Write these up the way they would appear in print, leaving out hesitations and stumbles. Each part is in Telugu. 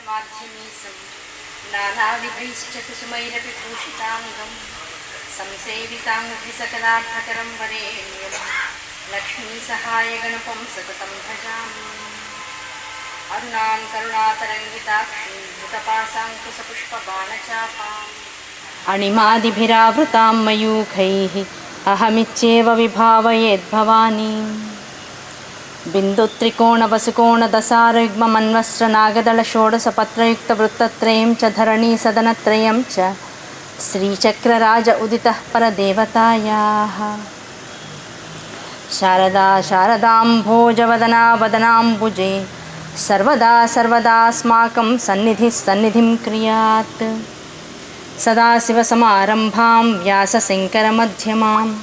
माध्यमीसं नानाविधैश्च कुसुमैरपि भूषिताङ्गं संसेविताङ्घ्रिसकलार्थकरं वरेण्यं लक्ष्मीसहायगणपं सततं भजामि। अरुणां करुणातरङ्गिताक्षीं धृतपाशाङ्कुशपुष्पबाणचापाम् अणिमादिभिरावृतां मयूखैः अहमित्येव विभावयेद्भवानी। बिन्दुत्रिकोणवसुकोणदशारुग्ममन्वस्त्रनागदलषोडशपत्रयुक्तवृत्तत्रयं च धरणीसदनत्रयं च श्रीचक्रराज उदितः परदेवतायाः। शारदा शारदाम्भोजवदना वदनाम्बुजे सर्वदा सर्वदास्माकं सन्निधिः सन्निधिं क्रियात्। सदाशिवसमारम्भां व्यासशङ्करमध्यमाम्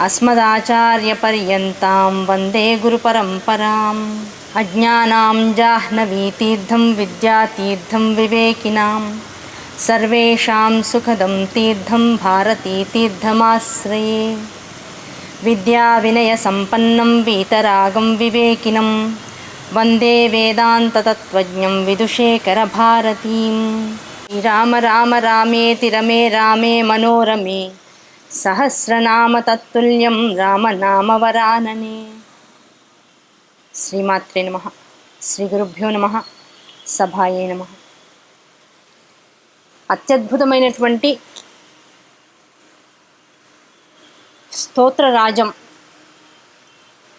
अस्मदाचार्यपर्यन्तां वन्दे गुरुपरम्पराम्। अज्ञानां जाह्नवीतीर्थं विद्यातीर्थं विवेकिनां सर्वेषां सुखदं तीर्थं भारतीतीर्थमाश्रये। विद्याविनयसम्पन्नं वीतरागं विवेकिनं वन्दे वेदान्ततत्त्वज्ञं विदुषेखरभारतीम्। राम राम रामेति रमे रामे मनोरमे सहस्रनाम तत्तुल्यं रामनामवरानने। శ్రీమాత్రే నమః. శ్రీ గురుభ్యో నమః. సభాయే నమః. అత్యద్భుతమైనటువంటి స్తోత్రరాజం.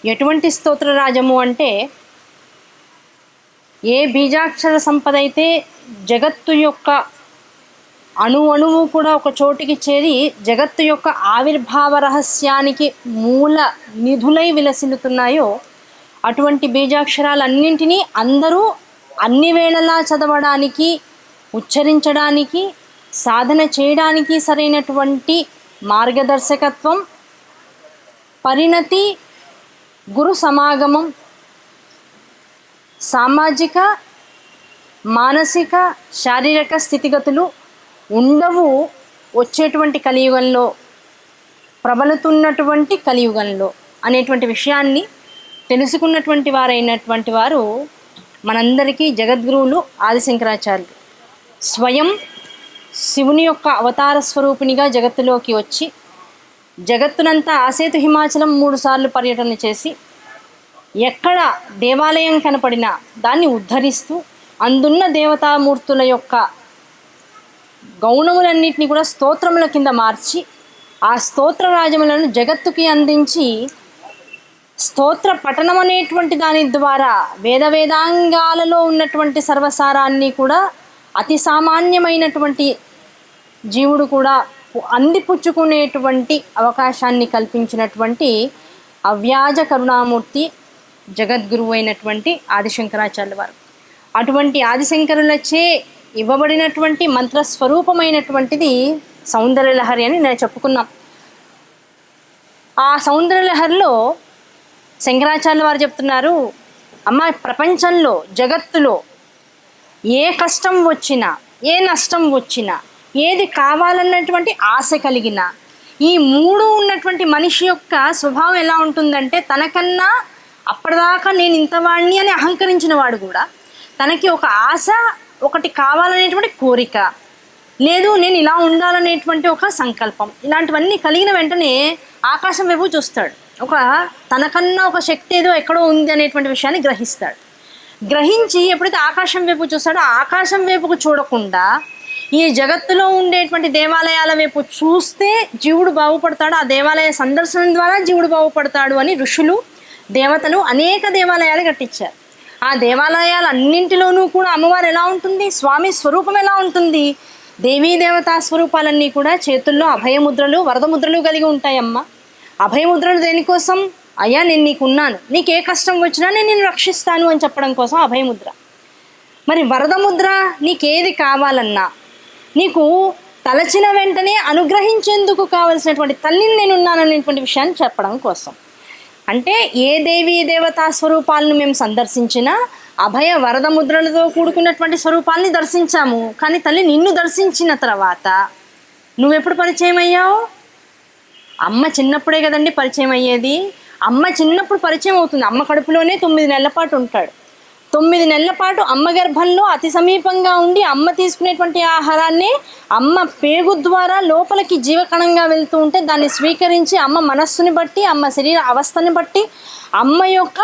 ఎటువంటి స్తోత్రరాజము అంటే, ఏ బీజాక్షర సంపద అయితే జగత్తు యొక్క అణువు కూడా ఒక చోటికి చేరి జగత్తు యొక్క ఆవిర్భావ రహస్యానికి మూల నిధులై విలసిల్లుతున్నాయో, అటువంటి బీజాక్షరాలన్నింటినీ అందరూ అన్ని వేళలా చదవడానికి, ఉచ్చరించడానికి, సాధన చేయడానికి సరైనటువంటి మార్గదర్శకత్వం, పరిణతి, గురు సమాగమం, సామాజిక, మానసిక, శారీరక స్థితిగతులు ఉండవు వచ్చేటువంటి కలియుగంలో, ప్రబలుతున్నటువంటి కలియుగంలో అనేటువంటి విషయాన్ని తెలుసుకున్నటువంటి వారైనటువంటి వారు మనందరికీ జగద్గురువులు ఆదిశంకరాచార్యులు. స్వయం శివుని యొక్క అవతార స్వరూపిణిగా జగత్తులోకి వచ్చి జగత్తునంతా ఆసేతు హిమాచలం 3 సార్లు పర్యటన చేసి ఎక్కడ దేవాలయం కనపడినా దాన్ని ఉద్ధరిస్తూ అందున్న దేవతామూర్తుల యొక్క గౌణములన్నింటినీ కూడా స్తోత్రముల కింద మార్చి ఆ స్తోత్ర రాజములను జగత్తుకి అందించి స్తోత్ర పఠనం అనేటువంటి దాని ద్వారా వేదాంగాలలో ఉన్నటువంటి సర్వసారాన్ని కూడా అతి సామాన్యమైనటువంటి జీవుడు కూడా అందిపుచ్చుకునేటువంటి అవకాశాన్ని కల్పించినటువంటి అవ్యాజ కరుణామూర్తి జగద్గురువు అయినటువంటి ఆదిశంకరాచార్యుల వారు. అటువంటి ఆదిశంకరులచే ఇవ్వబడినటువంటి మంత్రస్వరూపమైనటువంటిది సౌందర్యలహరి అని నేను చెప్పుకున్నాం. ఆ సౌందర్యలహరిలో శంకరాచార్యుల వారు చెప్తున్నారు, అమ్మ, ప్రపంచంలో జగత్తులో ఏ కష్టం వచ్చినా, ఏ నష్టం వచ్చినా, ఏది కావాలన్నటువంటి ఆశ కలిగిన ఈ 3 ఉన్నటువంటి మనిషి యొక్క స్వభావం ఎలా ఉంటుందంటే, తనకన్నా అప్పటిదాకా నేను ఇంతవాడిని అని అహంకరించిన వాడు కూడా తనకి ఒక ఆశ, ఒకటి కావాలనేటువంటి కోరిక, లేదు నేను ఇలా ఉండాలనేటువంటి ఒక సంకల్పం, ఇలాంటివన్నీ కలిగిన వెంటనే ఆకాశం వైపు చూస్తాడు. తనకన్నా ఒక శక్తి ఏదో ఎక్కడో ఉంది అనేటువంటి విషయాన్ని గ్రహిస్తాడు. గ్రహించి ఎప్పుడైతే ఆకాశం వైపు చూస్తాడో, ఆకాశం వైపుకు చూడకుండా ఈ జగత్తులో ఉండేటువంటి దేవాలయాల వైపు చూస్తే జీవుడు బాగుపడతాడు, ఆ దేవాలయ సందర్శనం ద్వారా జీవుడు బాగుపడతాడు అని ఋషులు, దేవతలు అనేక దేవాలయాలు కట్టించారు. ఆ దేవాలయాలన్నింటిలోనూ కూడా అమ్మవారు ఎలా ఉంటుంది, స్వామి స్వరూపం ఎలా ఉంటుంది, దేవీ దేవతా స్వరూపాలన్నీ కూడా చేతుల్లో అభయముద్రలు, వరదముద్రలు కలిగి ఉంటాయమ్మ. అభయముద్రలు దేనికోసం? అయ్యా, నేను నీకున్నాను, నీకు ఏ కష్టం వచ్చినా నేను నిన్ను రక్షిస్తాను అని చెప్పడం కోసం అభయముద్ర. మరి వరదముద్ర, నీకేది కావాలన్నా, నీకు తలచిన వెంటనే అనుగ్రహించేందుకు కావలసినటువంటి తల్లిని నేనున్నాననేటువంటి విషయాన్ని చెప్పడం కోసం. అంటే ఏ దేవీ దేవతా స్వరూపాలను మేము సందర్శించినా అభయ వరద ముద్రలతో కూడుకున్నటువంటి స్వరూపాలని దర్శించాము. కానీ తల్లి నిన్ను దర్శించిన తర్వాత నువ్వెప్పుడు పరిచయం అయ్యావు? అమ్మ చిన్నప్పుడే కదండి పరిచయం అయ్యేది. అమ్మ చిన్నప్పుడు పరిచయం అవుతుంది. అమ్మ కడుపులోనే 9 నెలల పాటు ఉంటాడు. 9 నెలల పాటు అమ్మ గర్భంలో అతి సమీపంగా ఉండి అమ్మ తీసుకునేటువంటి ఆహారాన్ని అమ్మ పేగు ద్వారా లోపలికి జీవకణంగా వెళ్తూ ఉంటే దాన్ని స్వీకరించి అమ్మ మనస్సుని బట్టి, అమ్మ శరీర అవస్థని బట్టి, అమ్మ యొక్క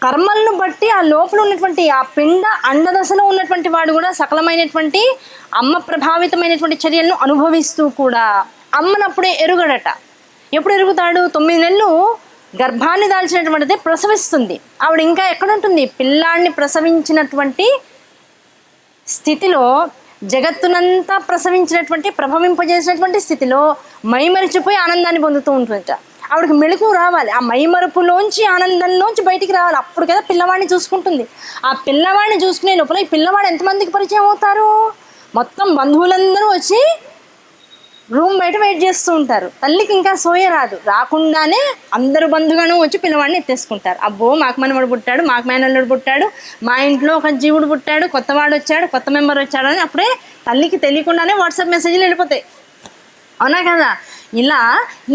కర్మలను బట్టి ఆ లోపల ఉన్నటువంటి ఆ పిండ అండదశలో ఉన్నటువంటి వాడు కూడా సకలమైనటువంటి అమ్మ ప్రభావితమైనటువంటి చర్యలను అనుభవిస్తూ కూడా అమ్మనప్పుడే ఎరుగడట. ఎప్పుడు ఎరుగుతాడు? 9 నెలలు గర్భాన్ని దాల్చినటువంటిది ప్రసవిస్తుంది. ఆవిడ ఇంకా ఎక్కడుంటుంది? పిల్లాన్ని ప్రసవించినటువంటి స్థితిలో, జగత్తునంతా ప్రసవించినటువంటి ప్రభవింపజేసినటువంటి స్థితిలో మైమరిచిపోయి ఆనందాన్ని పొందుతూ ఉంటుందట. ఆవిడకి మెళుకు రావాలి, ఆ మైమరుపులోంచి ఆనందంలోంచి బయటికి రావాలి. అప్పుడు కదా పిల్లవాడిని చూసుకుంటుంది. ఆ పిల్లవాడిని చూసుకునే లోపల ఈ పిల్లవాడు ఎంతమందికి పరిచయం అవుతారు? మొత్తం బంధువులందరూ వచ్చి రూమ్ బయట వెయిట్ చేస్తూ ఉంటారు. తల్లికి ఇంకా సోయ రాదు, రాకుండానే అందరు బంధువులను వచ్చి పిల్లవాడిని ఎత్తేసుకుంటారు. అబ్బో మాకు మనవడు పుట్టాడు, మాకు మేనల్లుడు పుట్టాడు, మా ఇంట్లో ఒక జీవుడు పుట్టాడు, కొత్తవాడు వచ్చాడు, కొత్త మెంబర్ వచ్చాడు అని అప్పుడే తల్లికి తెలియకుండానే వాట్సాప్ మెసేజ్లు వెళ్ళిపోతాయి. అవునా కదా? ఇలా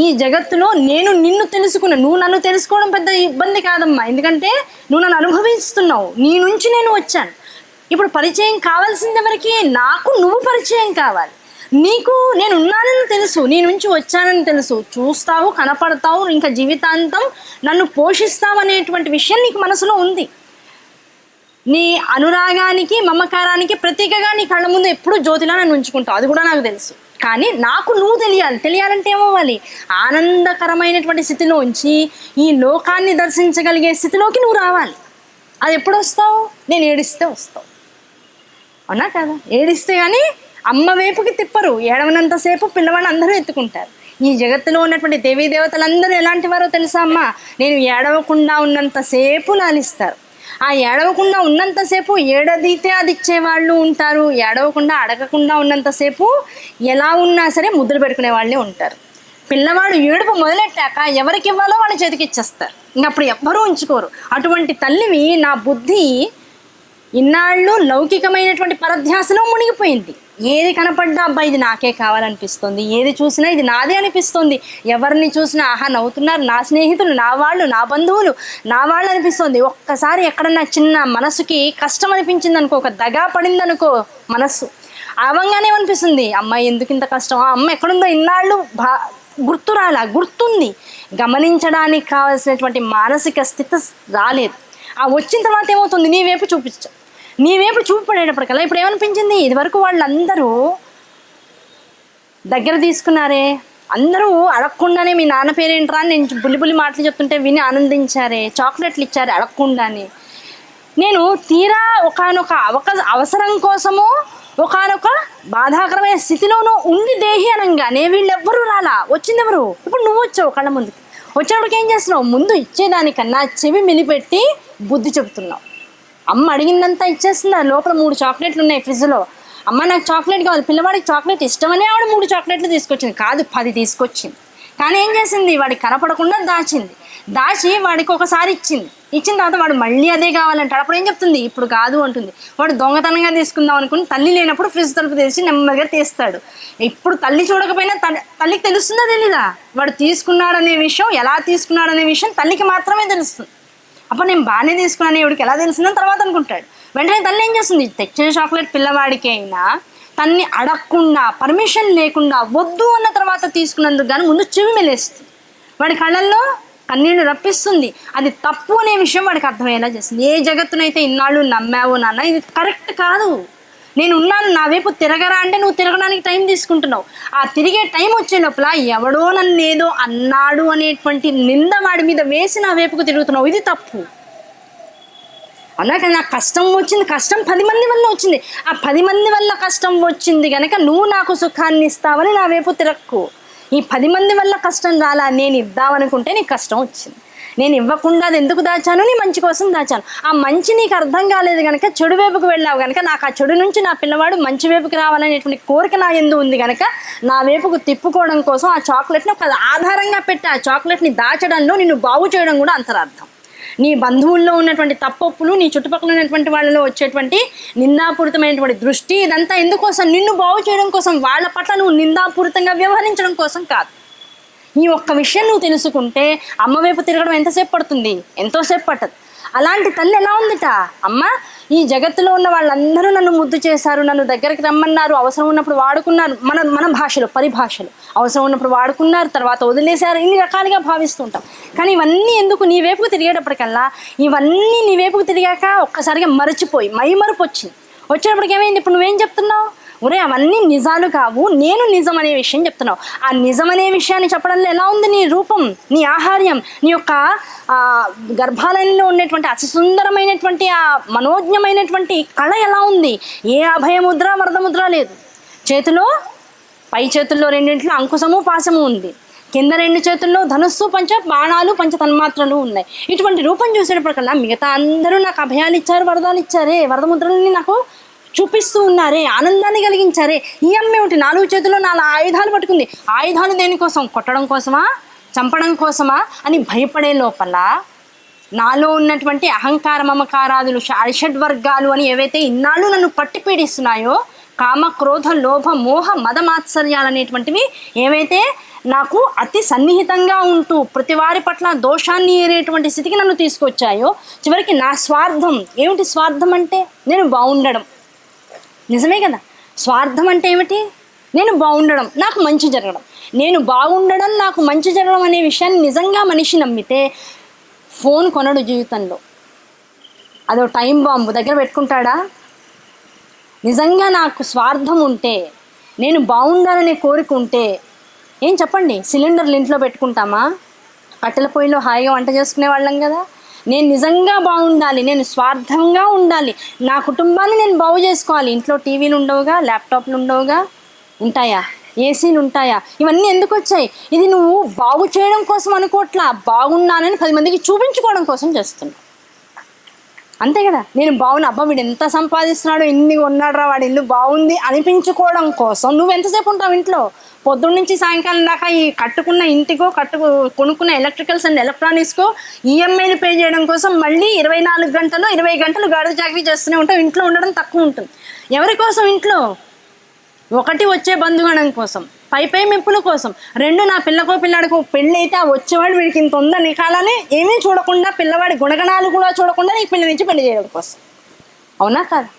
ఈ జగత్తులో నేను నిన్ను తెలుసుకున్నా, నువ్వు నన్ను తెలుసుకోవడం పెద్ద ఇబ్బంది కాదమ్మా. ఎందుకంటే నువ్వు నన్ను అనుభవిస్తున్నావు, నీ నుంచి నేను వచ్చాను. ఇప్పుడు పరిచయం కావాల్సింది ఎవరికి? నాకు నువ్వు పరిచయం కావాలి. నీకు నేను ఉన్నానని తెలుసు, నీ నుంచి వచ్చానని తెలుసు, చూస్తావు, కనపడతావు, ఇంకా జీవితాంతం నన్ను పోషిస్తావు అనేటువంటి విషయం నీకు మనసులో ఉంది. నీ అనురాగానికి, మమకారానికి ప్రతీకగా నీ కళ్ళ ముందు ఎప్పుడూ జ్యోతిలా నన్ను ఉంచుకుంటావు, అది కూడా నాకు తెలుసు. కానీ నాకు నువ్వు తెలియాలంటే ఏమవ్వాలి? ఆనందకరమైనటువంటి స్థితిలోంచి ఈ లోకాన్ని దర్శించగలిగే స్థితిలోకి నువ్వు రావాలి. అది ఎప్పుడు వస్తావు? నేను ఏడిస్తే వస్తావు. అవునా కదా? ఏడిస్తే కానీ అమ్మ వైపుకి తిప్పరు. ఏడవనంతసేపు పిల్లవాడిని అందరూ ఎత్తుకుంటారు. ఈ జగత్తులో ఉన్నటువంటి దేవీ దేవతలందరూ ఎలాంటి వారో తెలుసా అమ్మ? నేను ఏడవకుండా ఉన్నంతసేపు లాలిస్తారు. ఆ ఏడవకుండా ఉన్నంతసేపు ఏడదితే అది ఇచ్చేవాళ్ళు ఉంటారు. ఏడవకుండా అడగకుండా ఉన్నంతసేపు ఎలా ఉన్నా సరే ముద్దులు పెట్టుకునే వాళ్ళే ఉంటారు. పిల్లవాడు ఏడుపు మొదలెట్టాక ఎవరికి ఇవ్వాలో వాళ్ళ చేతికి ఇచ్చేస్తారు. ఇంకప్పుడు ఎవ్వరూ ఉంచుకోరు. అటువంటి తల్లివి నా బుద్ధి ఇన్నాళ్ళు లౌకికమైనటువంటి పరధ్యాసలో మునిగిపోయింది. ఏది కనపడ్డా అబ్బా ఇది నాకే కావాలనిపిస్తుంది, ఏది చూసినా ఇది నాదే అనిపిస్తుంది, ఎవరిని చూసినా ఆహా నవ్వుతున్నారు, నా స్నేహితులు, నా వాళ్ళు, నా బంధువులు, నా వాళ్ళు అనిపిస్తుంది. ఒక్కసారి ఎక్కడన్నా చిన్న మనసుకి కష్టం అనిపించింది అనుకో, ఒక దగా పడింది అనుకో మనస్సు, అవంగానే అనిపిస్తుంది అమ్మాయి ఎందుకు ఇంత కష్టం, ఆ అమ్మ ఎక్కడుందో ఇన్నాళ్ళు గుర్తుంది. గమనించడానికి కావాల్సినటువంటి మానసిక స్థితి రాలేదు. ఆ వచ్చిన తర్వాత ఏమవుతుంది? నీ వైపు చూపడేటప్పటికల్లా ఇప్పుడు ఏమనిపించింది? ఇదివరకు వాళ్ళందరూ దగ్గర తీసుకున్నారే, అందరూ అడగకుండానే మీ నాన్న పేరేంట్రా అని నేను బుల్లి మాటలు చెప్తుంటే విని ఆనందించారే, చాక్లెట్లు ఇచ్చారే అడగకుండానే. నేను తీరా ఒకానొక అవసరం కోసము ఒకానొక బాధాకరమైన స్థితిలోనూ ఉండి దేహి అనగానే వీళ్ళెవ్వరూ రాలా. వచ్చింది ఎవరు? ఇప్పుడు నువ్వు వచ్చావు కళ్ళ ముందుకి. వచ్చినప్పటికి ఏం చేస్తున్నావు? ముందు ఇచ్చేదానికన్నా చెవి మిలిపెట్టి బుద్ధి చెబుతున్నావు. అమ్మ అడిగిందంతా ఇచ్చేస్తున్నా. లోపల 3 చాక్లెట్లు ఉన్నాయి ఫ్రిడ్జ్లో. అమ్మ నాకు చాక్లెట్ కావాలి. పిల్లవాడికి చాక్లెట్ ఇష్టమనే ఆవిడ 3 చాక్లెట్లు తీసుకొచ్చింది, కాదు 10 తీసుకొచ్చింది. కానీ ఏం చేసింది? వాడికి కనపడకుండా దాచి వాడికి ఒకసారి ఇచ్చిన తర్వాత వాడు మళ్ళీ అదే కావాలంటాడు. అప్పుడు ఏం చెప్తుంది? ఇప్పుడు కాదు అంటుంది. వాడు దొంగతనంగా తీసుకుందాం అనుకుని తల్లి లేనప్పుడు ఫ్రిడ్జ్ తలుపు తెరిచి నెమ్మదిగా తీస్తాడు. ఇప్పుడు తల్లి చూడకపోయినా తల్లికి తెలుస్తుందా తెలీదా? వాడు తీసుకున్నాడనే విషయం, ఎలా తీసుకున్నాడనే విషయం తల్లికి మాత్రమే తెలుస్తుంది. అప్పుడు నేను బాగానే తీసుకున్నాను, ఎవడికి ఎలా తెలిసిందని తర్వాత అనుకుంటాడు. వెంటనే తల్లి ఏం చేస్తుంది? తెచ్చిన చాక్లెట్ పిల్లవాడికి అయినా తన్ని అడగకుండా, పర్మిషన్ లేకుండా, వద్దు అన్న తర్వాత తీసుకున్నందుకు కానీ ముందు చెవి మెలేస్తుంది. వాడి కళ్ళల్లో కన్నీళ్లు రప్పిస్తుంది. అది తప్పు అనే విషయం వాడికి అర్థమయ్యేలా చేస్తుంది. ఏ జగత్తునైతే ఇన్నాళ్ళు నమ్మావు నాన్న, ఇది కరెక్ట్ కాదు, నేను ఉన్నాను, నా వైపు తిరగరా అంటే నువ్వు తిరగడానికి టైం తీసుకుంటున్నావు. ఆ తిరిగే టైం వచ్చే లోపల ఎవడో నన్ను ఏదో అన్నాడు అనేటువంటి నింద వాడి మీద వేసి నా వైపుకు తిరుగుతున్నావు. ఇది తప్పు. అలాగే నాకు కష్టం వచ్చింది, కష్టం 10 మంది వల్ల వచ్చింది. ఆ 10 మంది వల్ల కష్టం వచ్చింది కనుక నువ్వు నాకు సుఖాన్ని ఇస్తావని నా వైపు తిరక్కు. ఈ 10 మంది వల్ల కష్టం రాలా, నేను ఇద్దామనుకుంటే నీకు కష్టం వచ్చింది. నేను ఇవ్వకుండా అది ఎందుకు దాచాను? నీ మంచి కోసం దాచాను. ఆ మంచి నీకు అర్థం కాలేదు కనుక చెడు వైపుకు వెళ్ళావు కనుక నాకు ఆ చెడు నుంచి నా పిల్లవాడు మంచి వైపుకి రావాలనేటువంటి కోరిక నా యందు ఉంది కనుక నా వైపుకు తిప్పుకోవడం కోసం ఆ చాక్లెట్ని ఒక ఆధారంగా పెట్టి ఆ చాక్లెట్ని దాచడంలో నిన్ను బాగు చేయడం కూడా అంతరార్థం. నీ బంధువుల్లో ఉన్నటువంటి తప్పొప్పులు, నీ చుట్టుపక్కల ఉన్నటువంటి వాళ్ళలో వచ్చేటువంటి నిందాపూరితమైనటువంటి దృష్టి, ఇదంతా ఎందుకోసం? నిన్ను బాగు చేయడం కోసం, వాళ్ళ పట్ల నువ్వు నిందాపూరితంగా వ్యవహరించడం కోసం కాదు. ఈ ఒక్క విషయం నువ్వు తెలుసుకుంటే అమ్మ వైపు తిరగడం ఎంతసేపు పడుతుంది? ఎంతోసేపు పట్టదు. అలాంటి తల్లి ఎలా ఉందిట, అమ్మ ఈ జగత్తులో ఉన్న వాళ్ళందరూ నన్ను ముద్దు చేశారు, నన్ను దగ్గరికి రమ్మన్నారు, అవసరం ఉన్నప్పుడు వాడుకున్నారు, మన భాషలో పరిభాషలు అవసరం ఉన్నప్పుడు వాడుకున్నారు, తర్వాత వదిలేశారు, ఇన్ని రకాలుగా భావిస్తుంటాం. కానీ ఇవన్నీ ఎందుకు నీ వైపుకు తిరిగేటప్పటికల్లా, ఇవన్నీ నీ వైపుకు తిరిగాక ఒక్కసారిగా మరచిపోయి మైమరుపు వచ్చేటప్పటికి ఏమైంది, ఇప్పుడు నువ్వేం చెప్తున్నావు, ఒరే అవన్నీ నిజాలు కావు, నేను నిజం అనే విషయం చెప్తున్నావు. ఆ నిజం అనే విషయాన్ని చెప్పడంలో ఎలా ఉంది నీ రూపం, నీ ఆహార్యం, నీ యొక్క గర్భాలయంలో ఉండేటువంటి అతి సుందరమైనటువంటి ఆ మనోజ్ఞమైనటువంటి కళ ఎలా ఉంది. ఏ అభయముద్ర వరదముద్ర లేదు. చేతిలో పై చేతుల్లో రెండింటిలో అంకుశము పాశము ఉంది, కింద రెండు చేతుల్లో ధనుస్సు పంచ బాణాలు పంచ తన్మాత్రలు ఉన్నాయి. ఇటువంటి రూపం చూసేటప్పటికల్లా మిగతా అందరూ నాకు అభయాలు ఇచ్చారు, వరదాలు ఇచ్చారే, వరదముద్రలని నాకు చూపిస్తూ ఉన్నారే, ఆనందాన్ని కలిగించారే. ఈ అమ్మే ఒకటి 4 చేతుల్లో 4 ఆయుధాలు పట్టుకుంది. ఆయుధాలు దేనికోసం, కొట్టడం కోసమా, చంపడం కోసమా అని భయపడే లోపల నాలో ఉన్నటువంటి అహంకార మమకారాదులు షడ్వర్గాలు అని ఏవైతే ఇన్నాళ్ళు నన్ను పట్టి పీడిస్తున్నాయో, కామ క్రోధ లోభ మోహ మదమాత్సర్యాలు అనేటువంటివి ఏవైతే నాకు అతి సన్నిహితంగా ఉంటూ ప్రతి వారి పట్ల దోషాన్ని ఏరేటువంటి స్థితికి నన్ను తీసుకొచ్చాయో, చివరికి నా స్వార్థం ఏమిటి, స్వార్థం అంటే నేను బాగుండడం, నిజమే కదా. స్వార్థం అంటే ఏమిటి, నేను బాగుండడం, నాకు మంచి జరగడం. నేను బాగుండడం, నాకు మంచి జరగడం అనే విషయాన్ని నిజంగా మనిషి నమ్మితే ఫోన్ కొనడు జీవితంలో. అదో టైం బాంబు దగ్గర పెట్టుకుంటాడా? నిజంగా నాకు స్వార్థం ఉంటే, నేను బాగుండాలనే కోరిక ఉంటే ఏం చెప్పండి, సిలిండర్లు ఇంట్లో పెట్టుకుంటామా? కట్టెల పొయ్యిలో హాయిగా వంట చేసుకునే వాళ్ళం కదా. నేను నిజంగా బాగుండాలి, నేను స్వార్థంగా ఉండాలి, నా కుటుంబాన్ని నేను బాగు చేసుకోవాలి. ఇంట్లో టీవీలు ఉండవుగా, ల్యాప్టాప్లు ఉండవుగా, ఉంటాయా? ఏసీలు ఉంటాయా? ఇవన్నీ ఎందుకు వచ్చాయి? ఇది నువ్వు బాగు చేయడం కోసం అనుకోవట్లా, బాగున్నానని 10 మందికి చూపించుకోవడం కోసం చేస్తున్నావు, అంతే కదా. నేను బాగున్నా, అబ్బా వీడు ఎంత సంపాదిస్తున్నాడు, ఇన్ని ఉన్నాడు రా, వాడు ఇల్లు బాగుంది అనిపించుకోవడం కోసం నువ్వు ఎంతసేపు ఉంటావు ఇంట్లో? పొద్దున్న నుంచి సాయంకాలం దాకా ఈ కట్టుకున్న ఇంటికో కొనుక్కున్న ఎలక్ట్రికల్స్ అండ్ ఎలక్ట్రానిక్స్కో ఈఎంఐలు పే చేయడం కోసం మళ్ళీ 24 గంటలు 20 గంటలు గాడిద చాకరీ చేస్తూనే ఉంటావు. ఇంట్లో ఉండడం తక్కువ ఉంటుంది. ఎవరి కోసం ఇంట్లో? 1 వచ్చే బంధుగణం కోసం, పై మెప్పుల కోసం, 2 నా పిల్లకో పిల్లాడికో పెళ్ళి అయితే ఆ వచ్చేవాడు వీడికి ఇంత ఉందా నీకాలని ఏమీ చూడకుండా, పిల్లవాడి గుణగణాలు కూడా చూడకుండా నీకు పిల్ల నుంచి పెళ్లి చేయడం కోసం. అవునా కాదు?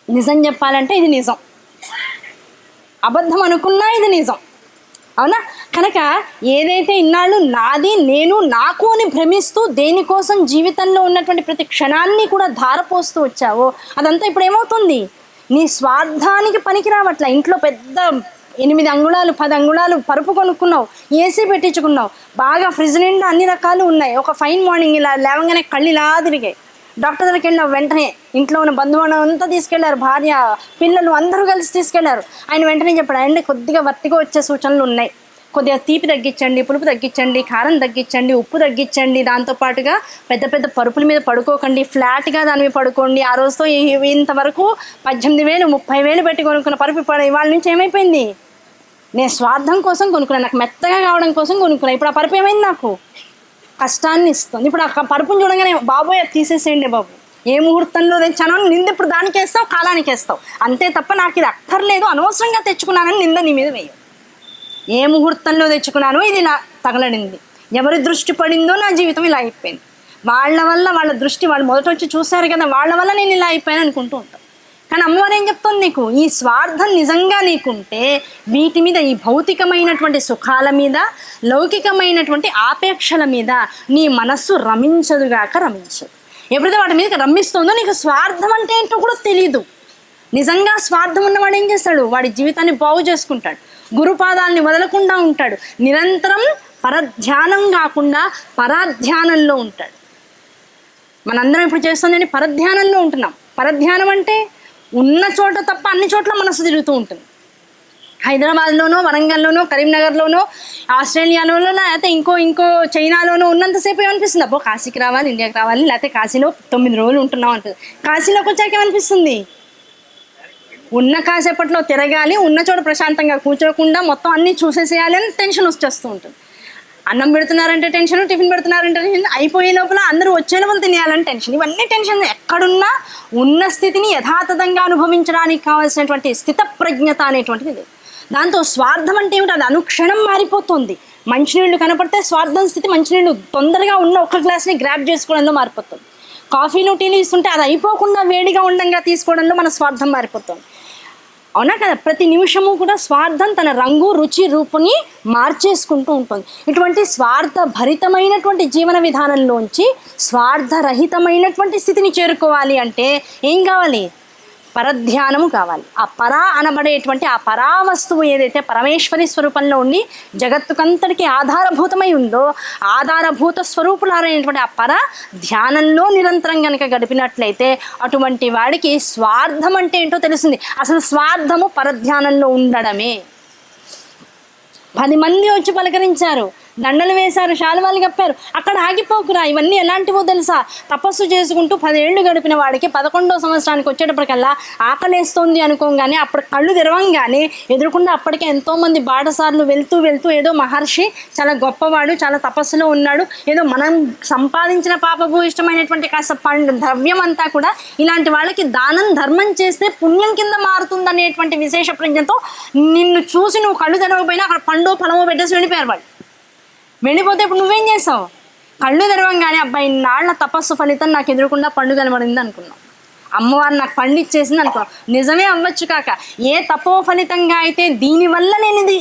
నిజం చెప్పాలంటే ఇది నిజం, అబద్ధం అనుకున్నా ఇది నిజం, అవునా? కనుక ఏదైతే ఇన్నాళ్ళు నాది, నేను, నాకు అని భ్రమిస్తూ దేనికోసం జీవితంలో ఉన్నటువంటి ప్రతి క్షణాన్ని కూడా ధారపోస్తూ వచ్చావో అదంతా ఇప్పుడు ఏమవుతుంది? నీ స్వార్థానికి పనికి రావట్లా. ఇంట్లో పెద్ద 8 అంగుళాలు 10 అంగుళాలు పరుపు కొనుక్కున్నావు, ఏసీ పెట్టించుకున్నావు, బాగా ఫ్రిడ్జ్ నిండా అన్ని రకాలు ఉన్నాయి. ఒక ఫైన్ మార్నింగ్ ఇలా లేవగానే కళ్ళు ఇలా తిరిగాయి. డాక్టర్ దగ్గరికి వెళ్ళిన వెంటనే ఇంట్లో ఉన్న బంధువులను అంతా తీసుకెళ్లారు, భార్య పిల్లలు అందరూ కలిసి తీసుకెళ్లారు. ఆయన వెంటనే చెప్పాడు, ఆయన కొద్దిగా వర్తిగా వచ్చే సూచనలు ఉన్నాయి, కొద్దిగా తీపి తగ్గించండి, పులుపు తగ్గించండి, కారం తగ్గించండి, ఉప్పు తగ్గించండి, దాంతోపాటుగా పెద్ద పెద్ద పరుపుల మీద పడుకోకండి, ఫ్లాట్గా దాని మీద పడుకోండి. ఆ రోజుతో ఇంతవరకు 18,000 30,000 పెట్టి కొనుక్కున్న పరుపు ఇవాళ నుంచి ఏమైపోయింది? నేను స్వార్థం కోసం కొనుక్కున్నాను, నాకు మెత్తగా కావడం కోసం కొనుక్కున్నాను. ఇప్పుడు ఆ పరుపు ఏమైంది? నాకు కష్టాన్ని ఇస్తుంది. ఇప్పుడు ఆ పరుపుని చూడగానే బాబోయ్ తీసేసేయండి బాబు, ఏ ముహూర్తంలో తెచ్చానో నింద ఇప్పుడు దానికి వేస్తావు, కాలానికి వేస్తావు, అంతే తప్ప నాకు ఇది అక్కర్లేదు, అనవసరంగా తెచ్చుకున్నానని నింద నీ మీద వేయవు. ఏ ముహూర్తంలో తెచ్చుకున్నానో ఇది నా తగలడింది, ఎవరి దృష్టి పడిందో నా జీవితం ఇలా అయిపోయింది, వాళ్ళ వల్ల, వాళ్ళ దృష్టి వాళ్ళు మొదట వచ్చి చూశారు కదా, వాళ్ళ వల్ల నేను ఇలా అయిపోయాను అనుకుంటూ ఉంటాను. కానీ అమ్మవారు ఏం చెప్తుంది, నీకు ఈ స్వార్థం నిజంగా నీకుంటే వీటి మీద, ఈ భౌతికమైనటువంటి సుఖాల మీద, లౌకికమైనటువంటి ఆపేక్షల మీద నీ మనస్సు రమించదుగాక రమించదు. ఎప్పుడైతే వాటి మీద రమిస్తుందో నీకు స్వార్థం అంటే ఏంటో కూడా తెలీదు. నిజంగా స్వార్థం ఉన్నవాడు ఏం చేస్తాడు? వాడి జీవితాన్ని బాగు చేసుకుంటాడు, గురుపాదాలని వదలకుండా ఉంటాడు, నిరంతరం పరధ్యానం కాకుండా పరాధ్యానంలో ఉంటాడు. మనందరం ఇప్పుడు చేస్తుందని పరధ్యానంలో ఉంటున్నాం. పరధ్యానం అంటే ఉన్న చోట తప్ప అన్ని చోట్ల మనసు తిరుగుతూ ఉంటుంది. హైదరాబాద్లోనో, వరంగల్లోనో, కరీంనగర్లోనో, ఆస్ట్రేలియాలోనో, లేకపోతే ఇంకో చైనాలోనో ఉన్నంతసేపు ఏమనిపిస్తుంది? అబ్బో కాశీకి రావాలి, ఇండియాకి రావాలి, లేకపోతే కాశీలో 9 రోజులు ఉంటున్నాం అనిపిస్తుంది. కాశీలోకి వచ్చాక ఏమనిపిస్తుంది? ఉన్న కాసేపట్లో తిరగాలి, ఉన్న చోట ప్రశాంతంగా కూర్చోకుండా మొత్తం అన్నీ చూసేసేయాలి అని టెన్షన్ వచ్చేస్తూ ఉంటుంది. అన్నం పెడుతున్నారంటే టెన్షన్, టిఫిన్ పెడుతున్నారంటే టెన్షన్, అయిపోయే లోపల అందరూ వచ్చే లోపల తినేయాలని టెన్షన్. ఇవన్నీ టెన్షన్. ఎక్కడున్నా ఉన్న స్థితిని యథాతథంగా అనుభవించడానికి కావాల్సినటువంటి స్థితప్రజ్ఞత అనేటువంటిది. దాంతో స్వార్థం అంటే ఏమిటి? అది అనుక్షణం మారిపోతుంది. మంచినీళ్ళు కనపడితే స్వార్థం స్థితి, మంచినీళ్ళు తొందరగా ఉన్న ఒక్క గ్లాస్ని గ్రాప్ చేసుకోవడంలో మారిపోతుంది. కాఫీలు టీలు ఇస్తుంటే అది అయిపోకుండా వేడిగా ఉండంగా తీసుకోవడంలో మన స్వార్థం మారిపోతుంది. అవునా కదా? ప్రతి నిమిషము కూడా స్వార్థం తన రంగు, రుచి, రూపుని మార్చేసుకుంటూ ఉంటుంది. ఇటువంటి స్వార్థ భరితమైనటువంటి జీవన విధానంలోంచి స్వార్థరహితమైనటువంటి స్థితిని చేరుకోవాలి అంటే ఏం కావాలి? పరధ్యానము కావాలి. ఆ పరా అనబడేటువంటి ఆ పరావస్తువు ఏదైతే పరమేశ్వరి స్వరూపంలో ఉండి జగత్తుకంతటికి ఆధారభూతమై ఉందో ఆధారభూత స్వరూపులారైనటువంటి ఆ పర ధ్యానంలో నిరంతరం కనుక గడిపినట్లయితే అటువంటి వాడికి స్వార్థం అంటే ఏంటో తెలుస్తుంది. అసలు స్వార్థము పరధ్యానంలో ఉండడమే. 10 మంది వచ్చి పలకరించారు, దండలు వేశారు, శాలువాలు కప్పారు. అక్కడ ఆగిపోకురా. ఇవన్నీ ఎలాంటివో తెలుసా? తపస్సు చేసుకుంటూ 10 ఏళ్ళు గడిపిన వాడికి 11వ సంవత్సరానికి వచ్చేటప్పటికల్లా ఆకలేస్తోంది అనుకోగానే అప్పుడు కళ్ళు తెరవంగానే ఎదురుకుండా అప్పటికే ఎంతోమంది బాటసార్లు వెళ్తూ వెళ్తూ ఏదో మహర్షి చాలా గొప్పవాడు, చాలా తపస్సులో ఉన్నాడు, ఏదో మనం సంపాదించిన పాపభూయిష్టమైనటువంటి కాస్త ద్రవ్యం అంతా కూడా ఇలాంటి వాళ్ళకి దానం ధర్మం చేస్తే పుణ్యం కింద మారుతుందనేటువంటి విశేష ప్రజ్ఞతో నిన్ను చూసి నువ్వు కళ్ళు తెరవకపోయినా అక్కడ పండో ఫలమో పెట్టేసి వెళ్ళిపోయారు వాళ్ళు. వెళ్ళిపోతే ఇప్పుడు నువ్వేం చేస్తావు? కళ్ళు తెరవంగానే అబ్బాయి నాళ్ళ తపస్సు ఫలితం నాకు ఎదురుకుండా పండు కనబడింది అనుకున్నావు, అమ్మవారు నాకు పండు ఇచ్చేసింది అనుకున్నావు. నిజమే అవ్వచ్చు కాక, ఏ తపో ఫలితంగా అయితే దీనివల్ల నేను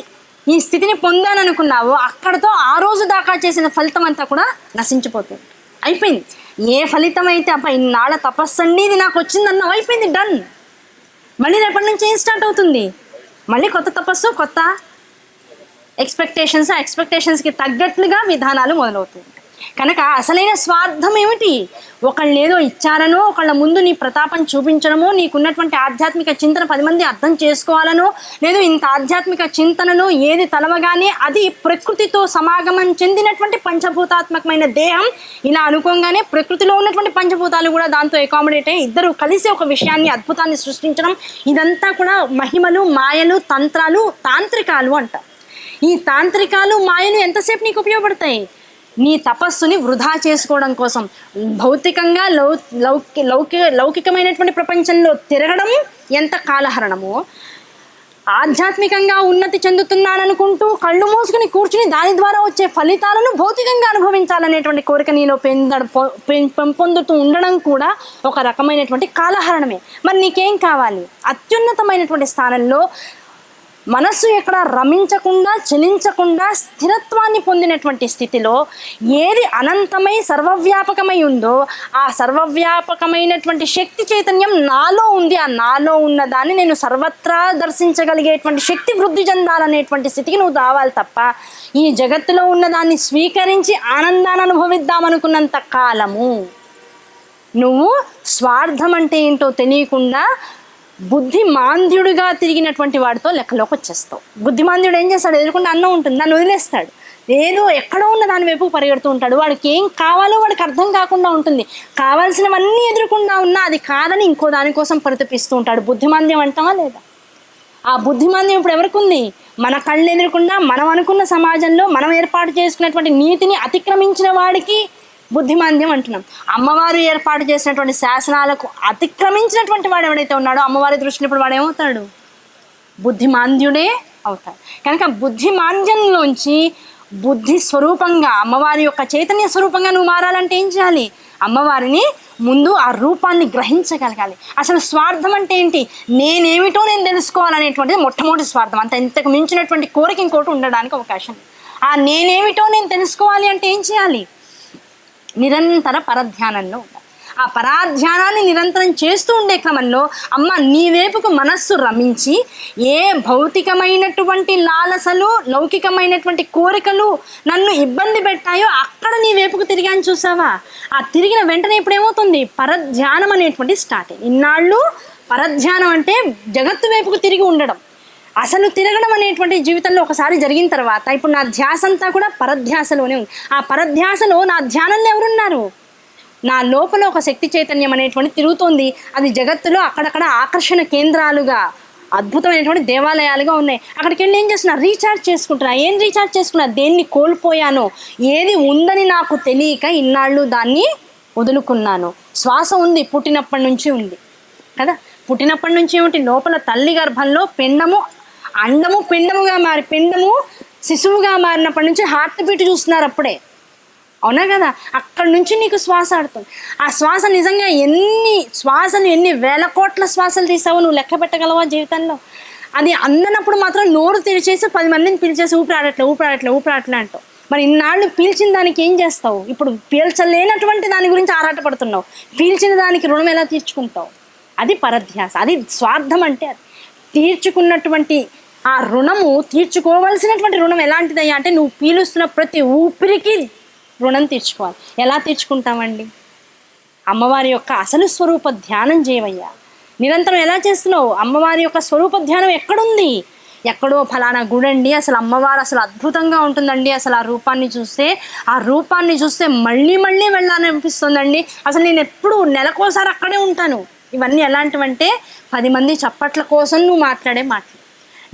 ఈ స్థితిని పొందాను అనుకున్నావో అక్కడతో ఆ రోజు దాకా చేసిన ఫలితం అంతా కూడా నశించిపోతుంది, అయిపోయింది. ఏ ఫలితం అయితే అబ్బాయి నాళ్ళ తపస్సు అండి ఇది నాకు వచ్చిందన్నావు, అయిపోయింది, డన్. మళ్ళీ రేపటి నుంచి ఏం స్టార్ట్ అవుతుంది? మళ్ళీ కొత్త తపస్సు, కొత్త ఎక్స్పెక్టేషన్స్కి తగ్గట్లుగా విధానాలు మొదలవుతుంది. కనుక అసలైన స్వార్థం ఏమిటి? ఒకళ్ళు ఏదో ఇచ్చారనో, ఒకళ్ళ ముందు నీ ప్రతాపం చూపించడమో, నీకున్నటువంటి ఆధ్యాత్మిక చింతన 10 మంది అర్థం చేసుకోవాలనో, లేదు ఇంత ఆధ్యాత్మిక చింతనలో ఏది తలవగానే అది ప్రకృతితో సమాగమం చెందినటువంటి పంచభూతాత్మకమైన దేహం ఇలా అనుకోగానే ప్రకృతిలో ఉన్నటువంటి పంచభూతాలు కూడా దాంతో అకామిడేట్ అయ్యి ఇద్దరు కలిసి ఒక విషయాన్ని, అద్భుతాన్ని సృష్టించడం, ఇదంతా కూడా మహిమలు, మాయలు, తంత్రాలు, తాంత్రికాలు అంటారు. ఈ తాంత్రికాలు, మాయలు ఎంతసేపు నీకు ఉపయోగపడతాయి? నీ తపస్సుని వృధా చేసుకోవడం కోసం. భౌతికంగా లౌకికమైనటువంటి ప్రపంచంలో తిరగడం ఎంత కాలహరణమో, ఆధ్యాత్మికంగా ఉన్నతి చెందుతున్నాననుకుంటూ కళ్ళు మూసుకుని కూర్చుని దాని ద్వారా వచ్చే ఫలితాలను భౌతికంగా అనుభవించాలనేటువంటి కోరిక నీలో పెంపొందుతూ ఉండడం కూడా ఒక రకమైనటువంటి కాలహరణమే. మరి నీకేం కావాలి? అత్యున్నతమైనటువంటి స్థానంలో మనస్సు ఎక్కడ రమించకుండా, చలించకుండా స్థిరత్వాన్ని పొందినటువంటి స్థితిలో ఏది అనంతమై సర్వవ్యాపకమై ఉందో ఆ సర్వవ్యాపకమైనటువంటి శక్తి చైతన్యం నాలో ఉంది. ఆ నాలో ఉన్న దాన్ని నేను సర్వత్రా దర్శించగలిగేటువంటి శక్తి వృద్ధి చెందాలనేటువంటి స్థితికి నువ్వు రావాలి తప్ప ఈ జగత్తులో ఉన్నదాన్ని స్వీకరించి ఆనందాన్ని అనుభవిద్దామనుకున్నంత కాలము నువ్వు స్వార్థం అంటే ఏంటో తెలియకుండా బుద్ధిమాంద్యుడిగా తిరిగినటువంటి వాడితో లెక్కలోకి వచ్చేస్తావు. బుద్ధిమాంద్యుడు ఏం చేస్తాడు? ఎదురుకుండా అన్నం ఉంటుంది, దాన్ని వదిలేస్తాడు, ఏదో ఎక్కడో ఉన్న దాని వైపు పరిగెడుతూ ఉంటాడు. వాడికి ఏం కావాలో వాడికి అర్థం కాకుండా ఉంటుంది. కావాల్సినవన్నీ ఎదురుకుండా ఉన్నా అది కాదని ఇంకో దానికోసం పరితపిస్తూ ఉంటాడు. బుద్ధిమాంద్యం అంటావా లేదా? ఆ బుద్ధిమాంద్యం ఇప్పుడు ఎవరికి ఉంది? మన కళ్ళు ఎదురుకుండా మనం అనుకున్న సమాజంలో మనం ఏర్పాటు చేసుకున్నటువంటి నీతిని అతిక్రమించిన వాడికి బుద్ధిమాంద్యం అంటున్నాం. అమ్మవారు ఏర్పాటు చేసినటువంటి శాసనాలకు అతిక్రమించినటువంటి వాడు ఎవడైతే ఉన్నాడో అమ్మవారి దృష్టిలో ఇప్పుడు వాడు ఏమవుతాడు? బుద్ధిమాంద్యుడే అవుతాడు. కనుక బుద్ధిమాంద్యంలోంచి బుద్ధి స్వరూపంగా, అమ్మవారి యొక్క చైతన్య స్వరూపంగా నువ్వు మారాలంటే ఏం చేయాలి? అమ్మవారిని ముందు ఆ రూపాన్ని గ్రహించగలగాలి. అసలు స్వార్థం అంటే ఏంటి? నేనేమిటో నేను తెలుసుకోవాలనేటువంటిది మొట్టమొదటి స్వార్థం. అంత ఇంతకు మించినటువంటి కోరిక ఇంకోటి ఉండడానికి అవకాశం. ఆ నేనేమిటో నేను తెలుసుకోవాలి అంటే ఏం చేయాలి? నిరంతర పరధ్యానంలో ఉండాలి. ఆ పరాధ్యానాన్ని నిరంతరం చేస్తూ ఉండే క్రమంలో అమ్మ నీ వైపుకు మనస్సు రమించి ఏ భౌతికమైనటువంటి లాలసలు, లౌకికమైనటువంటి కోరికలు నన్ను ఇబ్బంది పెట్టాయో అక్కడ నీ వైపుకు తిరిగాను చూసావా? ఆ తిరిగిన వెంటనే ఇప్పుడు ఏమవుతుంది? పరధ్యానం అనేటువంటి స్టార్ట్ అయింది. ఇన్నాళ్ళు పరధ్యానం అంటే జగత్తు వైపుకు తిరిగి ఉండడం. అసలు తిరగడం అనేటువంటి జీవితంలో ఒకసారి జరిగిన తర్వాత ఇప్పుడు నా ధ్యాస అంతా కూడా పరధ్యాసలోనే ఉంది. ఆ పరధ్యాసలో నా ధ్యానంలో ఎవరున్నారు? నా లోపల ఒక శక్తి చైతన్యం అనేటువంటి తిరుగుతోంది. అది జగత్తులో అక్కడక్కడ ఆకర్షణ కేంద్రాలుగా, అద్భుతమైనటువంటి దేవాలయాలుగా ఉన్నాయి. అక్కడికి వెళ్ళి ఏం చేస్తున్నా? రీఛార్జ్ చేసుకుంటున్నా. ఏం రీఛార్జ్ చేసుకున్నా? దేన్ని కోల్పోయానో, ఏది ఉందని నాకు తెలియక ఇన్నాళ్ళు దాన్ని వదులుకున్నాను. శ్వాస ఉంది, పుట్టినప్పటి నుంచి ఉంది కదా. పుట్టినప్పటి నుంచి ఏమిటి? లోపల తల్లి గర్భంలో పిండము, అండము పిండముగా మారి, పిండము శిశువుగా మారినప్పటి నుంచి హార్ట్ బీట్ చూస్తున్నారు అప్పుడే, అవునా కదా? అక్కడి నుంచి నీకు శ్వాస ఆడుతుంది. ఆ శ్వాస నిజంగా ఎన్ని వేల కోట్ల శ్వాసలు తీసావో నువ్వు లెక్క పెట్టగలవా జీవితంలో? అది అందనప్పుడు మాత్రం నోరు తెరిచేసి 10 మందిని పిలిచేసి ఊపిరాడట్లే అంటావు. మరి ఇన్నాళ్ళు పీల్చిన దానికి ఏం చేస్తావు? ఇప్పుడు పీల్చలేనటువంటి దాని గురించి ఆరాటపడుతున్నావు. పీల్చిన దానికి రుణం ఎలా తీర్చుకుంటావు? అది పరధ్యాస, అది స్వార్థం. అంటే అది తీర్చుకున్నటువంటి ఆ రుణము, తీర్చుకోవాల్సినటువంటి రుణం ఎలాంటిదయ్యా అంటే నువ్వు పీలుస్తున్న ప్రతి ఊపిరికి రుణం తీర్చుకోవాలి. ఎలా తీర్చుకుంటామండి? అమ్మవారి యొక్క అసలు స్వరూప ధ్యానం చేయవయ్యా. నిరంతరం ఎలా చేస్తున్నావు? అమ్మవారి యొక్క స్వరూప ధ్యానం ఎక్కడుంది? ఎక్కడో ఫలానా గుడండి, అసలు అమ్మవారు అసలు అద్భుతంగా ఉంటుందండి, అసలు ఆ రూపాన్ని చూస్తే మళ్ళీ వెళ్ళాలనిపిస్తుందండి, అసలు నేను ఎప్పుడు నెలకోసారి అక్కడే ఉంటాను. ఇవన్నీ ఎలాంటివంటే 10 మంది చప్పట్ల కోసం నువ్వు మాట్లాడే మాటలు.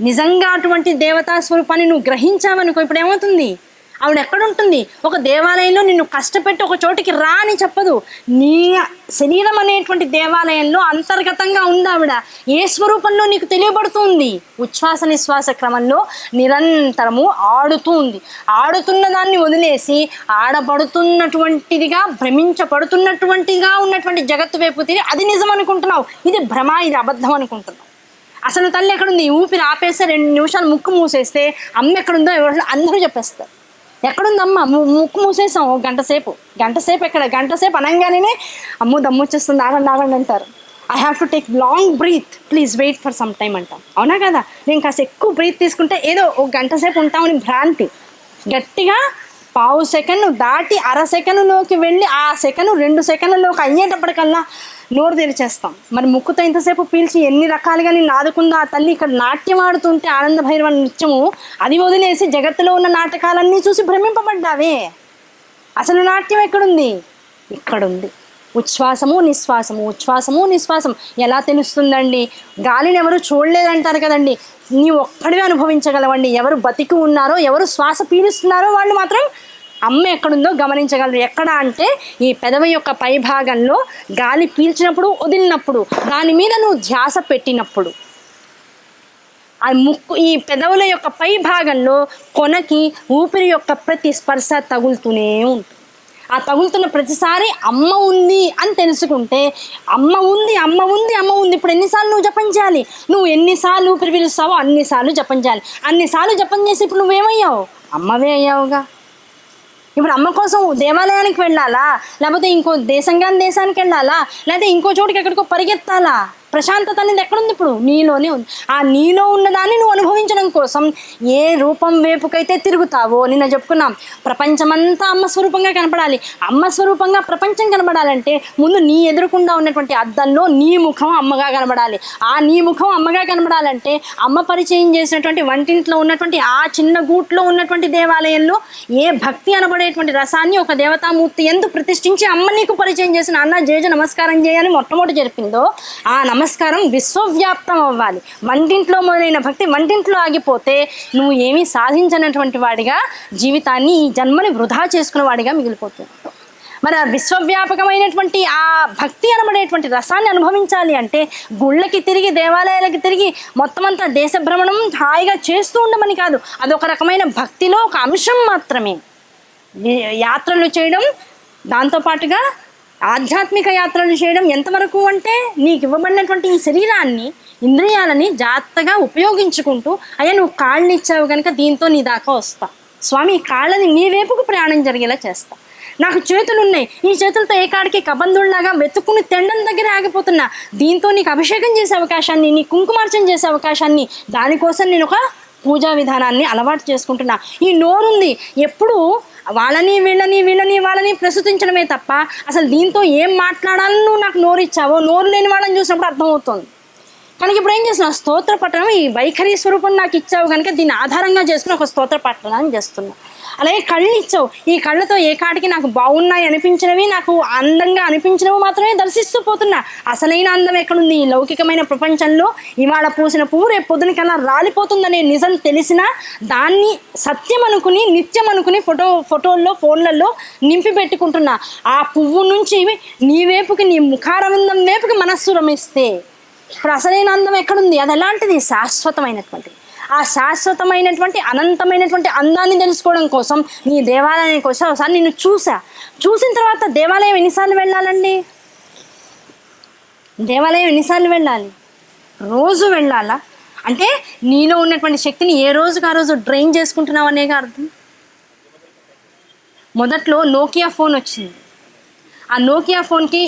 నిజంగా అటువంటి దేవతా స్వరూపాన్ని నువ్వు గ్రహించావనుకో, ఇప్పుడు ఏమవుతుంది? ఆవిడ ఎక్కడుంటుంది? ఒక దేవాలయంలో నిన్ను కష్టపెట్టి ఒక చోటికి రా అని చెప్పదు. నీ శరీరం అనేటువంటి దేవాలయంలో అంతర్గతంగా ఉంది ఆవిడ. ఏ స్వరూపంలో నీకు తెలియబడుతుంది? ఉచ్ఛ్వాస నిశ్వాస క్రమంలో నిరంతరము ఆడుతూ ఉంది. ఆడుతున్న దాన్ని వదిలేసి ఆడబడుతున్నటువంటిదిగా, భ్రమించబడుతున్నటువంటిగా ఉన్నటువంటి జగత్తు వైపు తిరిగి అది నిజం అనుకుంటున్నావు. ఇది భ్రమ, ఇది అబద్ధం అనుకుంటున్నావు. అసలు తల్లి ఎక్కడుంది? ఊపిరి ఆపేస్తే 2 నిమిషాలు ముక్కు మూసేస్తే అమ్మ ఎక్కడుందో అందరూ చెప్పేస్తారు. ఎక్కడుందమ్మ? ముక్కు మూసేసాం గంట సేపు ఎక్కడ? గంట సేపు అనగానే అమ్మో దమ్ము వచ్చేస్తుంది, ఆగండి అంటారు. I have to take long breath, please wait for some time అంటాం, అవునా కదా? నేను కాస్త ఎక్కువ బ్రీత్ తీసుకుంటే ఏదో ఒక గంట సేపు ఉంటామని భ్రాంతి. గట్టిగా 1/2 సెకండ్ దాటి 1/2 సెకండ్లోకి వెళ్ళి ఆ సెకండ్ 2 సెకండ్లలోకి అయ్యేటప్పటికల్లా నోరు తెరిచేస్తాం. మరి ముక్కుతో ఇంతసేపు పీల్చి ఎన్ని రకాలుగా నేను ఆదుకుందో ఆ తల్లి. ఇక్కడ నాట్యం ఆడుతుంటే ఆనంద భైరవ నృత్యము, అది వదిలేసి జగత్తులో ఉన్న నాటకాలన్నీ చూసి భ్రమింపబడ్డావే. అసలు నాట్యం ఎక్కడుంది? ఇక్కడుంది. ఉచ్ఛ్వాసము నిశ్వాసం ఎలా తెలుస్తుందండి? గాలిని ఎవరు చూడలేదంటారు కదండి, నీ ఒక్కడివే అనుభవించగలవండి. ఎవరు బతికి ఉన్నారో, ఎవరు శ్వాస పీలుస్తున్నారో వాళ్ళు మాత్రం అమ్మ ఎక్కడుందో గమనించగలరు. ఎక్కడ అంటే ఈ పెదవి యొక్క పై భాగంలో గాలి పీల్చినప్పుడు, వదిలినప్పుడు, దాని మీద నువ్వు ధ్యాస పెట్టినప్పుడు, ఆ ముక్కు ఈ పెదవుల యొక్క పై భాగంలో కొనకి ఊపిరి యొక్క ప్రతి స్పర్శ తగులుతూనే ఉంటుంది. ఆ తగులుతున్న ప్రతిసారి అమ్మ ఉంది అని తెలుసుకుంటే, అమ్మ ఉంది. ఇప్పుడు ఎన్నిసార్లు నువ్వు జపం చేయాలి? నువ్వు ఎన్నిసార్లు ఊపిరి పీలుస్తావో అన్నిసార్లు జపం చేయాలి. అన్నిసార్లు జపం చేసి ఇప్పుడు నువ్వేమయ్యావు? అమ్మవే అయ్యావుగా. ఇప్పుడు అమ్మ కోసం దేవాలయానికి వెళ్ళాలా, లేకపోతే ఇంకో దేశానికి వెళ్ళాలా, లేకపోతే ఇంకో చోటుకి ఎక్కడికో పరిగెత్తాలా? ప్రశాంతత అనేది ఎక్కడుంది? ఇప్పుడు నీలోనే ఉంది. ఆ నీలో ఉన్నదాన్ని నువ్వు అనుభవించడం కోసం ఏ రూపం వైపుకైతే తిరుగుతావో, నిన్న చెప్పుకున్నాం, ప్రపంచమంతా అమ్మ స్వరూపంగా కనపడాలి. అమ్మ స్వరూపంగా ప్రపంచం కనపడాలంటే ముందు నీ ఎదురుకుండా ఉన్నటువంటి అద్దంలో నీ ముఖం అమ్మగా కనబడాలి. ఆ నీ ముఖం అమ్మగా కనబడాలంటే అమ్మ పరిచయం చేసినటువంటి వంటింట్లో ఉన్నటువంటి ఆ చిన్న గూట్లో ఉన్నటువంటి దేవాలయంలో ఏ భక్తి అనబడేటువంటి రసాన్ని ఒక దేవతామూర్తి ఎందు ప్రతిష్ఠించి అమ్మ నీకు పరిచయం చేసిన అన్న జేజ నమస్కారం చేయని మొట్టమొదటి జరిపిందో, ఆ నమస్కారం విశ్వవ్యాప్తం అవ్వాలి. వంటింట్లో మొదలైన భక్తి వంటింట్లో ఆగిపోతే నువ్వు ఏమీ సాధించినటువంటి వాడిగా, జీవితాన్ని ఈ జన్మని వృధా చేసుకున్న వాడిగా మిగిలిపోతుంది. మరి ఆ విశ్వవ్యాపకమైనటువంటి ఆ భక్తి అనబడేటువంటి రసాన్ని అనుభవించాలి అంటే గుళ్ళకి తిరిగి, దేవాలయాలకి తిరిగి, మొత్తం అంతా దేశ భ్రమణం హాయిగా చేస్తూ ఉండమని కాదు. అదొక రకమైన భక్తిలో ఒక అంశం మాత్రమే. యాత్రలు చేయడం, దాంతోపాటుగా ఆధ్యాత్మిక యాత్రలు చేయడం ఎంతవరకు అంటే నీకు ఇవ్వబడినటువంటి ఈ శరీరాన్ని, ఇంద్రియాలని జాగ్రత్తగా ఉపయోగించుకుంటూ, అయ్యా నువ్వు కాళ్ళని ఇచ్చావు కనుక దీంతో నీ దాకా వస్తా స్వామి, ఈ కాళ్ళని నీ వైపుకు ప్రయాణం జరిగేలా చేస్తా. నాకు చేతులు ఉన్నాయి, ఈ చేతులతో ఏ కాడికి కబంధుల్లాగా వెతుక్కుని తెండం దగ్గర ఆగిపోతున్నా, దీంతో నీకు అభిషేకం చేసే అవకాశాన్ని, నీ కుంకుమార్చన చేసే అవకాశాన్ని, దానికోసం నేను ఒక పూజా విధానాన్ని అలవాటు చేసుకుంటున్నా. ఈ నోరుంది, ఎప్పుడు వాళ్ళని ప్రస్తుతించడమే తప్ప అసలు దీంతో ఏం మాట్లాడాలని నువ్వు నాకు నోరు ఇచ్చావో, నోరు లేని వాళ్ళని చూసినప్పుడు అర్థమవుతుంది. కనుక ఇప్పుడు ఏం చేస్తున్నా? స్తోత్ర పఠనం, ఈ వైఖరి స్వరూపం నాకు ఇచ్చావు కనుక దీన్ని ఆధారంగా చేసుకుని ఒక స్తోత్ర పఠనాన్ని చేస్తున్నా. అలాగే కళ్ళు ఇచ్చావు, ఈ కళ్ళతో ఏ కాటికి నాకు బాగున్నాయి అనిపించినవి, నాకు అందంగా అనిపించినవి మాత్రమే దర్శిస్తూ పోతున్నా. అసలైన అందం ఎక్కడుంది? ఈ లౌకికమైన ప్రపంచంలో ఇవాళ పూసిన పువ్వు రేపు పొద్దునకల్లా రాలిపోతుందనే నిజం తెలిసినా దాన్ని సత్యం అనుకుని, నిత్యం అనుకుని ఫోటోల్లో ఫోన్లలో నింపి పెట్టుకుంటున్నా. ఆ పువ్వు నుంచి నీ వైపుకి, నీ ముఖారవిందం వైపుకి మనస్సు రమిస్తే ఇప్పుడు అసలైన అందం ఎక్కడుంది? అది ఎలాంటిది? శాశ్వతమైనటువంటిది. ఆ శాశ్వతమైనటువంటి అనంతమైనటువంటి అందాన్ని తెలుసుకోవడం కోసం నీ దేవాలయానికి కోసం ఒకసారి నేను చూసిన తర్వాత దేవాలయం ఎన్నిసార్లు వెళ్ళాలండి? దేవాలయం ఎన్నిసార్లు వెళ్ళాలి? రోజు వెళ్ళాలా? అంటే నీలో ఉన్నటువంటి శక్తిని ఏ రోజుకి ఆ రోజు డ్రైన్ చేసుకుంటున్నావు అనేగా అర్థం. మొదట్లో నోకియా ఫోన్ వచ్చింది. ఆ నోకియా ఫోన్కి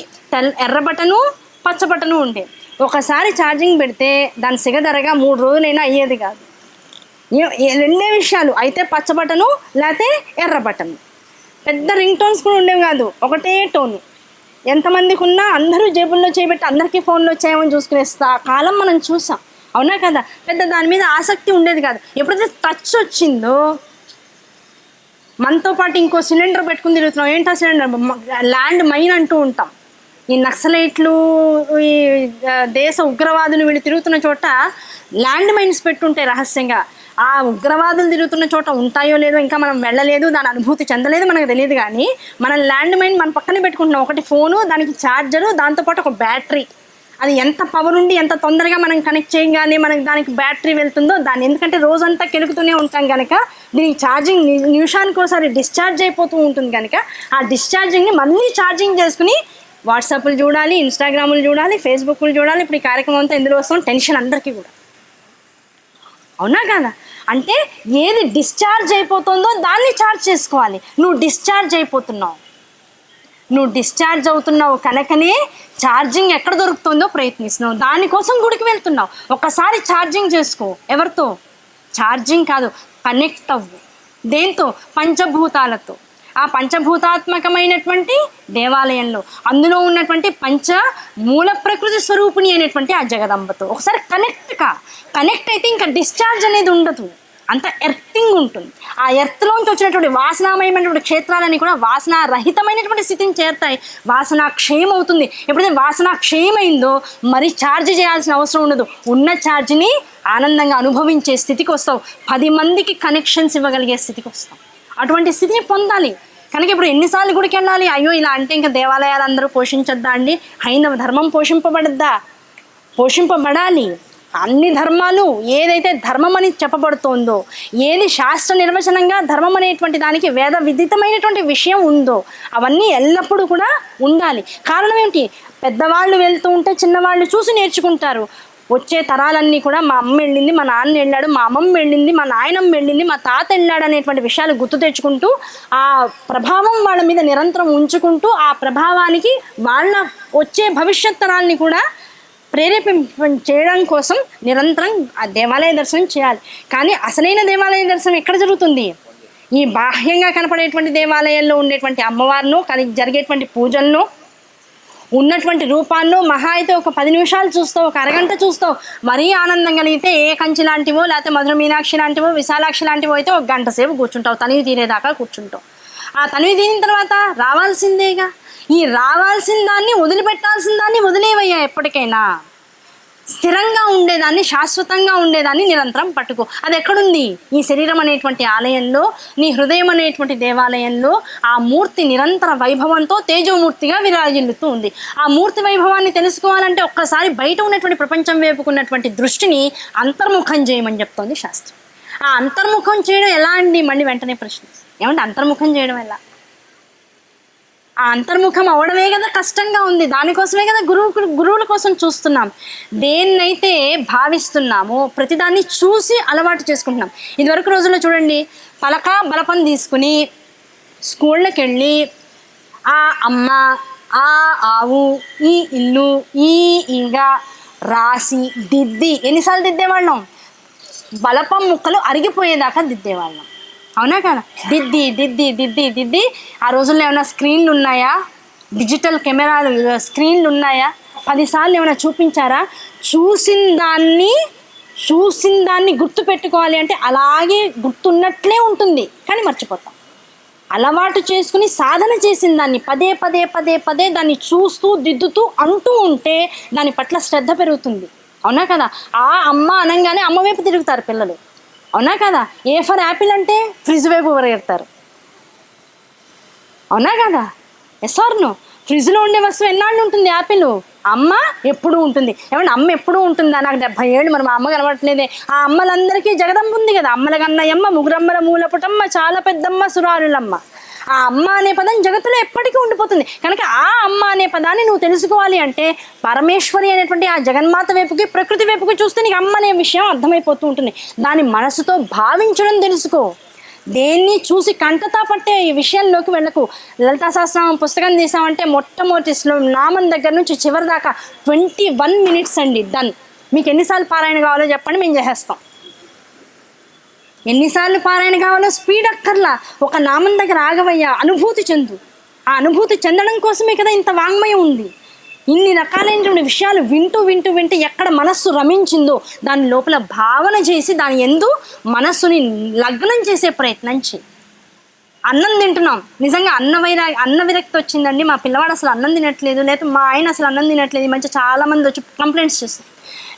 ఎర్ర బటను పచ్చ బటను ఉండే. ఒకసారి ఛార్జింగ్ పెడితే దాని సిగదరగా 3 రోజులైనా అయ్యేది కాదు. రెండే విషయాలు, అయితే పచ్చ బటను లేకపోతే ఎర్ర బటను. పెద్ద రింగ్ టోన్స్ కూడా ఉండేవి కాదు, ఒకటే టోను. ఎంతమందికి ఉన్నా అందరూ జేబుల్లో చేయబెట్టి అందరికీ ఫోన్లు వచ్చాయమని చూసుకునేస్తా కాలం మనం చూసాం, అవునా కదా? పెద్ద దాని మీద ఆసక్తి ఉండేది కాదు. ఎప్పుడైతే టచ్ వచ్చిందో మనతో పాటు ఇంకో సిలిండర్ పెట్టుకుని తిరుగుతున్నాం. ఏంటా సిలిండర్? ల్యాండ్ మైన్ అంటూ ఉంటాం. ఈ నక్సలైట్లు, ఈ దేశ ఉగ్రవాదులు వీళ్ళు తిరుగుతున్న చోట ల్యాండ్ మైన్స్ పెట్టుంటాయి రహస్యంగా. ఆ ఉగ్రవాదులు తిరుగుతున్న చోట ఉంటాయో లేదో ఇంకా మనం వెళ్ళలేదు, దాని అనుభూతి చెందలేదు, మనకు తెలియదు. కానీ మనం ల్యాండ్ మైన్ మన పక్కనే పెట్టుకుంటున్నాం. ఒకటి ఫోను, దానికి ఛార్జరు, దాంతోపాటు ఒక బ్యాటరీ. అది ఎంత పవర్ ఉండి ఎంత తొందరగా మనం కనెక్ట్ చేయగానే మనకి దానికి బ్యాటరీ వెళ్తుందో దాన్ని, ఎందుకంటే రోజంతా కెలుకుతూనే ఉంటాం కనుక దీనికి ఛార్జింగ్ నిమిషానికి ఒకసారి డిశ్చార్జ్ అయిపోతూ ఉంటుంది కనుక ఆ డిశ్చార్జింగ్ని మళ్ళీ ఛార్జింగ్ చేసుకుని వాట్సాప్లు చూడాలి, ఇన్స్టాగ్రాములు చూడాలి, ఫేస్బుక్లు చూడాలి. ఇప్పుడు ఈ కార్యక్రమం అంతా ఎందులో వస్తాం? టెన్షన్ అందరికీ కూడా, అవునా కదా? అంటే ఏది డిశ్చార్జ్ అయిపోతుందో దాన్ని ఛార్జ్ చేసుకోవాలి. నువ్వు డిశ్చార్జ్ అవుతున్నావు కనుకనే ఛార్జింగ్ ఎక్కడ దొరుకుతుందో ప్రయత్నిస్తున్నావు. దానికోసం గుడికి వెళ్తున్నావు. ఒక్కసారి ఛార్జింగ్ చేసుకో. ఎవరితో? ఛార్జింగ్ కాదు, కనెక్ట్ అవ్వు. దేంతో? పంచభూతాలతో. ఆ పంచభూతాత్మకమైనటువంటి దేవాలయంలో అందులో ఉన్నటువంటి మూల ప్రకృతి స్వరూపిణి అయినటువంటి ఆ జగదంబతో ఒకసారి కనెక్ట్ అయితే ఇంకా డిశ్చార్జ్ అనేది ఉండదు, అంత ఎర్తింగ్ ఉంటుంది. ఆ ఎర్త్లోంచి వచ్చినటువంటి వాసనామయమైనటువంటి క్షేత్రాలన్నీ కూడా వాసనారహితమైనటువంటి స్థితిని చేరుతాయి. వాసన క్షయం అవుతుంది. ఎప్పుడైతే వాసన క్షయమైందో మరి ఛార్జ్ చేయాల్సిన అవసరం ఉండదు. ఉన్న ఛార్జ్ని ఆనందంగా అనుభవించే స్థితికి వస్తావు. 10 మందికి కనెక్షన్స్ ఇవ్వగలిగే స్థితికి వస్తావు. అటువంటి స్థితిని పొందాలి కనుక ఇప్పుడు ఎన్నిసార్లు గుడికి వెళ్ళాలి? అయ్యో ఇలా అంటే ఇంకా దేవాలయాలు అందరూ పోషించొద్దా అండి? హైందవ ధర్మం పోషింపబడాలి. అన్ని ధర్మాలు ఏదైతే ధర్మం అని చెప్పబడుతోందో, ఏది శాస్త్ర నిర్వచనంగా ధర్మం అనేటువంటి దానికి వేద విదితమైనటువంటి విషయం ఉందో అవన్నీ ఎల్లప్పుడూ కూడా ఉండాలి. కారణం ఏమిటి? పెద్దవాళ్ళు వెళ్తూ ఉంటే చిన్నవాళ్ళు చూసి నేర్చుకుంటారు. వచ్చే తరాలన్నీ కూడా మా అమ్మ వెళ్ళింది, మా నాన్న వెళ్ళాడు, మా అమ్మమ్మ వెళ్ళింది, మా నాయనమ్మ వెళ్ళింది, మా తాత వెళ్ళాడు అనేటువంటి విషయాలు గుర్తు తెచ్చుకుంటూ ఆ ప్రభావం వాళ్ళ మీద నిరంతరం ఉంచుకుంటూ ఆ ప్రభావానికి వాళ్ళ వచ్చే భవిష్యత్ తరాల్ని కూడా చేయడం కోసం నిరంతరం ఆ దేవాలయ దర్శనం చేయాలి. కానీ అసలైన దేవాలయ దర్శనం ఎక్కడ జరుగుతుంది? ఈ బాహ్యంగా కనపడేటువంటి దేవాలయాల్లో ఉండేటువంటి అమ్మవారిను జరిగేటువంటి పూజలను ఉన్నటువంటి రూపాల్లో మహా అయితే ఒక 10 నిమిషాలు చూస్తావు, ఒక అరగంట చూస్తావు. మరీ ఆనందం కలిగితే ఏ కంచి లాంటివో లేకపోతే మధుర మీనాక్షి లాంటివో విశాలాక్షి లాంటివో అయితే 1 గంట సేపు కూర్చుంటావు, తనివి తీరేదాకా కూర్చుంటావు. ఆ తనివి తీరిన తర్వాత రావాల్సిందేగా. ఈ రావాల్సిన దాన్ని వదిలిపెట్టాల్సిన దాన్ని వదిలేవయ్యా. ఎప్పటికైనా స్థిరంగా ఉండేదాన్ని, శాశ్వతంగా ఉండేదాన్ని నిరంతరం పట్టుకో. అది ఎక్కడుంది? ఈ శరీరం అనేటువంటి ఆలయంలో, నీ హృదయం అనేటువంటి దేవాలయంలో ఆ మూర్తి నిరంతర వైభవంతో తేజోమూర్తిగా విరాజిల్లుతూ ఉంది. ఆ మూర్తి వైభవాన్ని తెలుసుకోవాలంటే ఒక్కసారి బయట ఉన్నటువంటి ప్రపంచం వైపుకున్నటువంటి దృష్టిని అంతర్ముఖం చేయమని చెప్తోంది శాస్త్రం. ఆ అంతర్ముఖం చేయడం ఎలా అండి? మళ్ళీ వెంటనే ప్రశ్న, ఏమంటే అంతర్ముఖం చేయడం ఎలా? ఆ అంతర్ముఖం అవడమే కదా కష్టంగా ఉంది. దానికోసమే కదా గురువుల కోసం చూస్తున్నాం. దేన్నైతే భావిస్తున్నామో ప్రతిదాన్ని చూసి అలవాటు చేసుకుంటున్నాం. ఇదివరకు రోజుల్లో చూడండి, బలపం తీసుకుని స్కూళ్ళకి వెళ్ళి ఆ అమ్మ, ఆ ఆవు, ఈ ఇల్లు, ఈ ఈగ రాసి దిద్ది ఎన్నిసార్లు దిద్దేవాళ్ళం? బలపం ముక్కలు అరిగిపోయేదాకా దిద్దేవాళ్ళం, అవునా కదా? దిద్ది ఆ రోజుల్లో ఏమైనా స్క్రీన్లు ఉన్నాయా? డిజిటల్ కెమెరాలు స్క్రీన్లు ఉన్నాయా? 10 సార్లు ఏమైనా చూపించారా? చూసిన దాన్ని గుర్తు పెట్టుకోవాలి అంటే అలాగే గుర్తున్నట్లే ఉంటుంది, కానీ మర్చిపోతాం. అలవాటు చేసుకుని సాధన చేసిన దాన్ని పదే దాన్ని చూస్తూ దిద్దుతూ అంటూ ఉంటే దాని పట్ల శ్రద్ధ పెరుగుతుంది, అవునా కదా? ఆ అమ్మ అనగానే అమ్మ వైపు తిరుగుతారు పిల్లలు, అవునా కదా? ఏ ఫర్ యాపిల్ అంటే ఫ్రిడ్జ్ వైపు పరిగెడతారు, అవునా కదా? Yes or no? ఫ్రిడ్జ్లో ఉండే వస్తువు ఎన్నాళ్ళు ఉంటుంది? యాపిల్. అమ్మ ఎప్పుడూ ఉంటుంది. ఏమంటే అమ్మ ఎప్పుడూ ఉంటుందా? నాకు 70 ఏళ్ళు, మరి మా అమ్మ కనబడట్లేదే. ఆ అమ్మలందరికీ జగదమ్మ ఉంది కదా. అమ్మల కన్నయ్యమ్మ, ముగ్గురమ్మల మూలపుటమ్మ, చాలా పెద్దమ్మ, సురారులమ్మ. ఆ అమ్మ అనే పదం జగత్తులో ఎప్పటికీ ఉండిపోతుంది. కనుక ఆ అమ్మ అనే పదాన్ని నువ్వు తెలుసుకోవాలి అంటే పరమేశ్వరి అనేటువంటి ఆ జగన్మాత వైపుకి, ప్రకృతి వైపుకి చూస్తే నీకు అమ్మ అనే విషయం అర్థమైపోతూ ఉంటుంది. దాని మనసుతో భావించడం తెలుసుకో. దేన్ని చూసి కంటతా పట్టే ఈ విషయంలోకి వెళ్ళకు. లలితా సహస్రనామం పుస్తకం తీసామంటే మొట్టమొదటి నామం దగ్గర నుంచి చివరి దాకా 21 minutes అండి, డన్. మీకు ఎన్నిసార్లు పారాయణ కావాలో చెప్పండి, మేము చేసేస్తాం. ఎన్నిసార్లు పారాయణ కావాలో స్పీడ్ అక్కర్లా. ఒక నామం దగ్గర ఆగవయ్యా, అనుభూతి చెందు. ఆ అనుభూతి చెందడం కోసమే కదా ఇంత వాంగ్మయం ఉంది. ఇన్ని రకాలైనటువంటి విషయాలు వింటూ వింటూ వింటూ ఎక్కడ మనస్సు రమించిందో దాని లోపల భావన చేసి దాని యందు మనస్సుని లగ్నం చేసే ప్రయత్నం చేయి. అన్నం తింటున్నాం, నిజంగా అన్న విరక్తి వచ్చిందండి, మా పిల్లవాడు అసలు అన్నం తినట్లేదు, లేదా మా ఆయన అసలు అన్నం తినట్లేదు, ఈ మధ్య చాలామంది వచ్చి కంప్లైంట్స్ చేస్తారు.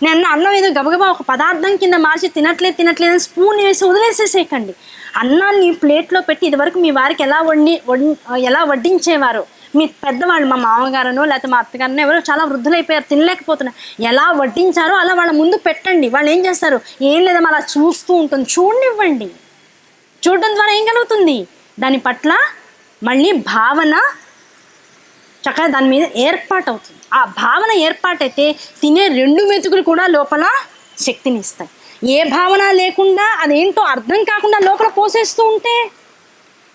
నేను అన్నం ఏదో గబగబా ఒక పదార్థం కింద మార్చి తినట్లేదు అని స్పూన్ వేసి వదిలేసేసేయకండి. అన్నాన్ని ప్లేట్లో పెట్టి ఇదివరకు మీ వారికి ఎలా వడ్డించేవారో, మీ పెద్దవాళ్ళు, మా మామగారనో లేకపోతే మా అత్తగారనో ఎవరో చాలా వృద్ధులైపోయారు, తినలేకపోతున్నారు, ఎలా వడ్డించారో అలా వాళ్ళ ముందు పెట్టండి. వాళ్ళు ఏం చేస్తారు? ఏం లేదమ్మా అలా చూస్తూ ఉంటుంది, చూడనివ్వండి. చూడడం ద్వారా ఏం కలుగుతుంది? దాని పట్ల మళ్ళీ భావన చక్కగా దాని మీద ఏర్పాటు అవుతుంది. ఆ భావన ఏర్పాటైతే తినే 2 మెతుకులు కూడా లోపల శక్తిని ఇస్తాయి. ఏ భావన లేకుండా అదేంటో అర్థం కాకుండా లోపల పోసేస్తూ ఉంటే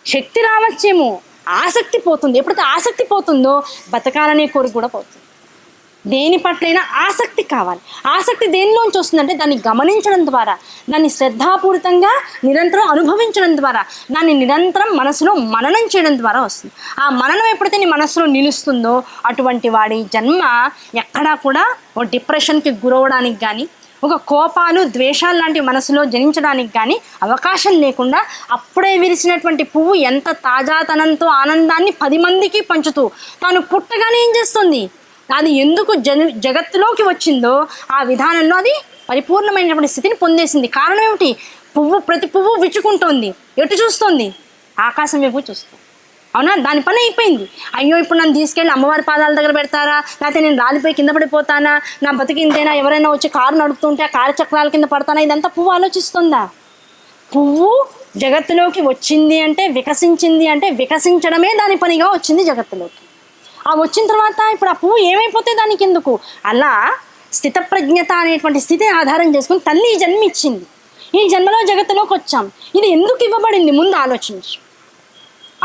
శక్తి రావచ్చేమో, ఆసక్తి పోతుంది. ఎప్పుడైతే ఆసక్తి పోతుందో బతకాలనే కోరిక కూడా పోతుంది. దేని పట్లైనా ఆసక్తి కావాలి. ఆసక్తి దేనిలోంచి వస్తుందంటే దాన్ని గమనించడం ద్వారా, దాన్ని శ్రద్ధాపూరితంగా నిరంతరం అనుభవించడం ద్వారా, దాన్ని నిరంతరం మనసులో మననం చేయడం ద్వారా వస్తుంది. ఆ మననం ఎప్పుడైతే నీ మనసులో నిలుస్తుందో అటువంటి వాడి జన్మ ఎక్కడా కూడా ఓ డిప్రెషన్కి గురవడానికి కానీ, ఒక కోపాలు ద్వేషాలు లాంటి మనసులో జనించడానికి కానీ అవకాశం లేకుండా అప్పుడే విరిసినటువంటి పువ్వు ఎంత తాజాతనంతో ఆనందాన్ని 10 మందికి పంచుతూ తాను పుట్టగానే ఏం చేస్తుంది? అది ఎందుకు జగత్తులోకి వచ్చిందో ఆ విధానంలో అది పరిపూర్ణమైనటువంటి స్థితిని పొందేసింది. కారణం ఏమిటి? ప్రతి పువ్వు విచ్చుకుంటోంది. ఎటు చూస్తుంది? ఆకాశం వైపు చూస్తుంది. అవునా? దాని పని అయిపోయింది. అయ్యో ఇప్పుడు నన్ను తీసుకెళ్ళి అమ్మవారి పాదాల దగ్గర పెడతారా, లేకపోతే నేను రాలిపోయి కింద పడిపోతానా, నా బతికింతేనా, ఎవరైనా వచ్చి కారు నడుపుతుంటే ఆ కారు చక్రాల కింద పడతానా, ఇదంతా పువ్వు ఆలోచిస్తుందా? పువ్వు జగత్తులోకి వచ్చింది అంటే, వికసించింది అంటే, వికసించడమే దాని పనిగా వచ్చింది జగత్తులోకి. ఆ వచ్చిన తర్వాత ఇప్పుడు ఆ పువ్వు ఏమైపోతే దానికి ఎందుకు? అలా స్థితప్రజ్ఞత అనేటువంటి స్థితిని ఆధారం చేసుకుని తల్లి ఈ జన్మ ఇచ్చింది. ఈ జన్మలో జగత్తులోకి వచ్చాం. ఇది ఎందుకు ఇవ్వబడింది? ముందు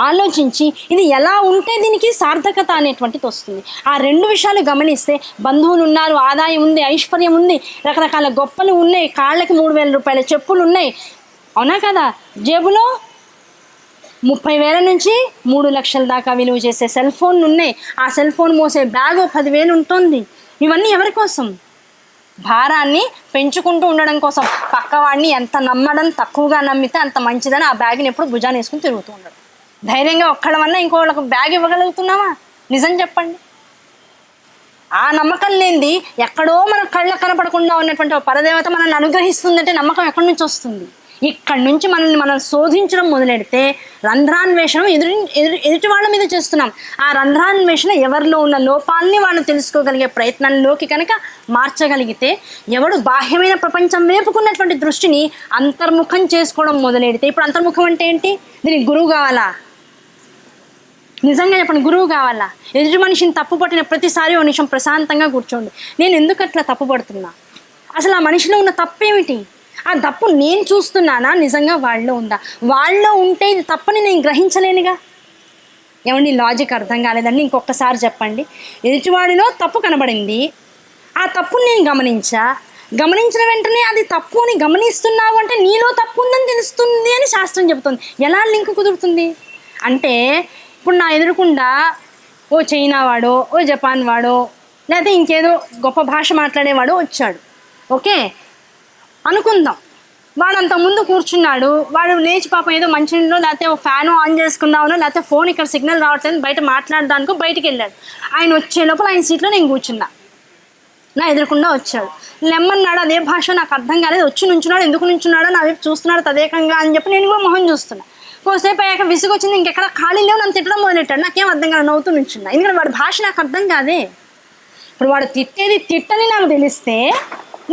ఆలోచించి ఇది ఎలా ఉంటే దీనికి సార్థకత అనేటువంటిది వస్తుంది. ఆ 2 విషయాలు గమనిస్తే బంధువులు ఉన్నారు, ఆదాయం ఉంది, ఐశ్వర్యం ఉంది, రకరకాల గొప్పలు ఉన్నాయి, కాళ్ళకి 3000 రూపాయల చెప్పులు ఉన్నాయి, అవునా కదా? జేబులో 30,000 నుంచి 3 లక్షల దాకా విలువ చేసే సెల్ ఫోన్లు ఉన్నాయి. ఆ సెల్ ఫోన్ మోసే బ్యాగ్ 10,000 ఉంటుంది. ఇవన్నీ ఎవరి కోసం? భారాన్ని పెంచుకుంటూ ఉండడం కోసం. పక్కవాడిని ఎంత నమ్మడం, తక్కువగా నమ్మితే అంత మంచిదని ఆ బ్యాగ్ని ఎప్పుడు భుజాన్ని వేసుకుని తిరుగుతూ ఉండడం. ధైర్యంగా ఒక్కళ్ళమన్నా ఇంకోళ్ళకు బ్యాగ్ ఇవ్వగలుగుతున్నామా? నిజం చెప్పండి. ఆ నమ్మకం లేనిది ఎక్కడో మన కళ్ళ కనపడకుండా ఉన్నటువంటి ఒక పరదేవత మనల్ని అనుగ్రహిస్తుందంటే నమ్మకం ఎక్కడి నుంచి వస్తుంది? ఇక్కడి నుంచి మనల్ని మనం శోధించడం మొదలెడితే రంధ్రాన్వేషణ ఎదుటి వాళ్ళ మీద చేస్తున్నాం. ఆ రంధ్రాన్వేషణ ఎవరిలో ఉన్న లోపాలని వాళ్ళు తెలుసుకోగలిగే ప్రయత్నంలోకి కనుక మార్చగలిగితే, ఎవడు బాహ్యమైన ప్రపంచం వేపుకున్నటువంటి దృష్టిని అంతర్ముఖం చేసుకోవడం మొదలెడితే, ఇప్పుడు అంతర్ముఖం అంటే ఏంటి? దీనికి గురువు కావాలా? నిజంగా చెప్పండి, గురువు కావాలా? ఎదుటి మనిషిని తప్పు పట్టిన ప్రతిసారి ఓ నిమిషం ప్రశాంతంగా కూర్చోండి. నేను ఎందుకు అట్లా తప్పు పడుతున్నా? అసలు ఆ మనిషిలో ఉన్న తప్పేమిటి? ఆ తప్పు నేను చూస్తున్నానా, నిజంగా వాళ్ళలో ఉందా? వాళ్ళలో ఉంటే ఇది తప్పని నేను గ్రహించలేనుగా. ఏమండి, లాజిక్ అర్థం కాలేదండి? ఇంకొకసారి చెప్పండి. ఎదుటివాడిలో తప్పు కనబడింది, ఆ తప్పుని నేను గమనించిన వెంటనే అది తప్పు అని గమనిస్తున్నావు అంటే నీలో తప్పు ఉందని తెలుస్తుంది అని శాస్త్రం చెబుతుంది. ఎలా లింక్ కుదురుతుంది అంటే, ఇప్పుడు నా ఎదురుకుండా ఓ చైనా వాడో, ఓ జపాన్ వాడో, లేకపోతే ఇంకేదో గొప్ప భాష మాట్లాడేవాడో వచ్చాడు, ఓకే అనుకుందాం. వాడు అంత ముందు కూర్చున్నాడు, వాడు లేచి పాపం ఏదో మంచినీళ్ళు లేకపోతే ఓ ఫ్యాన్ ఆన్ చేసుకుందామనో, లేకపోతే ఫోన్ ఇక్కడ సిగ్నల్ రావట్లేదు బయట మాట్లాడడానికో బయటికి వెళ్ళాడు. ఆయన వచ్చే లోపల ఆయన సీట్లో నేను కూర్చున్నా. నా ఎదురుకుండా వచ్చాడు, లెమ్మన్నాడు, అదే భాష నాకు అర్థం కాలేదు, వచ్చి నుంచున్నాడు, ఎందుకు నుంచున్నాడో నా వైపు చూస్తున్నాడు తదేకంగా అని చెప్పి నేను కూడా మొహం చూస్తున్నా. కోసేపు అయ్యాక విసుగు వచ్చింది, ఇంకెక్కడ ఖాళీ లేవు, నన్ను తిట్టడం మొదలెట్టాడు. నాకేం అర్థం కాదు, నవ్వుతూ నుంచున్నా. ఎందుకంటే వాడి భాష నాకు అర్థం కాదే. ఇప్పుడు వాడు తిట్టేది తిట్టని నాకు తెలిస్తే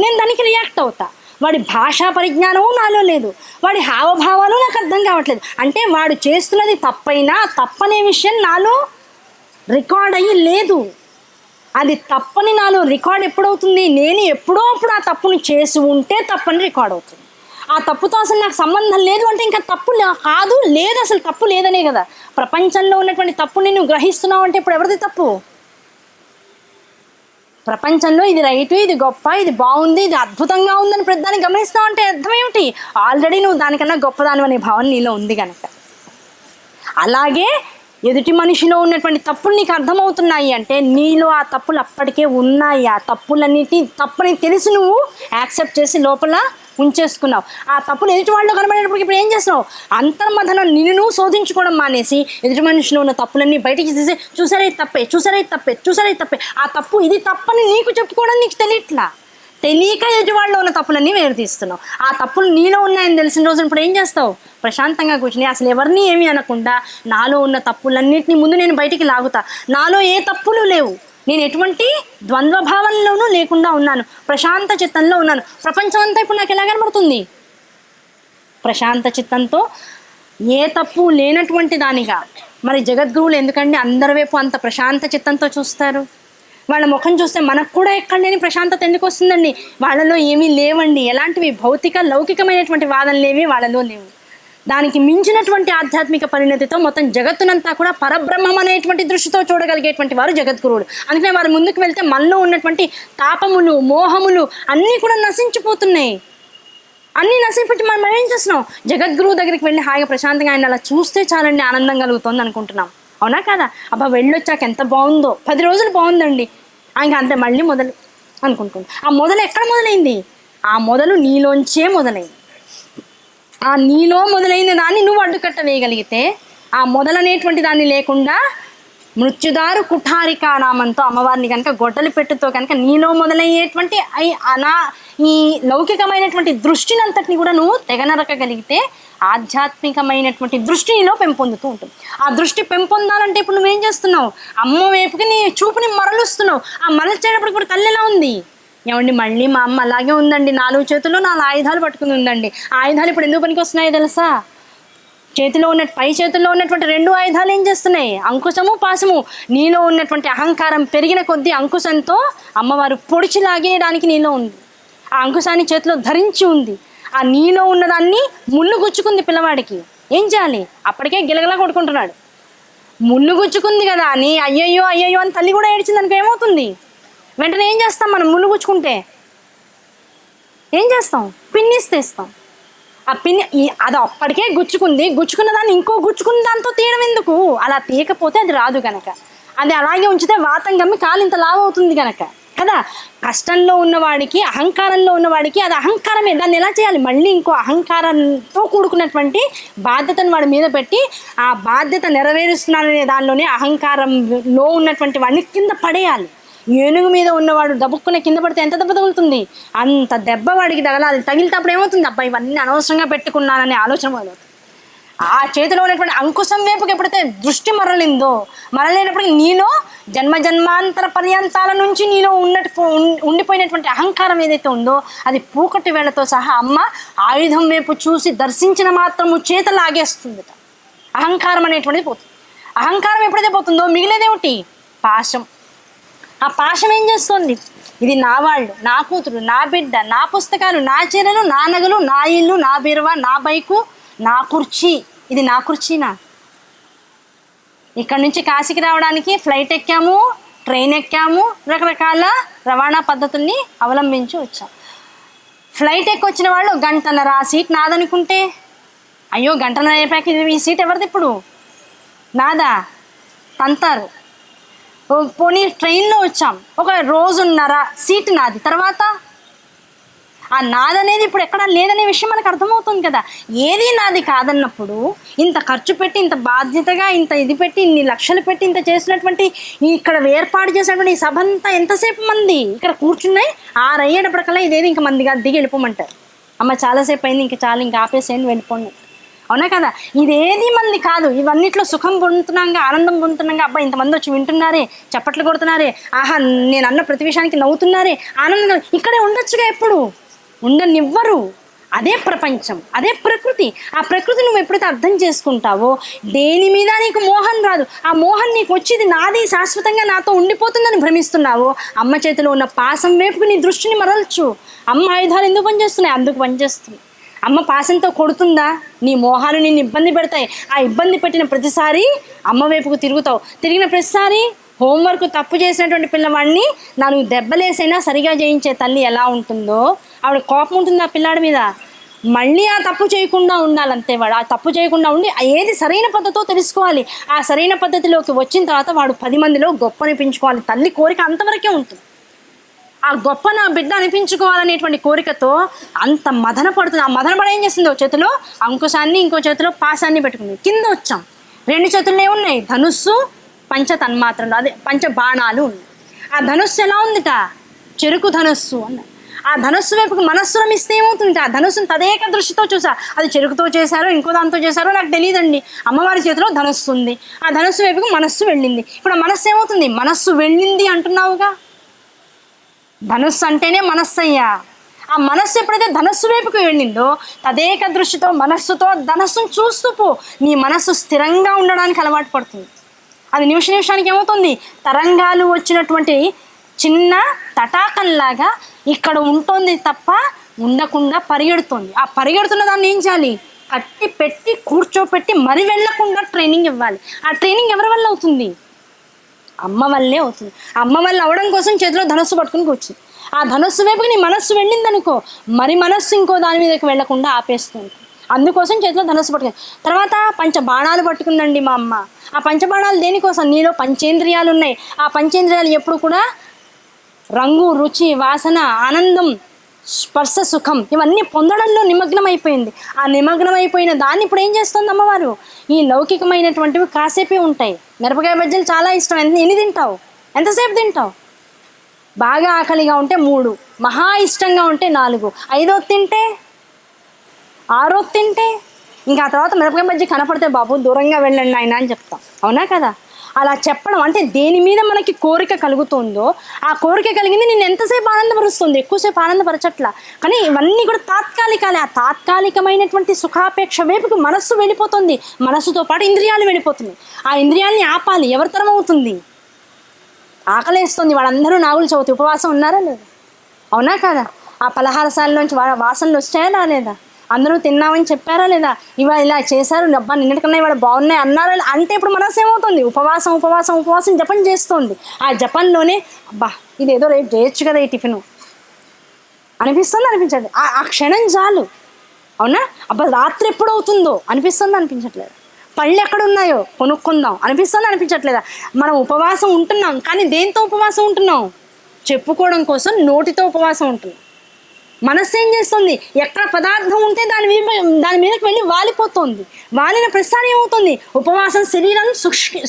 నేను దానికి రియాక్ట్ అవుతా. వాడి భాషా పరిజ్ఞానము నాలో లేదు, వాడి హావభావాలు నాకు అర్థం కావట్లేదు. అంటే వాడు చేస్తున్నది తప్పైనా తప్పనే విషయం నాలో రికార్డ్ అయ్యి లేదు. అది తప్పని నాలో రికార్డ్ ఎప్పుడవుతుంది? నేను ఎప్పుడో అప్పుడు ఆ తప్పుని చేసి ఉంటే తప్పని రికార్డ్ అవుతుంది. ఆ తప్పుతో అసలు నాకు సంబంధం లేదు అంటే ఇంకా తప్పు కాదు, లేదు, అసలు తప్పు లేదనే కదా. ప్రపంచంలో ఉన్నటువంటి తప్పుని నువ్వు గ్రహిస్తున్నావు అంటే ఇప్పుడు ఎవరిది తప్పు? ప్రపంచంలో ఇది రైటు, ఇది గొప్ప, ఇది బాగుంది, ఇది అద్భుతంగా ఉందని ప్రతిదాన్ని గమనిస్తావు అంటే అర్థం ఏమిటి? ఆల్రెడీ నువ్వు దానికన్నా గొప్పదాని అనే భావన నీలో ఉంది కనుక. అలాగే ఎదుటి మనిషిలో ఉన్నటువంటి తప్పులు నీకు అర్థమవుతున్నాయి అంటే నీలో ఆ తప్పులు అప్పటికే ఉన్నాయి. ఆ తప్పులన్నిటి తప్పుని తెలిసి నువ్వు యాక్సెప్ట్ చేసి లోపల ఉంచేసుకున్నావు. ఆ తప్పులు ఎదుటి వాళ్ళు కనబడేటప్పటికి ఇప్పుడు ఏం చేస్తున్నావు? అంతర్మథనం నిన్ను నువ్వు శోధించుకోవడం మానేసి ఎదుటి మనిషిలో ఉన్న తప్పులన్నీ బయటికి తీసి చూసారా ఇది తప్పే, చూసారా ఇది తప్పే, చూసారా ఇది తప్పే, ఆ తప్పు ఇది తప్పని నీకు చెప్పుకోవడం నీకు తెలియట్లా. తెలియక ఎదుటి వాళ్ళలో ఉన్న తప్పులన్నీ వేరు తీస్తున్నావు. ఆ తప్పులు నీలో ఉన్నాయని తెలిసిన రోజున ఇప్పుడు ఏం చేస్తావు? ప్రశాంతంగా కూర్చుని అసలు ఎవరిని ఏమీ అనకుండా నాలో ఉన్న తప్పులన్నింటినీ ముందు నేను బయటికి లాగుతా. నాలో ఏ తప్పులు లేవు, నేను ఎటువంటి ద్వంద్వభావంలోనూ లేకుండా ఉన్నాను, ప్రశాంత చిత్తంలో ఉన్నాను. ప్రపంచం అంతా ఇప్పుడు నాకు ఎలా కనబడుతుంది? ప్రశాంత చిత్తంతో ఏ తప్పు లేనటువంటి దానిగా. మరి జగద్గురువులు ఎందుకండి అందరి వైపు అంత ప్రశాంత చిత్తంతో చూస్తారు? వాళ్ళ ముఖం చూస్తే మనకు కూడా ఎక్కడ లేని ప్రశాంతత ఎందుకు వస్తుందండి? వాళ్ళలో ఏమీ లేవండి, ఎలాంటివి భౌతిక లౌకికమైనటువంటి వాదనలేవి వాళ్ళలో లేవు. దానికి మించినటువంటి ఆధ్యాత్మిక పరిణతితో మొత్తం జగత్తునంతా కూడా పరబ్రహ్మం అనేటువంటి దృష్టితో చూడగలిగేటువంటి వారు జగద్గురువులు. అందుకనే వారు ముందుకు వెళ్తే మనలో ఉన్నటువంటి తాపములు, మోహములు అన్నీ కూడా నశించిపోతున్నాయి. అన్నీ నశించి మనం ఏం చేస్తున్నాం? జగద్గురువు దగ్గరికి వెళ్ళి హాయిగా ప్రశాంతంగా ఆయన అలా చూస్తే చాలండి ఆనందం కలుగుతుంది అనుకుంటున్నాం. అవునా కదా? అబ్బా వెళ్ళొచ్చాక ఎంత బాగుందో, 10 రోజులు బాగుందండి, ఇంకా అంతే మళ్ళీ మొదలు అనుకుంటుంది. ఆ మొదలు ఎక్కడ మొదలైంది? ఆ మొదలు నీలోంచే మొదలైంది. ఆ నీలో మొదలైన దాన్ని నువ్వు అడ్డుకట్ట వేయగలిగితే, ఆ మొదలనేటువంటి దాన్ని లేకుండా మృత్యుదారు కుఠారిక నామంతో అమ్మవారిని కనుక గొడ్డలి పెట్టుతో కనుక నీలో మొదలయ్యేటువంటి ఈ లౌకికమైనటువంటి దృష్టిని అంతటిని కూడా నువ్వు తెగనరకగలిగితే ఆధ్యాత్మికమైనటువంటి దృష్టి నీలో పెంపొందుతూ ఉంటుంది. ఆ దృష్టి పెంపొందాలంటే ఇప్పుడు నువ్వేం చేస్తున్నావు? అమ్మ వైపుకి నీ చూపుని మరలుస్తున్నావు. ఆ మరల్చేటప్పుడు ఇప్పుడు కళ్ళు ఎలా ఉంది? ఏమండి మళ్ళీ మా అమ్మ అలాగే ఉందండి, 4 చేతుల్లో 4 ఆయుధాలు పట్టుకుని ఉందండి. ఆ ఆయుధాలు ఇప్పుడు ఎందుకు పనికి వస్తున్నాయో తెలుసా? పై చేతుల్లో ఉన్నటువంటి 2 ఆయుధాలు ఏం చేస్తున్నాయి? అంకుశము, పాశము. నీలో ఉన్నటువంటి అహంకారం పెరిగిన కొద్దీ అంకుశంతో అమ్మవారు పొడిచి లాగేయడానికి నీలో ఉంది. ఆ అంకుశాన్ని చేతిలో ధరించి ఉంది. ఆ నీలో ఉన్నదాన్ని ముళ్ళు గుచ్చుకుంది పిల్లవాడికి. ఏం చేయాలి? అప్పటికే గిలగలా కొట్టుకుంటున్నాడు. ముళ్ళు గుచ్చుకుంది కదా అని అయ్యయ్యో అయ్యయ్యో అని తల్లి కూడా ఏడ్చింది అనుకో ఏమవుతుంది? వెంటనే ఏం చేస్తాం? మనం ముళ్ళు గుచ్చుకుంటే ఏం చేస్తాం? పిన్నిస్తేస్తాం. ఆ పిన్ని అది అప్పటికే గుచ్చుకున్న దాన్ని ఇంకో గుచ్చుకున్న దాంతో తీయడం ఎందుకు? అలా తీయకపోతే అది రాదు కనుక, అది అలాగే ఉంచితే వాతం గమ్మి కాలు ఇంత లావు అవుతుంది కనుక కదా. కష్టంలో ఉన్నవాడికి, అహంకారంలో ఉన్నవాడికి అది అహంకారమే. దాన్ని ఎలా చేయాలి? మళ్ళీ ఇంకో అహంకారంతో కూడుకున్నటువంటి బాధ్యతను వాడి మీద పెట్టి ఆ బాధ్యత నెరవేరుస్తున్నాననే దానిలోనే అహంకారంలో ఉన్నటువంటి వాడిని కింద పడేయాలి. ఏనుగు మీద ఉన్నవాడు దబుక్కున కింద పడితే ఎంత దెబ్బ తగులుతుంది? అంత దెబ్బ వాడికి తగలాలి. తగిలితేప్పుడు ఏమవుతుంది? అబ్బా ఇవన్నీ అనవసరంగా పెట్టుకున్నాననే ఆలోచన వాడు. ఆ చేతిలో ఉన్నటువంటి అంకుశం వైపుకి ఎప్పుడైతే దృష్టి మరలేనప్పటికీ నీలో జన్మాంతర పర్యంతాల నుంచి నీలో ఉండిపోయినటువంటి అహంకారం ఏదైతే ఉందో అది పూకటి వేళతో సహా అమ్మ ఆయుధం వైపు చూసి దర్శించిన మాత్రము చేత లాగేస్తుంది. అహంకారం అనేటువంటిది పోతుంది. అహంకారం ఎప్పుడైతే పోతుందో మిగిలేదేమిటి? పాశం. ఆ పాశం ఏం చేస్తుంది? ఇది నా వాళ్ళు, నా కూతురు, నా బిడ్డ, నా పుస్తకాలు, నా చీరలు, నా నగలు, నా ఇల్లు, నా బీరువా, నా బైకు, నా కుర్చీ. ఇది నా కుర్చీనా? ఇక్కడ నుంచి కాశీకి రావడానికి ఫ్లైట్ ఎక్కాము, ట్రైన్ ఎక్కాము, రకరకాల రవాణా పద్ధతుల్ని అవలంబించి వచ్చాం. ఫ్లైట్ ఎక్కి వచ్చిన వాళ్ళు గంటన్నర ఆ సీట్ నాదనుకుంటే, అయ్యో గంటన్నర అయిపోయాక ఈ సీట్ ఎవరిది ఇప్పుడు? నాదా? తంతారు. పోనీ ట్రైన్లో వచ్చాం, 1 రోజున్నర సీట్ నాది. తర్వాత ఆ నాదనేది ఇప్పుడు ఎక్కడా లేదనే విషయం మనకు అర్థమవుతుంది కదా. ఏది నాది కాదన్నప్పుడు ఇంత ఖర్చు పెట్టి, ఇంత బాధ్యతగా, ఇంత ఇది పెట్టి, ఇన్ని లక్షలు పెట్టి ఇంత చేసినటువంటి ఇక్కడ ఏర్పాటు చేసినటువంటి ఈ సభ అంతా ఎంతసేపు మంది ఇక్కడ కూర్చున్నాయి? 6 అయ్యేటప్పటికల్లా ఇదేది ఇంకా మందిగా దిగి వెళ్ళిపోమంటారు. అమ్మ చాలాసేపు అయింది, ఇంకా చాలు, ఇంకా ఆపేసేయండి వెళ్ళిపోండి. అవునా కదా? ఇదేది మంది కాదు, ఇవన్నిట్లో సుఖం పొందుతున్నాగా, ఆనందం పొందుతున్నాగా. అబ్బా ఇంతమంది వచ్చి వింటున్నారే, చప్పట్లు కొడుతున్నారే, ఆహా నేను అన్న ప్రతి విషయానికి నవ్వుతున్నారే, ఆనందంగా ఇక్కడే ఉండొచ్చుగా. ఎప్పుడు ఉండనివ్వరు. అదే ప్రపంచం, అదే ప్రకృతి. ఆ ప్రకృతి నువ్వు ఎప్పుడైతే అర్థం చేసుకుంటావో దేని మీద నీకు మోహం రాదు. ఆ మోహం నీకు వచ్చేది నాది, శాశ్వతంగా నాతో ఉండిపోతుందని భ్రమిస్తున్నావో అమ్మ చేతిలో ఉన్న పాసం వైపుకు నీ దృష్టిని మరల్చు. అమ్మ ఆయుధాలు ఎందుకు పనిచేస్తున్నాయి? అందుకు పనిచేస్తుంది. అమ్మ పాసంతో కొడుతుందా? నీ మోహాలు నిన్ను ఇబ్బంది పెడతాయి. ఆ ఇబ్బంది పెట్టిన ప్రతిసారి అమ్మ వైపుకు తిరుగుతావు. తిరిగిన ప్రతిసారి హోంవర్క్ తప్పు చేసినటువంటి పిల్లవాడిని 4 దెబ్బలేసైనా సరిగా చేయించే తల్లి ఎలా ఉంటుందో ఆవిడ కోపం ఉంటుంది ఆ పిల్లాడి మీద. మళ్ళీ ఆ తప్పు చేయకుండా ఉండాలంతే. వాడు ఆ తప్పు చేయకుండా ఉండి ఏది సరైన పద్ధతితో తెలుసుకోవాలి. ఆ సరైన పద్ధతిలోకి వచ్చిన తర్వాత వాడు 10 మందిలో గొప్ప అనిపించుకోవాలి. తల్లి కోరిక అంతవరకే ఉంటుంది. ఆ గొప్ప నా బిడ్డ అనిపించుకోవాలనేటువంటి కోరికతో అంత మదన పడుతుంది. ఆ మదన పడ ఏం చేస్తుందో చేతిలో అంకుశాన్ని, ఇంకో చేతిలో పాశాన్ని పెట్టుకుంది. కింద వచ్చాం. 2 చేతుల్లో ఏమున్నాయి? ధనుస్సు, పంచ తన్మాత్రలు, అదే పంచ బాణాలు ఉన్నాయి. ఆ ధనుస్సు ఎలా ఉందిట? చెరుకు ధనుస్సు అన్న. ఆ ధనుస్సు వైపుకు మనస్సు రమిస్తే ఏమవుతుంది? ఆ ధనుస్సును తదేక దృష్టితో చూసా. అది చెరుకుతో చేశారో ఇంకో దాంతో చేశారో నాకు తెలియదండి. అమ్మవారి చేతిలో ధనుస్సు ఉంది. ఆ ధనుస్సు వైపుకు మనస్సు వెళ్ళింది. ఇప్పుడు ఆ మనస్సు ఏమవుతుంది? మనస్సు వెళ్ళింది అంటున్నావుగా. ధనుస్సు అంటేనే మనస్సు అయ్యా. ఆ మనస్సు ఎప్పుడైతే ధనస్సు వైపుకు వెళ్ళిందో తదేక దృష్టితో మనస్సుతో ధనస్సును చూస్తూ పో. నీ మనస్సు స్థిరంగా ఉండడానికి అలవాటు పడుతుంది. అది నిమిషానికి ఏమవుతుంది? తరంగాలు వచ్చినటువంటి చిన్న తటాకంలాగా ఇక్కడ ఉంటుంది తప్ప ఉండకుండా పరిగెడుతుంది. ఆ పరిగెడుతున్న దాన్ని ఏం చేయాలి? కట్టి పెట్టి కూర్చోపెట్టి మరి వెళ్ళకుండా ట్రైనింగ్ ఇవ్వాలి. ఆ ట్రైనింగ్ ఎవరి వల్ల అవుతుంది? అమ్మ వల్లే అవుతుంది. అమ్మ వల్ల అవడం కోసం చేతిలో ధనస్సు పట్టుకుని కూర్చుంది. ఆ ధనస్సు వైపుకి నీ మనస్సు వెళ్ళిందనుకో, మరి మనస్సు ఇంకో దాని మీదకి వెళ్లకుండా ఆపేస్తుంది. అందుకోసం చేతిలో ధనస్సు పట్టుకుంది. తర్వాత పంచబాణాలు పట్టుకుందండి మా అమ్మ. ఆ పంచబాణాలు దేనికోసం? నీలో పంచేంద్రియాలు ఉన్నాయి. ఆ పంచేంద్రియాలు ఎప్పుడు కూడా రంగు, రుచి, వాసన, ఆనందం, స్పర్శ, సుఖం ఇవన్నీ పొందడంలో నిమగ్నం అయిపోయింది. ఆ నిమగ్నం అయిపోయిన దాన్ని ఇప్పుడు ఏం చేస్తుంది అమ్మవారు? ఈ లౌకికమైనటువంటివి కాసేపే ఉంటాయి. మిరపకాయ బజ్జీలు చాలా ఇష్టం. ఎన్ని తింటావు? ఎంతసేపు తింటావు? బాగా ఆకలిగా ఉంటే 3, మహా ఇష్టంగా ఉంటే 4, 5వ తింటే 6వ తింటే ఇంకా ఆ తర్వాత మిరపకాయ బజ్జీ కనపడితే బాబు దూరంగా వెళ్ళండి ఆయన అని చెప్తాం. అవునా కదా? అలా చెప్పడం అంటే దేని మీద మనకి కోరిక కలుగుతుందో ఆ కోరిక కలిగింది నిన్ను ఎంతసేపు ఆనందపరుస్తుంది? ఎక్కువసేపు ఆనందపరచట్లా. కానీ ఇవన్నీ కూడా తాత్కాలికాలే. ఆ తాత్కాలికమైనటువంటి సుఖాపేక్ష వైపుకు మనస్సు వెళ్ళిపోతుంది. మనస్సుతో పాటు ఇంద్రియాలు వెళ్ళిపోతుంది. ఆ ఇంద్రియాల్ని ఆపాలి. ఎవరి తరం అవుతుంది? ఆకలేస్తుంది. వాళ్ళందరూ నాగుల చవితి ఉపవాసం ఉన్నారా లేదా? అవునా కదా? ఆ పలహారశాలలోంచి వాసనలు వచ్చాయా రాలేదా? అందరూ తిన్నామని చెప్పారా లేదా? ఇవాళ ఇలా చేశారు, డబ్బా నిన్నటికన్నా ఇవాళ బాగున్నాయి అన్నారా అంటే ఇప్పుడు మనసు ఏమవుతుంది? ఉపవాసం ఉపవాసం ఉపవాసం జపం చేస్తుంది. ఆ జపంలోనే అబ్బా ఇదేదో రేపు చేయొచ్చు కదా ఈ టిఫిను అనిపిస్తుంది, అనిపించట్లేదు. ఆ క్షణం చాలు. అవునా? అబ్బా రాత్రి ఎప్పుడు అవుతుందో అనిపిస్తుంది, అనిపించట్లేదు. పళ్ళు ఎక్కడున్నాయో కొనుక్కుందాం అనిపిస్తుంది, అనిపించట్లేదా? మనం ఉపవాసం ఉంటున్నాం, కానీ దేంతో ఉపవాసం ఉంటున్నాం? చెప్పుకోవడం కోసం నోటితో ఉపవాసం ఉంటున్నాం. మనస్సు ఏం చేస్తుంది? ఎక్కడ పదార్థం ఉంటే దాని మీదకి వెళ్ళి వాలిపోతుంది. వాలిన ప్రతిసారి ఏమవుతుంది? ఉపవాసం శరీరాన్ని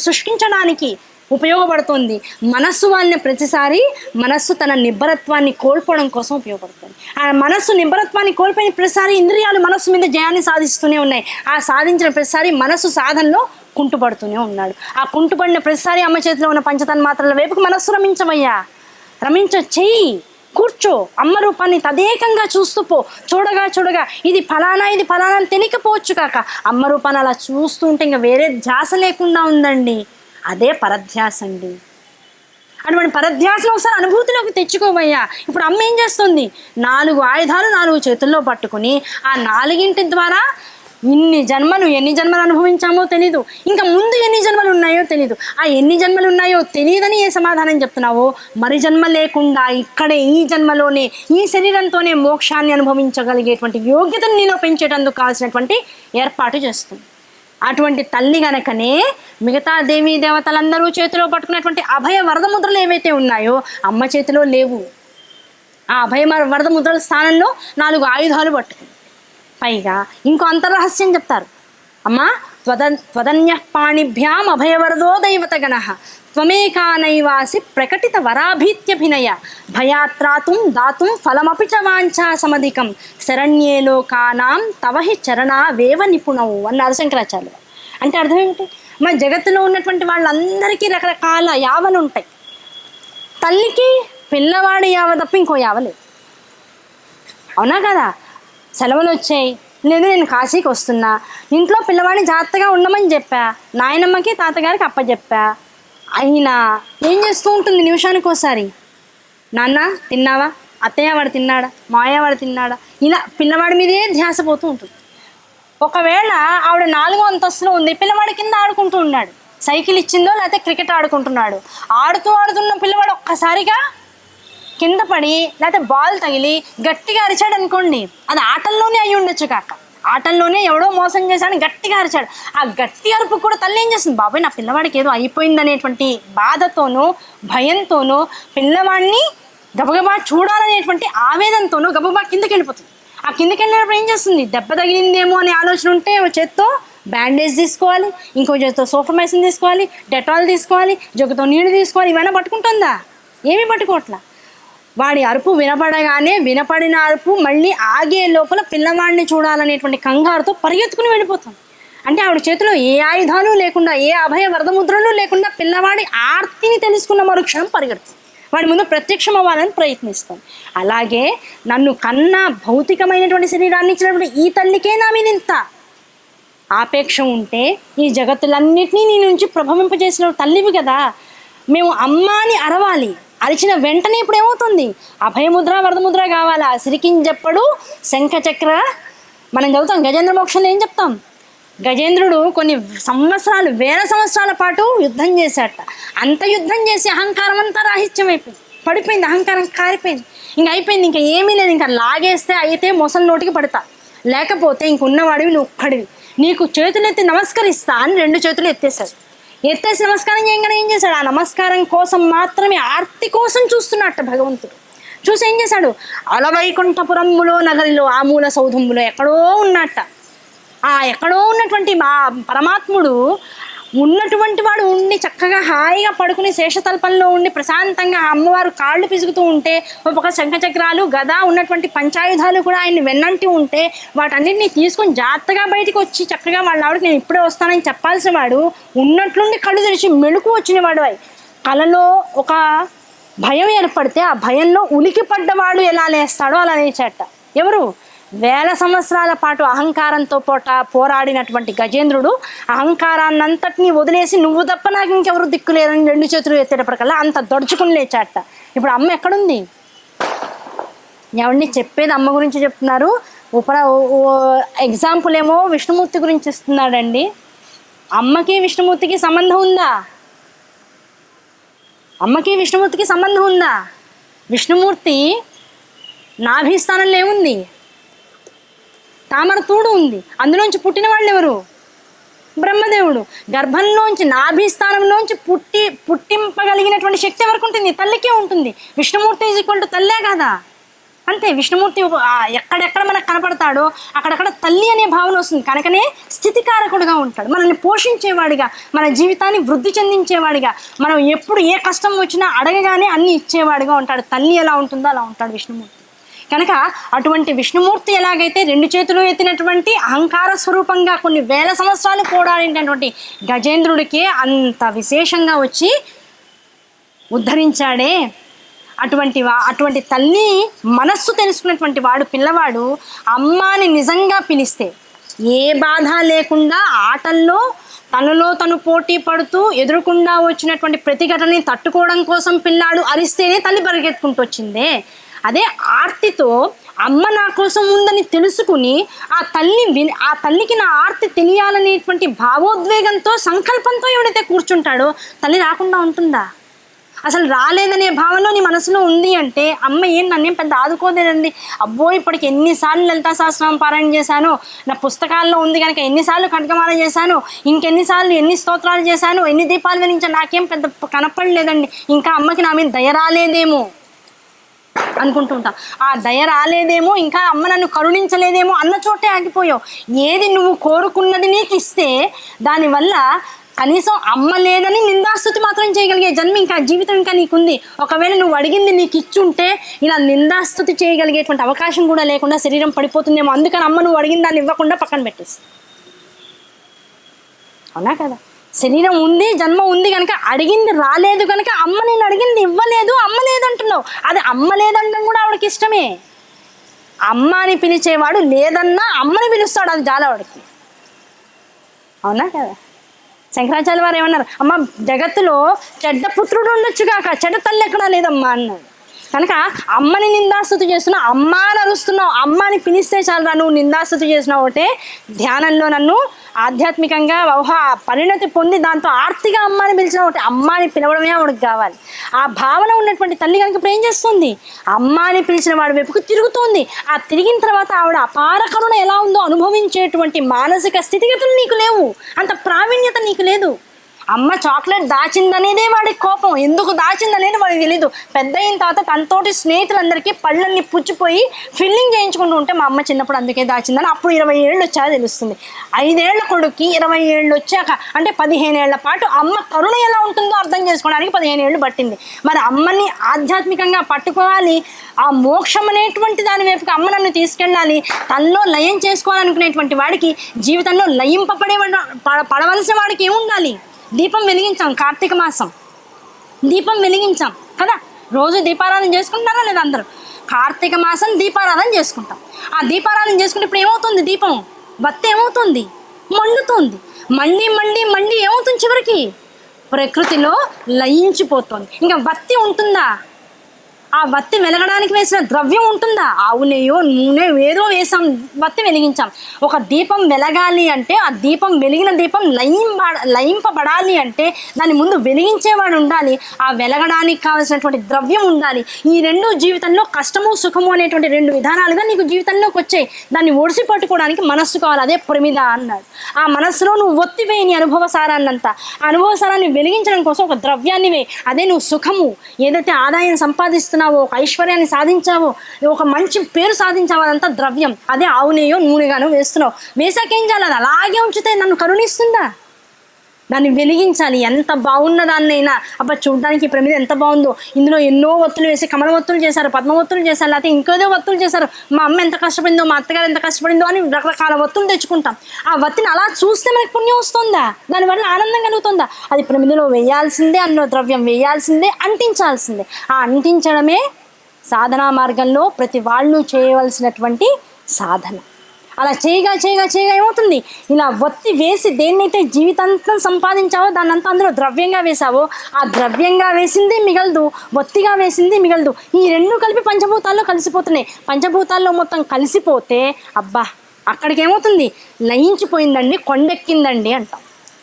శుష్కించడానికి ఉపయోగపడుతుంది. మనస్సు వాలిన ప్రతిసారి మనస్సు తన నిబ్బరత్వాన్ని కోల్పోవడం కోసం ఉపయోగపడుతుంది. ఆ మనస్సు నిబ్బరత్వాన్ని కోల్పోయిన ప్రతిసారి ఇంద్రియాలు మనస్సు మీద జయాన్ని సాధిస్తూనే ఉన్నాయి. ఆ సాధించిన ప్రతిసారి మనస్సు సాధనలో కుంటుపడుతూనే ఉన్నాడు. ఆ కుంటుపడిన ప్రతిసారి అమ్మ చేతిలో ఉన్న పంచతన్మాత్రల వైపుకు మనస్సు రమించమయ్యా, చెయ్యి, కూర్చో. అమ్మ రూపాన్ని తదేకంగా చూస్తూ పో. చూడగా చూడగా ఇది ఫలానా ఇది ఫలానా అని తెలియకపోవచ్చు కాక అమ్మ రూపాన్ని అలా చూస్తూ ఉంటే ఇంకా వేరే ధ్యాస లేకుండా ఉందండి. అదే పరధ్యాస అండి. అటువంటి పరధ్యాసను ఒకసారి అనుభూతిలోకి తెచ్చుకోవయ్యా. ఇప్పుడు అమ్మ ఏం చేస్తుంది? 4 ఆయుధాలు 4 చేతుల్లో పట్టుకుని ఆ 4గింటి ద్వారా ఎన్ని జన్మలు అనుభవించామో తెలీదు. ఇంకా ముందు ఎన్ని జన్మలు ఉన్నాయో తెలీదు. ఆ ఎన్ని జన్మలు ఉన్నాయో తెలియదని ఏ సమాధానం చెప్తున్నావో, మరి జన్మ లేకుండా ఇక్కడే ఈ జన్మలోనే ఈ శరీరంతోనే మోక్షాన్ని అనుభవించగలిగేటువంటి యోగ్యతను నీలో పెంచేటందుకు కావాల్సినటువంటి ఏర్పాటు చేస్తుంది. అటువంటి తల్లి గనకనే మిగతా దేవీ దేవతలందరూ చేతిలో పట్టుకున్నటువంటి అభయ వరద ముద్రలు ఏవైతే ఉన్నాయో అమ్మ చేతిలో లేవు. ఆ అభయ వరద ముద్రల స్థానంలో 4 ఆయుధాలు పట్టుకుంది. పైగా ఇంకో అంతర్రహస్యం చెప్తారు. అమ్మ త్వదన్యః పాణిభ్యాం అభయవరదో దైవతగణః త్వమేకానైవాసి ప్రకటిత వరాభీత్యభినయ భయాత్రాతుం దాతుం ఫలమపి చ వాంఛా సమధికం శరణ్యే లోకానాం తవ హి చరణావేవ నిపుణవు అన్నారు శంకరాచార్యులు. అంటే అర్థం ఏమిటి? మన జగత్తులో ఉన్నటువంటి వాళ్ళందరికీ రకరకాల యావలు ఉంటాయి. తల్లికి పిల్లవాడి యావ తప్ప ఇంకో యావలేదు. అవునా కదా? సెలవులు వచ్చాయి, లేదు నేను కాశీకి వస్తున్నా, ఇంట్లో పిల్లవాడిని జాగ్రత్తగా ఉండమని చెప్పా, నాయనమ్మకి తాతగారికి అప్పచెప్పా. అయినా ఏం చేస్తూ ఉంటుంది నిమిషానికి ఒకసారి, నాన్న తిన్నావా, అత్తయ్య వాడు తిన్నాడా, మాయ వాడు తిన్నాడా, ఇలా పిల్లవాడి మీదే ధ్యాస పోతూ ఉంటుంది. ఒకవేళ ఆవిడ 4వ అంతస్తులో ఉంది, పిల్లవాడి కింద ఆడుకుంటూ ఉన్నాడు, సైకిల్ ఇచ్చిందో లేకపోతే క్రికెట్ ఆడుకుంటున్నాడు, ఆడుతున్న పిల్లవాడు ఒక్కసారిగా కింద పడి లేకపోతే బాల్ తగిలి గట్టిగా అరిచాడు అనుకోండి, అది ఆటల్లోనే అయ్యి ఉండొచ్చు కాక, ఆటల్లోనే ఎవడో మోసం చేశాడని గట్టిగా అరిచాడు. ఆ గట్టి అరుపు కూడా తల్లి ఏం చేస్తుంది, బాబాయ్ నా పిల్లవాడికి ఏదో అయిపోయిందనేటువంటి బాధతోనూ భయంతోనూ పిల్లవాడిని గబగబా చూడాలనేటువంటి ఆవేదనతోనూ గబగబా కిందకి వెళ్ళిపోతుంది. ఆ కిందకి వెళ్ళినప్పుడు ఏం చేస్తుంది, దెబ్బ తగిలిందేమో అనే ఆలోచన ఉంటే ఓ చేత్తో బ్యాండేజ్ తీసుకోవాలి, ఇంకో చేత్తో సోఫ్రమైసిన్ తీసుకోవాలి, డెటాల్ తీసుకోవాలి, జగ్గుతో నీళ్ళు తీసుకోవాలి. ఇవన్నీ పట్టుకుంటుందా? ఏమీ పట్టుకోవట్లా. వాడి అరుపు వినపడగానే వినపడిన అరుపు మళ్ళీ ఆగే లోపల పిల్లవాడిని చూడాలనేటువంటి కంగారుతో పరిగెత్తుకుని వెళ్ళిపోతాం. అంటే ఆవిడ చేతిలో ఏ ఆయుధాలు లేకుండా, ఏ అభయ వరదముద్రలు లేకుండా పిల్లవాడి ఆర్తిని తెలుసుకున్న మరుక్షణం పరిగెడుతుంది, వాడి ముందు ప్రత్యక్షం అవ్వాలని ప్రయత్నిస్తాం. అలాగే నన్ను కన్నా భౌతికమైనటువంటి శరీరాన్ని ఇచ్చినటువంటి ఈ తల్లికే నా మీద ఇంత ఆపేక్ష ఉంటే ఈ జగత్తులన్నిటినీ నీ నుంచి ప్రభవింపజేసిన తల్లివి కదా, మేము అమ్మ అని అరవాలి. అరిచిన వెంటనే ఇప్పుడు ఏమవుతుంది, అభయముద్ర వరదముద్ర కావాలా, సిరికింజెప్పడు శంఖచక్ర. మనం చదువుతాం గజేంద్ర మోక్షంలో ఏం చెప్తాం, గజేంద్రుడు కొన్ని సంవత్సరాలు, 1000 సంవత్సరాల పాటు యుద్ధం చేశాట. అంత యుద్ధం చేసి అహంకారం అంతా రాహిత్యం అయిపోయింది, పడిపోయింది, అహంకారం కారిపోయింది, ఇంక అయిపోయింది, ఇంకా ఏమీ లేదు, ఇంకా లాగేస్తే అయితే మొసలి నోటికి పడతా, లేకపోతే ఇంకున్నవాడివి నువ్వు ఒక్కడివి, నీకు చేతులు ఎత్తి నమస్కరిస్తా అని 2 చేతులు ఎత్తేశాడు. ఎత్తేసి నమస్కారం చేయగానే ఏం చేశాడు, ఆ నమస్కారం కోసం మాత్రమే, ఆర్తి కోసం చూస్తున్నట్ట భగవంతుడు. చూసి ఏం చేశాడు, అలవైకుంఠపురములో నగరిలో ఆ మూల సౌధములో ఎక్కడో ఉన్నట్ట. ఆ ఎక్కడో ఉన్నటువంటి మా పరమాత్ముడు ఉన్నటువంటి వాడు ఉండి చక్కగా హాయిగా పడుకుని శేషతల్పంలో ఉండి ప్రశాంతంగా అమ్మవారు కాళ్ళు పిసుకుతూ ఉంటే, ఒక శంఖచక్రాలు గద ఉన్నటువంటి పంచాయుధాలు కూడా ఆయన్ని వెన్నంటి ఉంటే, వాటన్నిటిని తీసుకొని జాగ్రత్తగా బయటికి వచ్చి చక్కగా వాళ్ళ ఆవిడకి నేను ఇప్పుడే వస్తానని చెప్పాల్సిన వాడు ఉన్నట్లుండి కళ్ళు తెరిచి మెళుకు వచ్చిన వాడు. కలలో ఒక భయం ఏర్పడితే ఆ భయంలో ఉలికి పడ్డవాడు ఎలా లేస్తాడో అలా లేచాట. ఎవరు? 1000 సంవత్సరాల పాటు అహంకారంతో పోరాడినటువంటి గజేంద్రుడు అహంకారాన్నంతటినీ వదిలేసి నువ్వు తప్ప నాకు ఇంకెవరు దిక్కు లేదని 2 చేతులు ఎత్తేటప్పటికల్లా అంత దొడుచుకుని లేచాట. ఇప్పుడు అమ్మ ఎక్కడుంది? ఎవరిని చెప్పేది అమ్మ గురించి చెప్తున్నారు. ఎగ్జాంపుల్ ఏమో విష్ణుమూర్తి గురించి ఇస్తున్నాడండి. అమ్మకి విష్ణుమూర్తికి సంబంధం ఉందా? అమ్మకి విష్ణుమూర్తికి సంబంధం ఉందా? విష్ణుమూర్తి నాభిస్థానంలో ఏముంది? తామర తూడు ఉంది. అందులోంచి పుట్టిన వాళ్ళు ఎవరు? బ్రహ్మదేవుడు. గర్భంలోంచి నాభిస్థానంలోంచి పుట్టింపగలిగినటువంటి శక్తి ఎవరికి ఉంటుంది? తల్లికే ఉంటుంది. విష్ణుమూర్తి ఈజ్ ఈక్వల్ టు తల్లే కదా. అంతే, విష్ణుమూర్తి ఎక్కడెక్కడ మనకు కనపడతాడో అక్కడక్కడ తల్లి అనే భావన వస్తుంది. కనుకనే స్థితికారకుడుగా ఉంటాడు, మనల్ని పోషించేవాడిగా, మన జీవితాన్ని వృద్ధి చెందించేవాడిగా, మనం ఎప్పుడు ఏ కష్టం వచ్చినా అడగగానే అన్ని ఇచ్చేవాడిగా ఉంటాడు. తల్లి ఎలా ఉంటుందో అలా ఉంటాడు విష్ణుమూర్తి. కనుక అటువంటి విష్ణుమూర్తి ఎలాగైతే 2 చేతులు ఎత్తినటువంటి అహంకార స్వరూపంగా కొన్ని 1000 సంవత్సరాలు పోరాడినటువంటి గజేంద్రుడికే అంత విశేషంగా వచ్చి ఉద్ధరించాడే, అటువంటి తల్లి మనస్సు తెలుసుకున్నటువంటి వాడు పిల్లవాడు అమ్మాని నిజంగా పిలిస్తే ఏ బాధ లేకుండా ఆటల్లో తనలో తను పోటీ పడుతూ ఎదురుకుండా వచ్చినటువంటి ప్రతిఘటనని తట్టుకోవడం కోసం పిల్లాడు అరిస్తేనే తల్లి పరిగెత్తుకుంటూ వచ్చిందే. అదే ఆర్తితో అమ్మ నా కోసం ఉందని తెలుసుకుని ఆ తల్లికి నా ఆర్తి తెలియాలనేటువంటి భావోద్వేగంతో సంకల్పంతో ఎవడైతే కూర్చుంటాడో తల్లి రాకుండా ఉంటుందా? అసలు రాలేదనే భావన నీ మనసులో ఉంది అంటే అమ్మ నన్నేం పెద్ద ఆదుకోలేదండి, అబ్బో ఇప్పటికి ఎన్నిసార్లు లలితా సహస్రనామం పారాయణ చేశాను, నా పుస్తకాల్లో ఉంది కనుక ఎన్నిసార్లు ఖడ్గమాల చేశాను, ఇంకెన్నిసార్లు ఎన్ని స్తోత్రాలు చేశాను, ఎన్ని దీపాలు వెలిగించాను, నాకేం పెద్ద కనపడలేదండి, ఇంకా అమ్మకి నా మీద దయ రాలేదేమో అనుకుంటూ ఉంటాం. ఆ దయ రాలేదేమో, ఇంకా అమ్మ నన్ను కరుణించలేదేమో అన్న చోటే ఆగిపోయావు. ఏది నువ్వు కోరుకున్నది నీకు ఇస్తే దానివల్ల కనీసం అమ్మ లేదని నిందాస్తుతి మాత్రం చేయగలిగే జన్మ ఇంకా జీవితం ఇంకా నీకుంది. ఒకవేళ నువ్వు అడిగింది నీకు ఇచ్చుంటే ఇలా నిందాస్తుతి చేయగలిగేటువంటి అవకాశం కూడా లేకుండా శరీరం పడిపోతుందేమో. అందుకని అమ్మ నువ్వు అడిగిన దాన్ని ఇవ్వకుండా పక్కన పెట్టేసి, అవునా కదా? శరీరం ఉంది, జన్మ ఉంది కనుక అడిగింది రాలేదు కనుక అమ్మ నేను అడిగింది ఇవ్వలేదు, అమ్మ లేదంటున్నావు. అది అమ్మ లేదంటాం కూడా ఆవిడకి ఇష్టమే. అమ్మ అని పిలిచేవాడు లేదన్నా అమ్మని పిలుస్తాడు, అది చాలా ఆవిడకి, అవునా కదా? శంకరాచార్య వారు ఏమన్నారు, అమ్మ జగత్తులో చెడ్డ పుత్రుడు ఉండొచ్చు కాక చెడ్డ తల్లి ఎక్కడా లేదమ్మా అన్నాడు. కనుక అమ్మని నిందాస్తుతి చేస్తున్నావు, అమ్మ అని అరుస్తున్నావు. అమ్మని పిలిస్తే చాలు నువ్వు నిందాస్తుతి చేసినావు ఒకటే. ధ్యానంలో నన్ను ఆధ్యాత్మికంగా పరిణతి పొంది దాంతో ఆర్తిగా అమ్మని పిలిచిన ఒకటి. అమ్మని పిలవడమే ఆవిడకి కావాలి. ఆ భావన ఉన్నటువంటి తల్లి కనుక ఇప్పుడు ఏం చేస్తుంది, అమ్మని పిలిచిన వాడి వైపుకు తిరుగుతుంది. ఆ తిరిగిన తర్వాత ఆవిడ అపార కరుణ ఎలా ఉందో అనుభవించేటువంటి మానసిక స్థితిగతులు నీకు లేవు, అంత ప్రావీణ్యత నీకు లేదు. అమ్మ చాక్లెట్ దాచిందనేదే వాడికి కోపం, ఎందుకు దాచిందనేది వాడికి తెలీదు. పెద్ద అయిన తర్వాత తనతోటి స్నేహితులందరికీ పళ్ళన్ని పుచ్చిపోయి ఫిల్లింగ్ చేయించుకుంటూ ఉంటే మా అమ్మ చిన్నప్పుడు అందుకే దాచిందని అప్పుడు 20 ఏళ్ళు వచ్చాక తెలుస్తుంది. 5 ఏళ్ల కొడుక్కి 20 ఏళ్ళు వచ్చాక అంటే 15 ఏళ్ల పాటు అమ్మ కరుణ ఎలా ఉంటుందో అర్థం చేసుకోవడానికి 15 ఏళ్ళు పట్టింది. మరి అమ్మని ఆధ్యాత్మికంగా పట్టుకోవాలి, ఆ మోక్షం అనేటువంటి దాని వైపుకి అమ్మ నన్ను తీసుకెళ్ళాలి, తనలో లయం చేసుకోవాలనుకునేటువంటి వాడికి జీవితంలో పడవలసిన వాడికి ఏముండాలి? దీపం వెలిగించాం, కార్తీక మాసం దీపం వెలిగించాం కదా. రోజు దీపారాధన చేసుకుంటారా లేదా? అందరూ కార్తీక మాసం దీపారాధన చేసుకుంటాం. ఆ దీపారాధన చేసుకుంటే ఇప్పుడు ఏమవుతుంది? దీపం బత్తి ఏమవుతుంది? మండుతుంది. మండి మండి మండి ఏమవుతుంది? చివరికి ప్రకృతిలో లయించిపోతుంది. ఇంకా బత్తి ఉంటుందా? ఆ బత్తి వెలగడానికి వేసిన ద్రవ్యం ఉంటుందా? ఆవు నెయ్యో నూనె ఏదో వేసాం, బత్తి వెలిగించాం. ఒక దీపం వెలగాలి అంటే ఆ దీపం వెలిగిన దీపం లయింపబడాలి అంటే దాని ముందు వెలిగించేవాడు ఉండాలి, ఆ వెలగడానికి కావాల్సినటువంటి ద్రవ్యం ఉండాలి. ఈ రెండు జీవితంలో కష్టము సుఖము అనేటువంటి 2 విధానాలుగా నీకు జీవితంలోకి వచ్చాయి. దాన్ని ఒడిసి పట్టుకోవడానికి మనస్సు కావాలి, అదే ప్రమిద అన్నాడు. ఆ మనస్సులో నువ్వు ఒత్తివేయి నీ అనుభవ సారాన్నంతా. ఆ అనుభవ సారాన్ని వెలిగించడం కోసం ఒక ద్రవ్యాన్ని వేయి, అదే నువ్వు సుఖము. ఏదైతే ఆదాయం సంపాదిస్తున్నావో, ఒక ఐశ్వర్యాన్ని సాధించావో, ఒక మంచి పేరు సాధించావో, అదంతా ద్రవ్యం. అదే ఆవు నెయ్యో నూనెగానో వేస్తున్నావు. వేసాకేం చేయాలి? అది అలాగే ఉంచితే నన్ను కరుణిస్తుందా? దాన్ని వెలిగించాలి. ఎంత బాగున్న దాన్నైనా అబ్బా చూడడానికి ప్రమిద ఎంత బాగుందో, ఇందులో ఎన్నో ఒత్తులు వేసి కమల ఒత్తులు చేశారు, పద్మ ఒత్తులు చేశారు, లేకపోతే ఇంకేదో ఒత్తులు చేశారు, మా అమ్మ ఎంత కష్టపడిందో, మా అత్తగారు ఎంత కష్టపడిందో అని రకరకాల ఒత్తులు తెచ్చుకుంటాం. ఆ ఒత్తిని అలా చూస్తే మనకి పుణ్యం వస్తుందా? దానివల్ల ఆనందం కలుగుతుందా? అది ప్రమిదలో వేయాల్సిందే, అన్నో ద్రవ్యం వేయాల్సిందే, అంటించాల్సిందే. ఆ అంటించడమే సాధనా మార్గంలో ప్రతి వాళ్ళు చేయవలసినటువంటి సాధన. అలా చేయగా చేయగా చేయగా ఏమవుతుంది? ఇలా ఒత్తి వేసి దేన్నైతే జీవితాంతం సంపాదించావో దాన్నంతా అందులో ద్రవ్యంగా వేసావో, ఆ ద్రవ్యంగా వేసింది మిగలదు, ఒత్తిగా వేసింది మిగలదు. ఈ 2 కలిపి పంచభూతాల్లో కలిసిపోతున్నాయి. పంచభూతాల్లో మొత్తం కలిసిపోతే అబ్బా అక్కడికి ఏమవుతుంది? లయించిపోయిందండి, కొండెక్కిందండి అంటాం.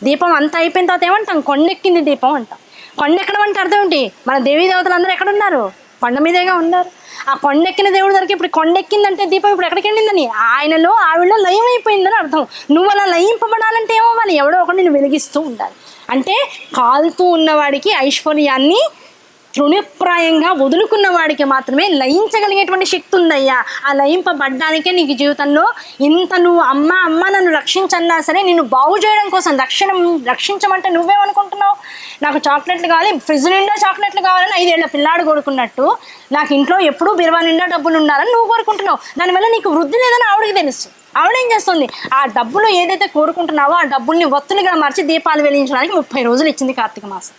దీపం అంతా అయిపోయిన తర్వాత ఏమంటాం? కొండెక్కింది దీపం అంటాం. కొండెక్కడం అంటే అర్థం ఏంటి? మన దేవీ దేవతలు అందరూ ఎక్కడున్నారు? కొండ మీదేగా ఉన్నారు. ఆ కొండెక్కిన దేవుడి దగ్గరికి ఇప్పుడు కొండెక్కిందంటే దీపం ఇప్పుడు ఎక్కడికి వెళ్ళిందని, ఆయనలో ఆవిడలో లయం అయిపోయిందని అర్థం. నువ్వు అలా లయింపబడాలంటే ఏమవ్వాలి? ఎవడో ఒకటి నేను వెలిగిస్తూ ఉండాలి. అంటే కాలుతూ ఉన్నవాడికి ఐశ్వర్యాన్ని తృణప్రాయంగా వదులుకున్న వాడికి మాత్రమే లయించగలిగేటువంటి శక్తి ఉందయ్యా. ఆ లయింపబడ్డానికే నీకు జీవితంలో ఇంత నువ్వు అమ్మ అమ్మ నన్ను రక్షించన్నా సరే, నిన్ను బాగు చేయడం కోసం రక్షించమంటే నువ్వేమనుకుంటున్నావు? నాకు చాక్లెట్లు కావాలి, ఫ్రిడ్జ్ నిండా చాక్లెట్లు కావాలని 5 ఏళ్ల పిల్లాడు కోరుకున్నట్టు, నాకు ఇంట్లో ఎప్పుడూ బిరువా నిండా డబ్బులు ఉండాలని నువ్వు కోరుకుంటున్నావు. దానివల్ల నీకు వృద్ధి లేదని ఆవిడకి తెలుసు. ఆవిడేం చేస్తుంది? ఆ డబ్బులు ఏదైతే కోరుకుంటున్నావో ఆ డబ్బుల్ని ఒత్తులుగా మార్చి దీపాలు వెలిగించడానికి 30 రోజులు ఇచ్చింది కార్తీక మాసం.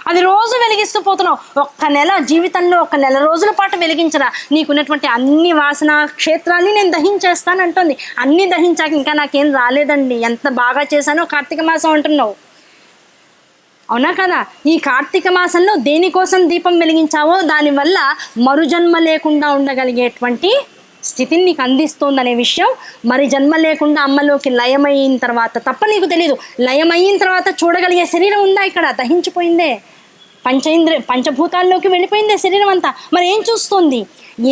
అది రోజు వెలిగిస్తూ పోతున్నావు. ఒక్క నెల జీవితంలో 1 నెల రోజుల పాటు వెలిగించరా, నీకున్నటువంటి అన్ని వాసన క్షేత్రాన్ని నేను దహించేస్తానంటుంది. అన్నీ దహించాక ఇంకా నాకేం రాలేదండి, ఎంత బాగా చేశానో కార్తీక మాసం అంటున్నావు, అవునా కదా? ఈ కార్తీక మాసంలో దేనికోసం దీపం వెలిగించావో దానివల్ల మరుజన్మ లేకుండా ఉండగలిగేటువంటి స్థితిని నీకు అందిస్తుందనే విషయం మరి జన్మ లేకుండా అమ్మలోకి లయమైన తర్వాత తప్ప నీకు తెలియదు. లయమైన తర్వాత చూడగలిగే శరీరం ఉందా? ఇక్కడ దహించిపోయిందే, పంచభూతాల్లోకి వెళ్ళిపోయిందే శరీరం అంతా. మరి ఏం చూస్తుంది?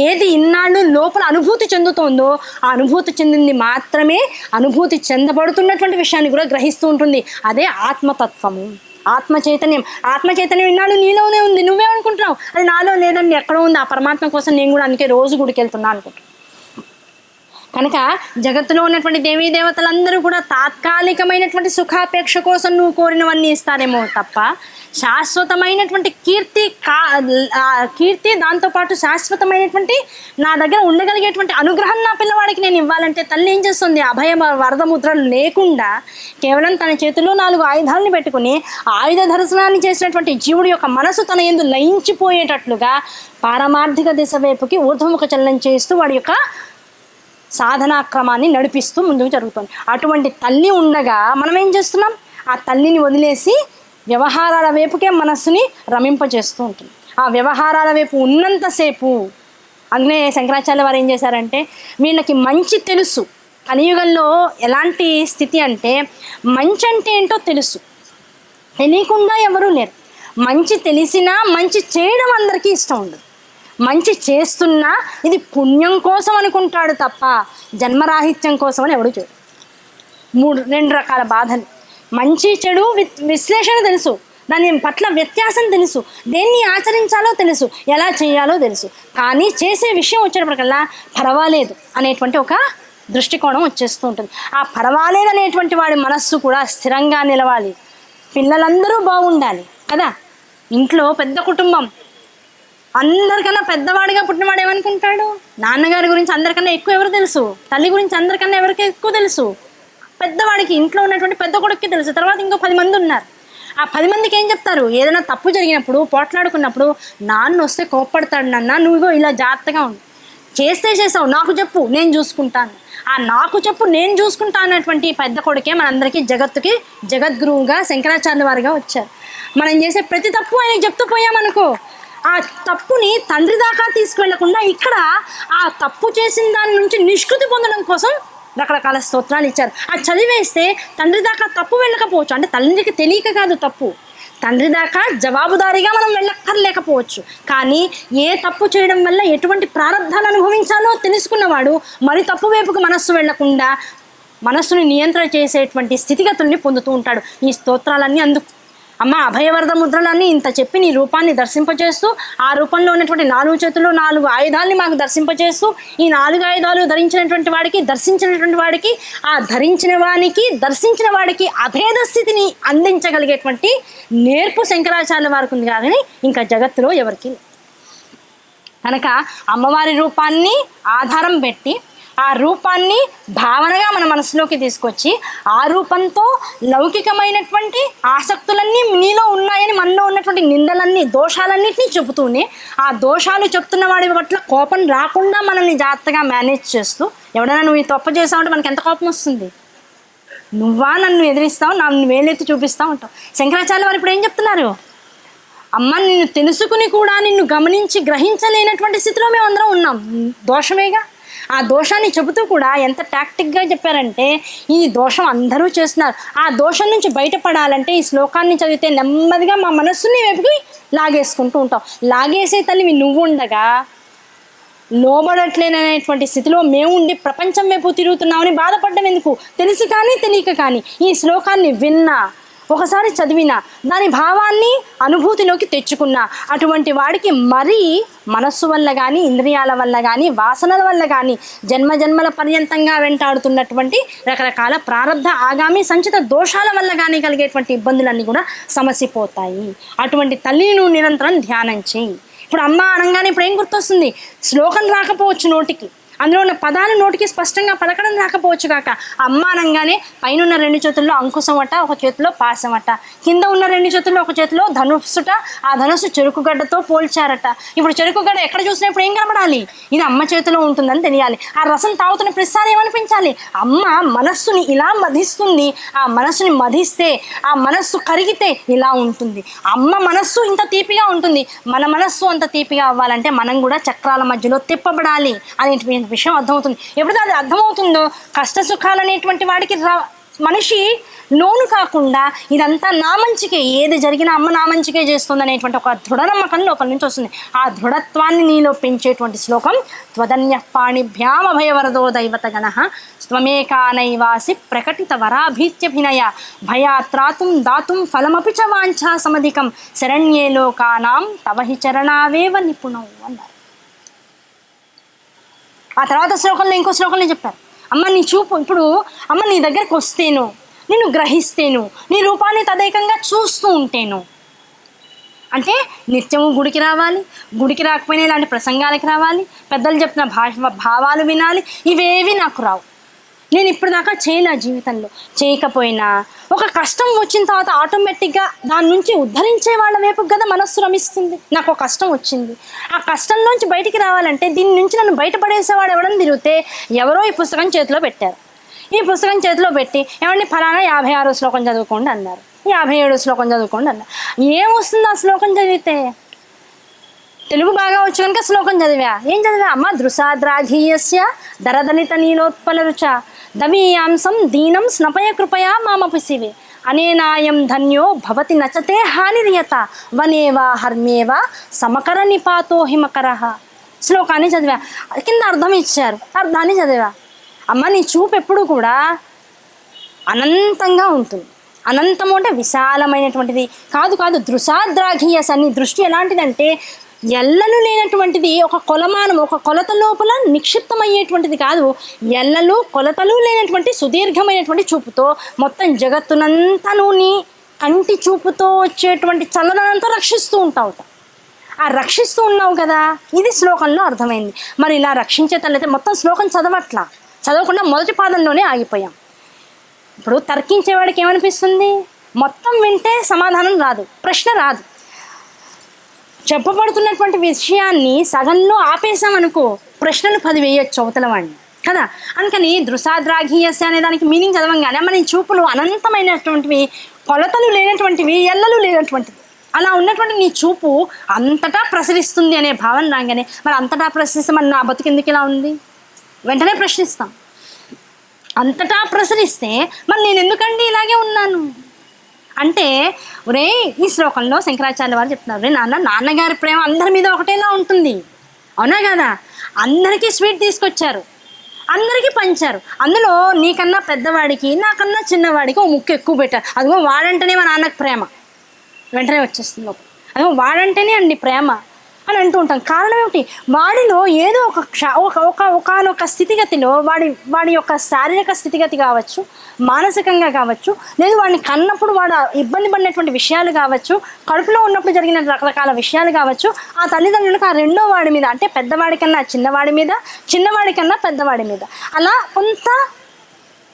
ఏది ఇన్నాళ్ళు లోపల అనుభూతి చెందుతోందో ఆ అనుభూతి చెందింది మాత్రమే అనుభూతి చెందబడుతున్నటువంటి విషయాన్ని కూడా గ్రహిస్తూ ఉంటుంది. అదే ఆత్మతత్వము. ఆత్మ చైతన్యం ఇన్నాళ్ళు నీలోనే ఉంది, నువ్వేమనుకుంటున్నావు అది నాలో లేదండి, ఎక్కడో ఉంది. ఆ పరమాత్మ కోసం నేను కూడా అందుకే రోజు గుడికి వెళ్తున్నా అనుకుంటున్నాను. కనుక జగత్తులో ఉన్నటువంటి దేవీ దేవతలందరూ కూడా తాత్కాలికమైనటువంటి సుఖాపేక్ష కోసం నువ్వు కోరినవన్నీ ఇస్తారేమో తప్ప శాశ్వతమైనటువంటి కీర్తి దాంతోపాటు శాశ్వతమైనటువంటి నా దగ్గర ఉండగలిగేటువంటి అనుగ్రహం నా పిల్లవాడికి నేను ఇవ్వాలంటే తల్లి ఏం చేస్తుంది? అభయ వరద ముద్రలు లేకుండా కేవలం తన చేతిలో 4 ఆయుధాలను పెట్టుకుని ఆయుధ దర్శనాన్ని చేసినటువంటి జీవుడి యొక్క మనసు తన యందు లయించిపోయేటట్లుగా పారమార్థిక దిశ వైపుకి ఊర్ధ్వముఖ చలనం చేస్తూ వాడి యొక్క సాధనాక్రమాన్ని నడిపిస్తూ ముందుకు జరుగుతుంది. అటువంటి తల్లి ఉండగా మనం ఏం చేస్తున్నాం? ఆ తల్లిని వదిలేసి వ్యవహారాల వైపుకే మనస్సుని రమింపజేస్తూ ఉంటుంది. ఆ వ్యవహారాల వైపు ఉన్నంతసేపు అందుకనే శంకరాచార్య వారు ఏం చేశారంటే, వీళ్ళకి మంచి తెలుసు. కలియుగంలో ఎలాంటి స్థితి అంటే మంచి అంటే ఏంటో తెలుసు, తెలియకుండా ఎవరూ లేరు. మంచి తెలిసినా మంచి చేయడం అందరికీ ఇష్టం ఉండదు. మంచి చేస్తున్నా ఇది పుణ్యం కోసం అనుకుంటాడు తప్ప జన్మరాహిత్యం కోసం అని ఎవడు చేయడు. 2 రకాల బాధలు. మంచి చెడు విశ్లేషణ తెలుసు, దాని పట్ల వ్యత్యాసం తెలుసు, దేన్ని ఆచరించాలో తెలుసు, ఎలా చేయాలో తెలుసు. కానీ చేసే విషయం వచ్చేటప్పటికల్లా పర్వాలేదు అనేటువంటి ఒక దృష్టికోణం వచ్చేస్తూ ఉంటుంది. ఆ పర్వాలేదు అనేటువంటి వాడి మనస్సు కూడా స్థిరంగా నిలవాలి. పిల్లలందరూ బాగుండాలి కదా. ఇంట్లో పెద్ద కుటుంబం, అందరికన్నా పెద్దవాడిగా పుట్టినవాడు ఏమనుకుంటాడు? నాన్నగారి గురించి అందరికన్నా ఎక్కువ ఎవరు తెలుసు? తల్లి గురించి అందరికన్నా ఎవరికి ఎక్కువ తెలుసు? పెద్దవాడికి, ఇంట్లో ఉన్నటువంటి పెద్ద కొడుక్కి తెలుసు. తర్వాత ఇంకో 10 మంది ఉన్నారు. ఆ 10 మందికి ఏం చెప్తారు? ఏదైనా తప్పు జరిగినప్పుడు, పోట్లాడుకున్నప్పుడు, నాన్న వస్తే కోప్పడతాడు, నాన్న నువ్వు ఇలా జాగ్రత్తగా ఉండు, చేస్తే చేసావు నాకు చెప్పు నేను చూసుకుంటాను. ఆ నాకు చెప్పు నేను చూసుకుంటా అన్నటువంటి పెద్ద కొడుకే మనందరికీ జగత్తుకి జగద్గురువుగా శంకరాచార్య వారిగా వచ్చారు. మనం చేసే ప్రతి తప్పు ఆయనకి చెప్తూ పోయామనుకో, ఆ తప్పుని తండ్రి దాకా తీసుకువెళ్లకుండా ఇక్కడ ఆ తప్పు చేసిన దాని నుంచి నిష్కృతి పొందడం కోసం రకరకాల స్తోత్రాలు ఇచ్చారు. అది చదివేస్తే తండ్రి దాకా తప్పు వెళ్ళకపోవచ్చు, అంటే తండ్రికి తెలియక కాదు తప్పు, తండ్రి దాకా జవాబుదారీగా మనం వెళ్ళక్కర్లేకపోవచ్చు. కానీ ఏ తప్పు చేయడం వల్ల ఎటువంటి ప్రారంధాలు అనుభవించాలో తెలుసుకున్నవాడు మరి తప్పు వైపుకు మనస్సు వెళ్లకుండా మనస్సుని నియంత్రణ చేసేటువంటి స్థితిగతుల్ని పొందుతూ ఉంటాడు. ఈ స్తోత్రాలన్నీ అందుకు అమ్మ అభయవరద ముద్రలన్నీ ఇంత చెప్పి నీ రూపాన్ని దర్శింపచేస్తూ, ఆ రూపంలో ఉన్నటువంటి 4 చేతుల్లో 4 ఆయుధాలని మాకు దర్శింపచేస్తూ, ఈ 4 ఆయుధాలు ధరించినటువంటి వాడికి, దర్శించినటువంటి వాడికి, ఆ ధరించిన వానికి దర్శించిన వాడికి అభేద స్థితిని అందించగలిగేటువంటి నేర్పు శంకరాచార్య వారికి ఉంది కానీ ఇంకా జగత్తులో ఎవరికి. కనుక అమ్మవారి రూపాన్ని ఆధారం పెట్టి ఆ రూపాన్ని భావనగా మన మనసులోకి తీసుకొచ్చి ఆ రూపంతో లౌకికమైనటువంటి ఆసక్తులన్నీ నీలో ఉన్నాయని, మనలో ఉన్నటువంటి నిందలన్నీ దోషాలన్నింటినీ చెబుతూనే ఆ దోషాలు చెప్తున్న వాడి పట్ల కోపం రాకుండా మనల్ని జాగ్రత్తగా మేనేజ్ చేస్తూ, ఎవడైనా నువ్వు ఈ తప్పు చేసావంటే మనకి ఎంత కోపం వస్తుంది? నువ్వా నన్ను ఎదిరిస్తావు, నన్ను వేలెత్తి చూపిస్తావు అంటావు. శంకరాచార్య వారు ఇప్పుడు ఏం చెప్తున్నారు? అమ్మ నిన్ను తెలుసుకుని కూడా నిన్ను గమనించి గ్రహించలేనటువంటి స్థితిలో మేము అందరం ఉన్నాం, దోషమేగా. ఆ దోషాన్ని చెబుతూ కూడా ఎంత టాక్టిక్గా చెప్పారంటే, ఈ దోషం అందరూ చేస్తున్నారు, ఆ దోషం నుంచి బయటపడాలంటే ఈ శ్లోకాన్ని చదివితే నెమ్మదిగా మా మనస్సుని వైపుకి లాగేసుకుంటూ ఉంటాం. లాగేసే తల్లివి నువ్వు ఉండగా లోబడట్లేననేటువంటి స్థితిలో మేము ఉండి ప్రపంచం వైపు తిరుగుతున్నామని బాధపడ్డం ఎందుకు? తెలిసి కానీ తెలియక కానీ ఈ శ్లోకాన్ని విన్నా, ఒకసారి చదివినా, దాని భావాన్ని అనుభూతిలోకి తెచ్చుకున్నా అటువంటి వాడికి మరీ మనస్సు వల్ల కానీ, ఇంద్రియాల వల్ల కానీ, వాసనల వల్ల కానీ జన్మజన్మల పర్యంతంగా వెంటాడుతున్నటువంటి రకరకాల ప్రారంధ ఆగామి సంచిత దోషాల వల్ల కానీ కలిగేటువంటి ఇబ్బందులన్నీ కూడా సమసిపోతాయి. అటువంటి తల్లిని నువ్వు నిరంతరం ధ్యానం చేయి. ఇప్పుడు అమ్మ అనగానే ఇప్పుడు ఏం గుర్తొస్తుంది? శ్లోకం రాకపోవచ్చు నోటికి, అందులో ఉన్న పదాలు నోటికి స్పష్టంగా పలకడం రాకపోవచ్చు కాక, అమ్మ అనగానే పైన ఉన్న 2 చేతుల్లో అంకుశం అట, ఒక చేతిలో పాశం అట, కింద ఉన్న 2 చేతుల్లో ఒక చేతిలో ధనుస్సుట, ఆ ధనుస్సు చెరుకుగడ్డతో పోల్చారట. ఇప్పుడు చెరుకుగడ్డ ఎక్కడ చూసినా ఇప్పుడు ఏం కనబడాలి? ఇది అమ్మ చేతిలో ఉంటుందని తెలియాలి. ఆ రసం తాగుతున్న ప్రతిసారి ఏమనిపించాలి? అమ్మ మనస్సుని ఇలా మధిస్తుంది, ఆ మనస్సుని మధిస్తే ఆ మనస్సు కరిగితే ఇలా ఉంటుంది. అమ్మ మనస్సు ఇంత తీపిగా ఉంటుంది, మన మనస్సు అంత తీపిగా అవ్వాలంటే మనం కూడా చక్రాల మధ్యలో తిప్పబడాలి అనేటువంటి విషయం అర్థమవుతుంది. ఎప్పుడైతే అది అర్థమవుతుందో కష్ట సుఖాలు అనేటువంటి వాడికి మనిషి లోను కాకుండా ఇదంతా నా మంచికే, ఏది జరిగినా అమ్మ నా మంచికే చేస్తుంది అనేటువంటి ఒక దృఢ నమ్మకం లోపల నుంచి వస్తుంది. ఆ దృఢత్వాన్ని నీలో పెంచేటువంటి శ్లోకం త్వదన్య పాణిభ్యామభయవరదో దైవతగణ త్వమేకానైవాసి ప్రకటిత వరాభీత్యభినయ భయాత్రాతుం దాతుం ఫలమపి చ వాంఛా సమధికం శరణ్యే లోకానాం తవ హి చరణావేవ నిపుణం అన్నారు. ఆ తర్వాత శ్లోకంలో ఇంకో శ్లోకంలో చెప్పారు, అమ్మ నీ చూపు, ఇప్పుడు అమ్మ నీ దగ్గరకు వస్తేను, నిన్ను గ్రహిస్తేను, నీ రూపాన్ని తదేకంగా చూస్తూ ఉంటేను, అంటే నిత్యము గుడికి రావాలి, గుడికి రాకపోయినా ఇలాంటి ప్రసంగాలకి రావాలి, పెద్దలు చెప్పిన భావాలు వినాలి, ఇవేవి నాకు రావు. నేను ఇప్పుడు దాకా చేయలే జీవితంలో. చేయకపోయినా ఒక కష్టం వచ్చిన తర్వాత ఆటోమేటిక్గా దాని నుంచి ఉద్ధరించే వాళ్ళ వైపు కదా మనస్సు రమిస్తుంది. నాకు ఒక కష్టం వచ్చింది, ఆ కష్టంలోంచి బయటికి రావాలంటే దీని నుంచి నన్ను బయటపడేసేవాడు ఎవడని తిరిగితే ఎవరో ఈ పుస్తకం చేతిలో పెట్టారు. ఈ పుస్తకం చేతిలో పెట్టి ఏమండి ఫలానా 56 శ్లోకం చదువుకోండి అన్నారు, 57 శ్లోకం చదువుకోండి అన్నారు. ఏమొస్తుంది ఆ శ్లోకం చదివితే? తెలుగు బాగా వచ్చు కనుక శ్లోకం చదివా. ఏం చదివా? అమ్మ దృశాద్రాఘీయస్య దరదలిత నీలోత్పల రుచ దవీయాంసం దీనం స్నపయ కృపయా మామపి శివే అనేనాయం ధన్యో భవతి నచతే హానిరియత వనేవా హర్మ్యేవా సమకర నిపాతో హిమకర. శ్లోకాన్ని చదివా, కింద అర్థం ఇచ్చారు, అర్థాన్ని చదివా. అమ్మ నీ చూపు ఎప్పుడు కూడా అనంతంగా ఉంటుంది. అనంతము అంటే విశాలమైనటువంటిది కాదు. దృశాద్రాఘీయస్ అని దృష్టి ఎలాంటిదంటే ఎల్లలు లేనటువంటిది, ఒక కొలమానం, ఒక కొలత లోపల నిక్షిప్తమయ్యేటువంటిది కాదు. ఎల్లలు కొలతలు లేనటువంటి సుదీర్ఘమైనటువంటి చూపుతో మొత్తం జగత్తునంతను నీ కంటి చూపుతో వచ్చేటువంటి చల్లదనంతో రక్షిస్తూ ఉంటావు. ఆ రక్షిస్తూ ఉన్నావు కదా, ఇది శ్లోకంలో అర్థమైంది. మరి ఇలా రక్షించే తల్లైతే మొత్తం శ్లోకం చదవకుండా మొదటి పాదంలోనే ఆగిపోయాం. ఇప్పుడు తర్కించేవాడికి ఏమనిపిస్తుంది? మొత్తం వింటే సమాధానం రాదు, ప్రశ్న రాదు. చెప్పబడుతున్నటువంటి విషయాన్ని సగంలో ఆపేసామనుకో ప్రశ్నలు 10 వేయొచ్చు అవతల వాడిని కదా. అందుకని దృశాద్రాఘీయస్య అనే దానికి మీనింగ్ చదవంగానే మన చూపులు అనంతమైనటువంటివి, కొలతలు లేనటువంటివి, ఎల్లలు లేనటువంటివి, అలా ఉన్నటువంటి నీ చూపు అంతటా ప్రసరిస్తుంది అనే భావన రాగానే మరి అంతటా ప్రసరిస్తే మరి నా బతుకెందుకు ఇలా ఉంది వెంటనే ప్రశ్నిస్తాం. అంతటా ప్రసరిస్తే మరి నేను ఎందుకండి ఇలాగే ఉన్నాను అంటే, ఒరే ఈ శ్లోకంలో శంకరాచార్య వారు చెప్తున్నారు, రే నాన్నగారి ప్రేమ అందరి మీద ఒకటేలా ఉంటుంది, అవునా కదా? అందరికీ స్వీట్ తీసుకొచ్చారు, అందరికీ పంచారు. అందులో నీకన్నా పెద్దవాడికి నాకన్నా చిన్నవాడికి ఓ ముక్క ఎక్కువ పెట్టారు. అదిగో వాడంటేనే మా నాన్నకు ప్రేమ వెంటనే వచ్చేస్తుంది. అదిగో వాడంటేనే అండి ప్రేమ అని అంటూ ఉంటాం. కారణం ఏమిటి? వాడిలో ఏదో ఒకనొక స్థితిగతిలో వాడి యొక్క శారీరక స్థితిగతి కావచ్చు, మానసికంగా కావచ్చు, లేదు వాడిని కన్నప్పుడు వాడు ఇబ్బంది పడినటువంటి విషయాలు కావచ్చు, కడుపులో ఉన్నప్పుడు జరిగిన రకరకాల విషయాలు కావచ్చు, ఆ తల్లిదండ్రులకు ఆ రెండో వాడి మీద, అంటే పెద్దవాడి కన్నా చిన్నవాడి మీద, చిన్నవాడి కన్నా పెద్దవాడి మీద అలా కొంత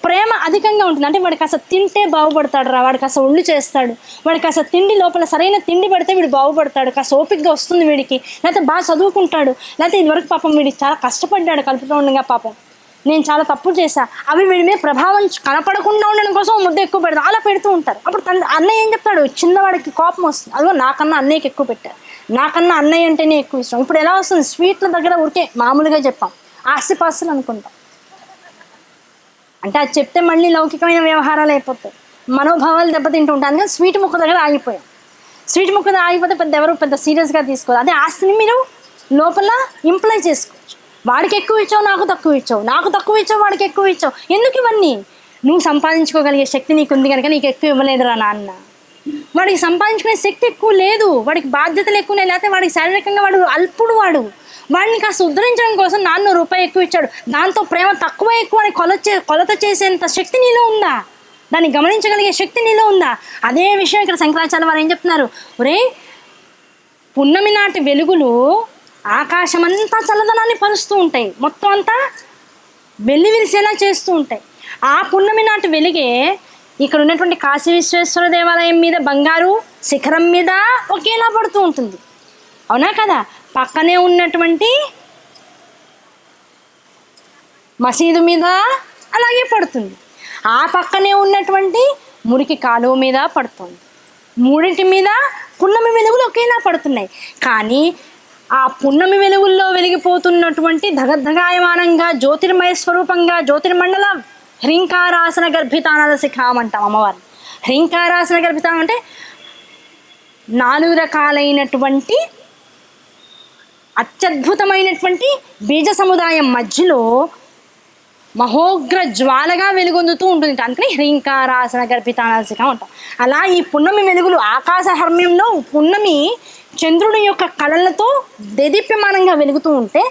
ప్రేమ అధికంగా ఉంటుంది. అంటే వాడికి కాస్త తింటే బాగుపడతాడు రా, వాడికి కాస్త ఒళ్ళు చేస్తాడు, వాడికి కాస్త తిండి లోపల సరైన తిండి పడితే వీడు బాగుపడతాడు, కాస్త ఓపికగా వస్తుంది వీడికి, లేకపోతే బాగా చదువుకుంటాడు, లేకపోతే ఇదివరకు పాపం వీడికి చాలా కష్టపడ్డాడు కలుపుతూ ఉండగా, పాపం నేను చాలా తప్పులు చేశా, అవి వీడి మీద ప్రభావం కనపడకుండా ఉండడం కోసం ముద్ద ఎక్కువ పెడతాడు, అలా పెడుతూ ఉంటారు. అప్పుడు అన్నయ్య ఏం చెప్తాడు? చిన్నవాడికి కోపం వస్తుంది, అదిగో నాకన్నా అన్నయ్యకి ఎక్కువ పెట్టారు, నాకన్నా అన్నయ్య అంటేనే ఎక్కువ ఇష్టం. ఇప్పుడు ఎలా వస్తుంది? స్వీట్ల దగ్గర ఊరికే మామూలుగా చెప్పాం, ఆస్తిపాస్తులు అనుకుంటాం. అంటే అది చెప్తే మళ్ళీ లౌకికమైన వ్యవహారాలు అయిపోతాయి, మనోభావాలు దెబ్బతింటూ ఉంటాను. కానీ స్వీట్ ముక్క దగ్గర ఆగిపోయాం. స్వీట్ ముక్క దగ్గర ఆగిపోతే ఎవరు పెద్ద సీరియస్గా తీసుకోవాలి. అదే ఆస్తిని మీరు లోపల ఇంప్లై చేసుకోవచ్చు. వాడికి ఎక్కువ ఇచ్చావు, నాకు తక్కువ ఇచ్చావు, నాకు తక్కువ ఇచ్చావు, వాడికి ఎక్కువ ఇచ్చావు. ఎందుకు ఇవన్నీ? నువ్వు సంపాదించుకోగలిగే శక్తి నీకు ఉంది కనుక నీకు ఎక్కువ ఇవ్వలేదురా నాన్న. వాడికి సంపాదించుకునే శక్తి ఎక్కువ లేదు, వాడికి బాధ్యతలు ఎక్కువనే, లేకపోతే వాడికి శారీరకంగా వాడు అల్పుడు, వాడిని కాస్త ఉద్ధరించడం కోసం నాన్న రూపాయి ఎక్కువ ఇచ్చాడు, దాంతో ప్రేమ తక్కువ ఎక్కువ అని కొలత చేసేంత శక్తి నీలో ఉందా? దాన్ని గమనించగలిగే శక్తి నీలో ఉందా? అదే విషయం ఇక్కడ శంకరాచార్య వారు ఏం చెప్తున్నారు? ఒరే పున్నమి నాటి వెలుగులు ఆకాశమంతా చల్లదనాన్ని పరుస్తూ ఉంటాయి, మొత్తం అంతా వెల్లి విరిసేలా చేస్తూ ఉంటాయి. ఆ పున్నమి నాటి వెలుగే ఇక్కడ ఉన్నటువంటి కాశీ విశ్వేశ్వర దేవాలయం మీద, బంగారు శిఖరం మీద ఒకేలా పడుతూ ఉంటుంది, అవునా కదా? పక్కనే ఉన్నటువంటి మసీదు మీద అలాగే పడుతుంది, ఆ పక్కనే ఉన్నటువంటి మురికి కాలువ మీద పడుతుంది. మూడింటి మీద పున్నమి వెలుగులు ఒకేలా పడుతున్నాయి. కానీ ఆ పున్నమి వెలుగుల్లో వెలిగిపోతున్నటువంటి ధగధగాయమానంగా జ్యోతిర్మయ స్వరూపంగా జ్యోతిర్మండల హ్రీంకారాసన గర్భితానాల శిఖాం అంటాం అమ్మవారిని. హ్రీంకారాసన గర్భితం అంటే 4 రకాలైనటువంటి అత్యద్భుతమైనటువంటి బీజ సముదాయం మధ్యలో మహోగ్ర జ్వాలగా వెలుగొందుతూ ఉంటుంది. అందుకని హ్రీంకారాసన గర్భితానాసికం అంటాం. అలా ఈ పున్నమి వెలుగులు ఆకాశ హర్మ్యంలో పున్నమి చంద్రుడి యొక్క కళలతో దేదీప్యమానంగా వెలుగుతూ ఉంటే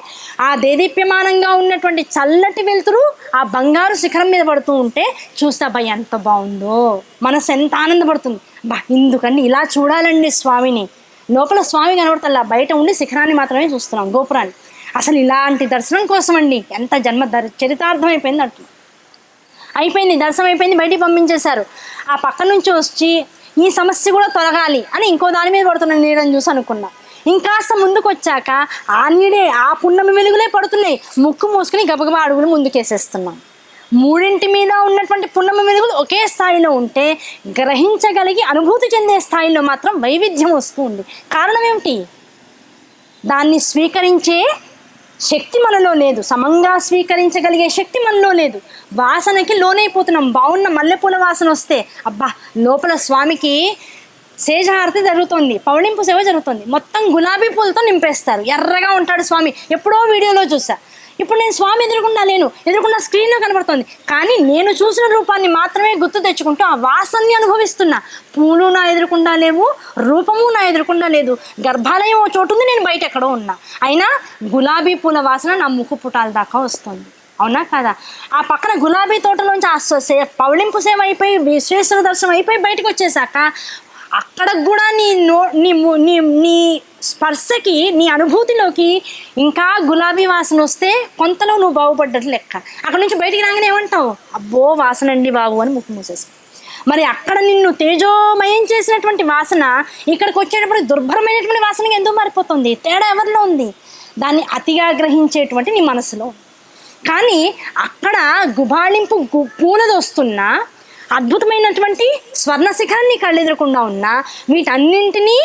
ఆ దేదీప్యమానంగా ఉన్నటువంటి చల్లటి వెలుతురు ఆ బంగారు శిఖరం మీద పడుతూ ఉంటే చూస్తా భయ ఎంత బాగుందో, మనసు ఎంత ఆనందపడుతుంది. ఇందుకండి ఇలా చూడాలండి స్వామిని. లోపల స్వామి కనబడతల్లా, బయట ఉండి శిఖరాన్ని మాత్రమే చూస్తున్నాం, గోపురాన్ని. అసలు ఇలాంటి దర్శనం కోసం అండి ఎంత జన్మ చరితార్థం అయిపోయింది అంటు అయిపోయింది. దర్శనం అయిపోయింది, బయటికి పంపించేశారు. ఆ పక్క నుంచి వచ్చి ఈ సమస్య కూడా తొలగాలి అని ఇంకో దాని మీద పడుతున్న నీడని చూసి అనుకున్నా. ఇంకాస్త ముందుకు వచ్చాక ఆ నీడే ఆ పున్నమి వెలుగులే పడుతున్నాయి. ముక్కు మూసుకుని గబగబా అడుగులు ముందుకేసేస్తున్నాం. 3 మీద ఉన్నటువంటి పున్నమి వెలుగులు ఒకే స్థాయిలో ఉంటే గ్రహించగలిగి అనుభూతి చెందే స్థాయిలో మాత్రం వైవిధ్యం వస్తూ ఉంది. కారణం ఏమిటి? దాన్ని స్వీకరించే శక్తి మనలో లేదు, సమంగా స్వీకరించగలిగే శక్తి మనలో లేదు. వాసనకి లోనైపోతున్నాం. బాగున్న మల్లెపూల వాసన వస్తే అబ్బా లోపల స్వామికి సేజహారతి జరుగుతుంది, పౌళింపు సేవ జరుగుతుంది, మొత్తం గులాబీ పూలతో నింపేస్తారు. ఎర్రగా ఉంటాడు స్వామి. ఎప్పుడో వీడియోలో చూసా. ఇప్పుడు నేను స్వామి ఎదురుకుండా లేను, ఎదురుకుండా స్క్రీన్లో కనబడుతుంది. కానీ నేను చూసిన రూపాన్ని మాత్రమే గుర్తు తెచ్చుకుంటూ ఆ వాసనని అనుభవిస్తున్నా. పూలు నా ఎదురుకుండా లేవు, రూపము నా ఎదురుకుండా లేదు. గర్భాలయం ఓ చోటు ఉంది, నేను బయట ఎక్కడో ఉన్నా. అయినా గులాబీ పూల వాసన నా ముక్కు పుటాల దాకా వస్తుంది. అవునా కదా? ఆ పక్కన గులాబీ తోటలోంచి ఆ పౌళింపు సేవ అయిపోయి విశ్వేశ్వర దర్శనం అయిపోయి బయటకు వచ్చేసాక అక్కడ కూడా నీ స్పర్శకి, నీ అనుభూతిలోకి ఇంకా గులాబీ వాసన వస్తే కొంతలో నువ్వు బాగుపడ్డట్టు లెక్క. అక్కడ నుంచి బయటికి రాగానే ఏమంటావు? అబ్బో వాసన అండి బాబు అని ముక్కు మూసేస్తావు. మరి అక్కడ నిన్ను తేజోమయం చేసినటువంటి వాసన ఇక్కడికి వచ్చేటప్పుడు దుర్భరమైనటువంటి వాసనగా ఎందుకు మారిపోతుంది? తేడా ఎవరిలో ఉంది? దాన్ని అతిగా గ్రహించేటువంటి నీ మనసులో. కానీ అక్కడ గుబాళింపు పూలది వస్తున్నా, అద్భుతమైనటువంటి స్వర్ణశిఖరాన్ని కళ్ళెదురకుండా ఉన్నా, వీటన్నింటినీ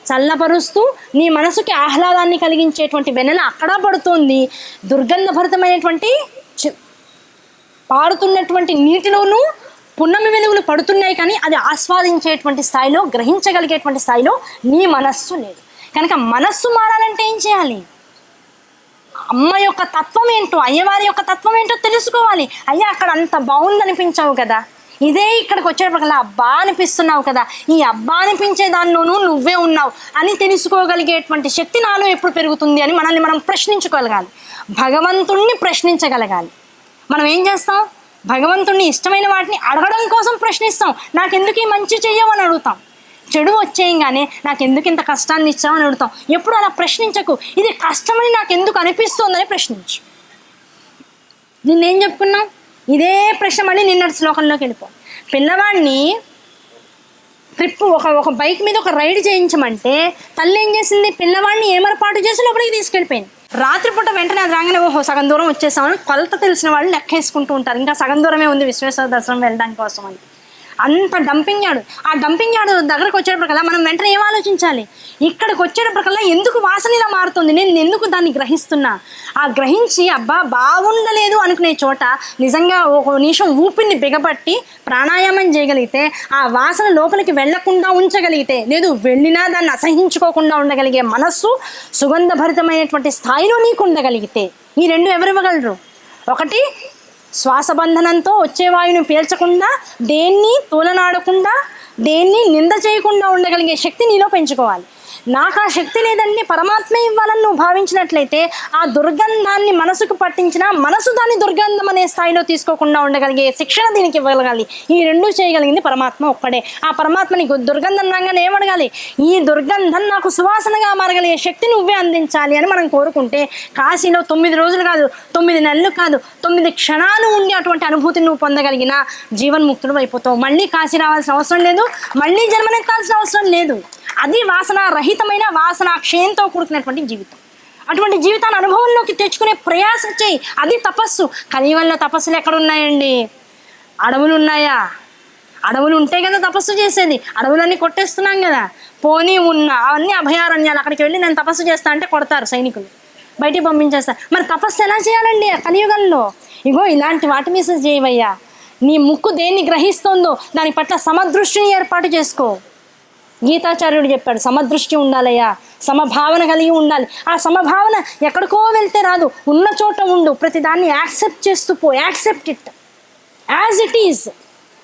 చల్లపరుస్తూ నీ మనసుకి ఆహ్లాదాన్ని కలిగించేటువంటి వెన్నెల అక్కడ పడుతుంది. దుర్గంధభరితమైనటువంటి పారుతున్నటువంటి నీటిలోనూ పున్నమి వెలుగులు పడుతున్నాయి, కానీ అది ఆస్వాదించేటువంటి స్థాయిలో, గ్రహించగలిగేటువంటి స్థాయిలో నీ మనస్సు లేదు. కనుక మనస్సు మారాలంటే ఏం చేయాలి? అమ్మ యొక్క తత్వం ఏంటో, అయ్యవారి యొక్క తత్వం ఏంటో తెలుసుకోవాలి. అయ్యా అక్కడ అంత బాగుందనిపించావు కదా, ఇదే ఇక్కడికి వచ్చేటప్పటికల్లా అబ్బా అనిపిస్తున్నావు కదా, ఈ అబ్బా అనిపించే దానిలోనూ నువ్వే ఉన్నావు అని తెలుసుకోగలిగేటువంటి శక్తి నాలో ఎప్పుడు పెరుగుతుంది అని మనల్ని మనం ప్రశ్నించుకోగలగాలి. భగవంతుణ్ణి ప్రశ్నించగలగాలి. మనం ఏం చేస్తాం? భగవంతుణ్ణి ఇష్టమైన వాటిని అడగడం కోసం ప్రశ్నిస్తాం. నాకెందుకు ఈ మంచి చెయ్యవు అని అడుగుతాం. చెడు వచ్చేయంగానే నాకెందుకు ఇంత కష్టాన్ని ఇచ్చావు అని అడుగుతాం. ఎప్పుడు అలా ప్రశ్నించకు. ఇది కష్టమని నాకెందుకు అనిపిస్తుందని ప్రశ్నించు. నిన్నేం చెప్పుకున్నాం? ఇదే ప్రశ్న మళ్ళీ నిన్నటి శ్లోకంలోకి వెళ్ళిపో. పిల్లవాడిని ట్రిప్ ఒక బైక్ మీద ఒక రైడ్ చేయించమంటే తల్లి ఏం చేసింది? పిల్లవాడిని ఏమరపాటు చేసి లోపలికి తీసుకెళ్ళిపోయింది. రాత్రిపూట వెంటనే అది రాగానే ఓహో సగం దూరం వచ్చేసామని కొలత తెలిసిన వాళ్ళు లెక్కేసుకుంటూ ఉంటారు. ఇంకా సగం దూరమే ఉంది విశ్వేశ్వర దర్శనం వెళ్ళడానికి కోసం అని. అంత డంపింగ్ యార్డ్. ఆ డంపింగ్ యార్డ్ దగ్గరకు వచ్చేటప్పటికల్లా మనం వెంటనే ఏం ఆలోచించాలి? ఇక్కడికి వచ్చేటప్పటికల్లా ఎందుకు వాసన ఇలా మారుతుంది, నేను ఎందుకు దాన్ని గ్రహిస్తున్నా? ఆ గ్రహించి అబ్బా బాగుండలేదు అనుకునే చోట నిజంగా ఒక నిమిషం ఊపిరిని బిగబట్టి ప్రాణాయామం చేయగలిగితే, ఆ వాసన లోపలికి వెళ్లకుండా ఉంచగలిగితే, లేదు వెళ్ళినా దాన్ని అసహించుకోకుండా ఉండగలిగే మనస్సు సుగంధభరితమైనటువంటి స్థాయిలో నీకు ఉండగలిగితే, ఈ రెండు ఎవరు ఇవ్వగలరు? ఒకటి శ్వాసబంధనంతో వచ్చే వాయువుని పీల్చకుండా, దేన్ని తూలనాడకుండా, దేన్ని నింద చేయకుండా ఉండగలిగే శక్తి నీలో పెంచుకోవాలి. నాకు ఆ శక్తి లేదండి, పరమాత్మ ఇవ్వాలని నువ్వు భావించినట్లయితే ఆ దుర్గంధాన్ని మనసుకు పట్టించిన మనసు దాన్ని దుర్గంధం అనే స్థాయిలో తీసుకోకుండా ఉండగలిగే శిక్షణ దీనికి ఇవ్వగలగాలి. ఈ రెండు చేయగలిగింది పరమాత్మ ఒక్కడే. ఆ పరమాత్మని దుర్గంధం రాగానే ఏమడగాలి? ఈ దుర్గంధం నాకు సువాసనగా మారగలిగే శక్తి నువ్వే అందించాలి అని మనం కోరుకుంటే కాశీలో 9 రోజులు కాదు, 9 నెలలు కాదు, 9 క్షణాలు ఉండి అటువంటి అనుభూతిని నువ్వు పొందగలిగిన జీవన్ముక్తుడు అయిపోతావు. మళ్ళీ కాశీ రావాల్సిన అవసరం లేదు, మళ్ళీ జన్మనెత్తాల్సిన అవసరం లేదు. అది వాసన రహితమైన, వాసనాక్షయంతో కూడుకున్నటువంటి జీవితం. అటువంటి జీవితాన్ని అనుభవంలోకి తెచ్చుకునే ప్రయాసం చేయి. అది తపస్సు. కలియుగంలో తపస్సులు ఎక్కడున్నాయండి? అడవులు ఉన్నాయా? అడవులు ఉంటే కదా తపస్సు చేసేది. అడవులన్నీ కొట్టేస్తున్నాం కదా. పోనీ ఉన్న అవన్నీ అభయారణ్యాలు. అక్కడికి వెళ్ళి నేను తపస్సు చేస్తా అంటే కొడతారు సైనికులు, బయటికి పంపించేస్తారు. మరి తపస్సు ఎలా చేయాలండి కలియుగంలో? ఇగో ఇలాంటి వాటి మీద చేయవయ్యా. నీ ముక్కు దేన్ని గ్రహిస్తోందో దాని పట్ల సమదృష్టిని ఏర్పాటు చేసుకో. గీతాచార్యుడు చెప్పాడు, సమదృష్టి ఉండాలయ్యా, సమభావన కలిగి ఉండాలి. ఆ సమభావన ఎక్కడికో వెళ్తే రాదు, ఉన్న చోట ఉండు, ప్రతిదాన్ని యాక్సెప్ట్ చేస్తూ పో. Accept it as it is.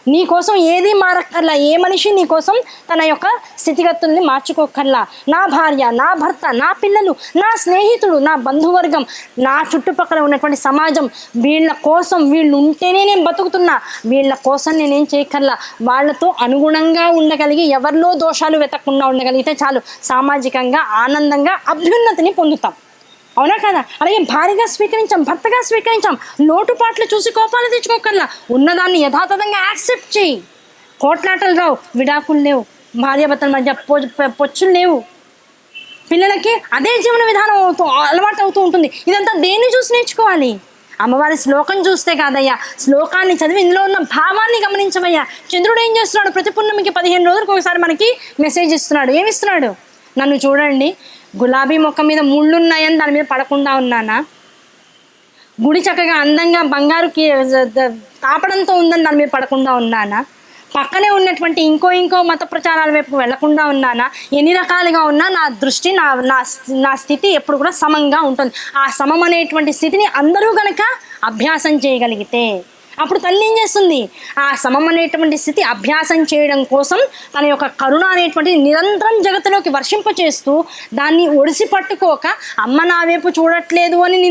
నీ కోసం ఏది మారక్కర్లా, ఏ మనిషి నీ కోసం తన యొక్క స్థితిగతుల్ని మార్చుకోకర్లా. నా భార్య, నా భర్త, నా పిల్లలు, నా స్నేహితుడు, నా బంధువర్గం, నా చుట్టుపక్కల ఉన్నటువంటి సమాజం, వీళ్ళ కోసం, వీళ్ళు ఉంటేనే నేను బతుకుతున్నా, వీళ్ళ కోసం నేనేం చేయక్కర్లా. వాళ్ళతో అనుగుణంగా ఉండగలిగి ఎవరిలో దోషాలు వెతకకుండా ఉండగలిగితే చాలు, సామాజికంగా ఆనందంగా అభ్యున్నతిని పొందుతాం. అవునా కదా? అలాగే భార్యగా స్వీకరించాం, భర్తగా స్వీకరించాం, లోటుపాట్లు చూసి కోపాలు తెచ్చుకోకర్లా. ఉన్నదాన్ని యథాతథంగా యాక్సెప్ట్ చేయి. కోట్లాటలు రావు, విడాకులు లేవు, భార్యాభర్తల మధ్య పొచ్చులు లేవు, పిల్లలకి అదే జీవన విధానం అలవాటు అవుతూ ఉంటుంది. ఇదంతా దేన్ని చూసి నేర్చుకోవాలి? అమ్మవారి శ్లోకం చూస్తే కాదయ్యా, శ్లోకాన్ని చదివి ఇందులో ఉన్న భావాన్ని గమనించవయ్యా. చంద్రుడు ఏం చేస్తున్నాడు? ప్రతి పున్నమికి 15 రోజులకు ఒకసారి మనకి మెసేజ్ ఇస్తున్నాడు. ఏమిస్తున్నాడు? నన్ను చూడండి, గులాబీ మొక్క మీద ముళ్ళు ఉన్నాయని దాని మీద పడకుండా ఉన్నానా? గుడి చక్కగా అందంగా బంగారు తాపడంతో ఉందని దాని మీద పడకుండా ఉన్నానా? పక్కనే ఉన్నటువంటి ఇంకో మత ప్రచారాల వైపు వెళ్లకుండా ఉన్నానా? ఎన్ని రకాలుగా ఉన్నా నా దృష్టి, నా స్థితి ఎప్పుడు కూడా సమంగా ఉంటుంది. ఆ సమం అనేటువంటి స్థితిని అందరూ గనక అభ్యాసం చేయగలిగితే అప్పుడు తల్లి ఏం చేస్తుంది? ఆ సమం అనేటువంటి స్థితి అభ్యాసం చేయడం కోసం తన యొక్క కరుణ అనేటువంటిది నిరంతరం జగత్తులోకి వర్షింపచేస్తూ దాన్ని ఒడిసి పట్టుకోక అమ్మ నా వైపు చూడట్లేదు అని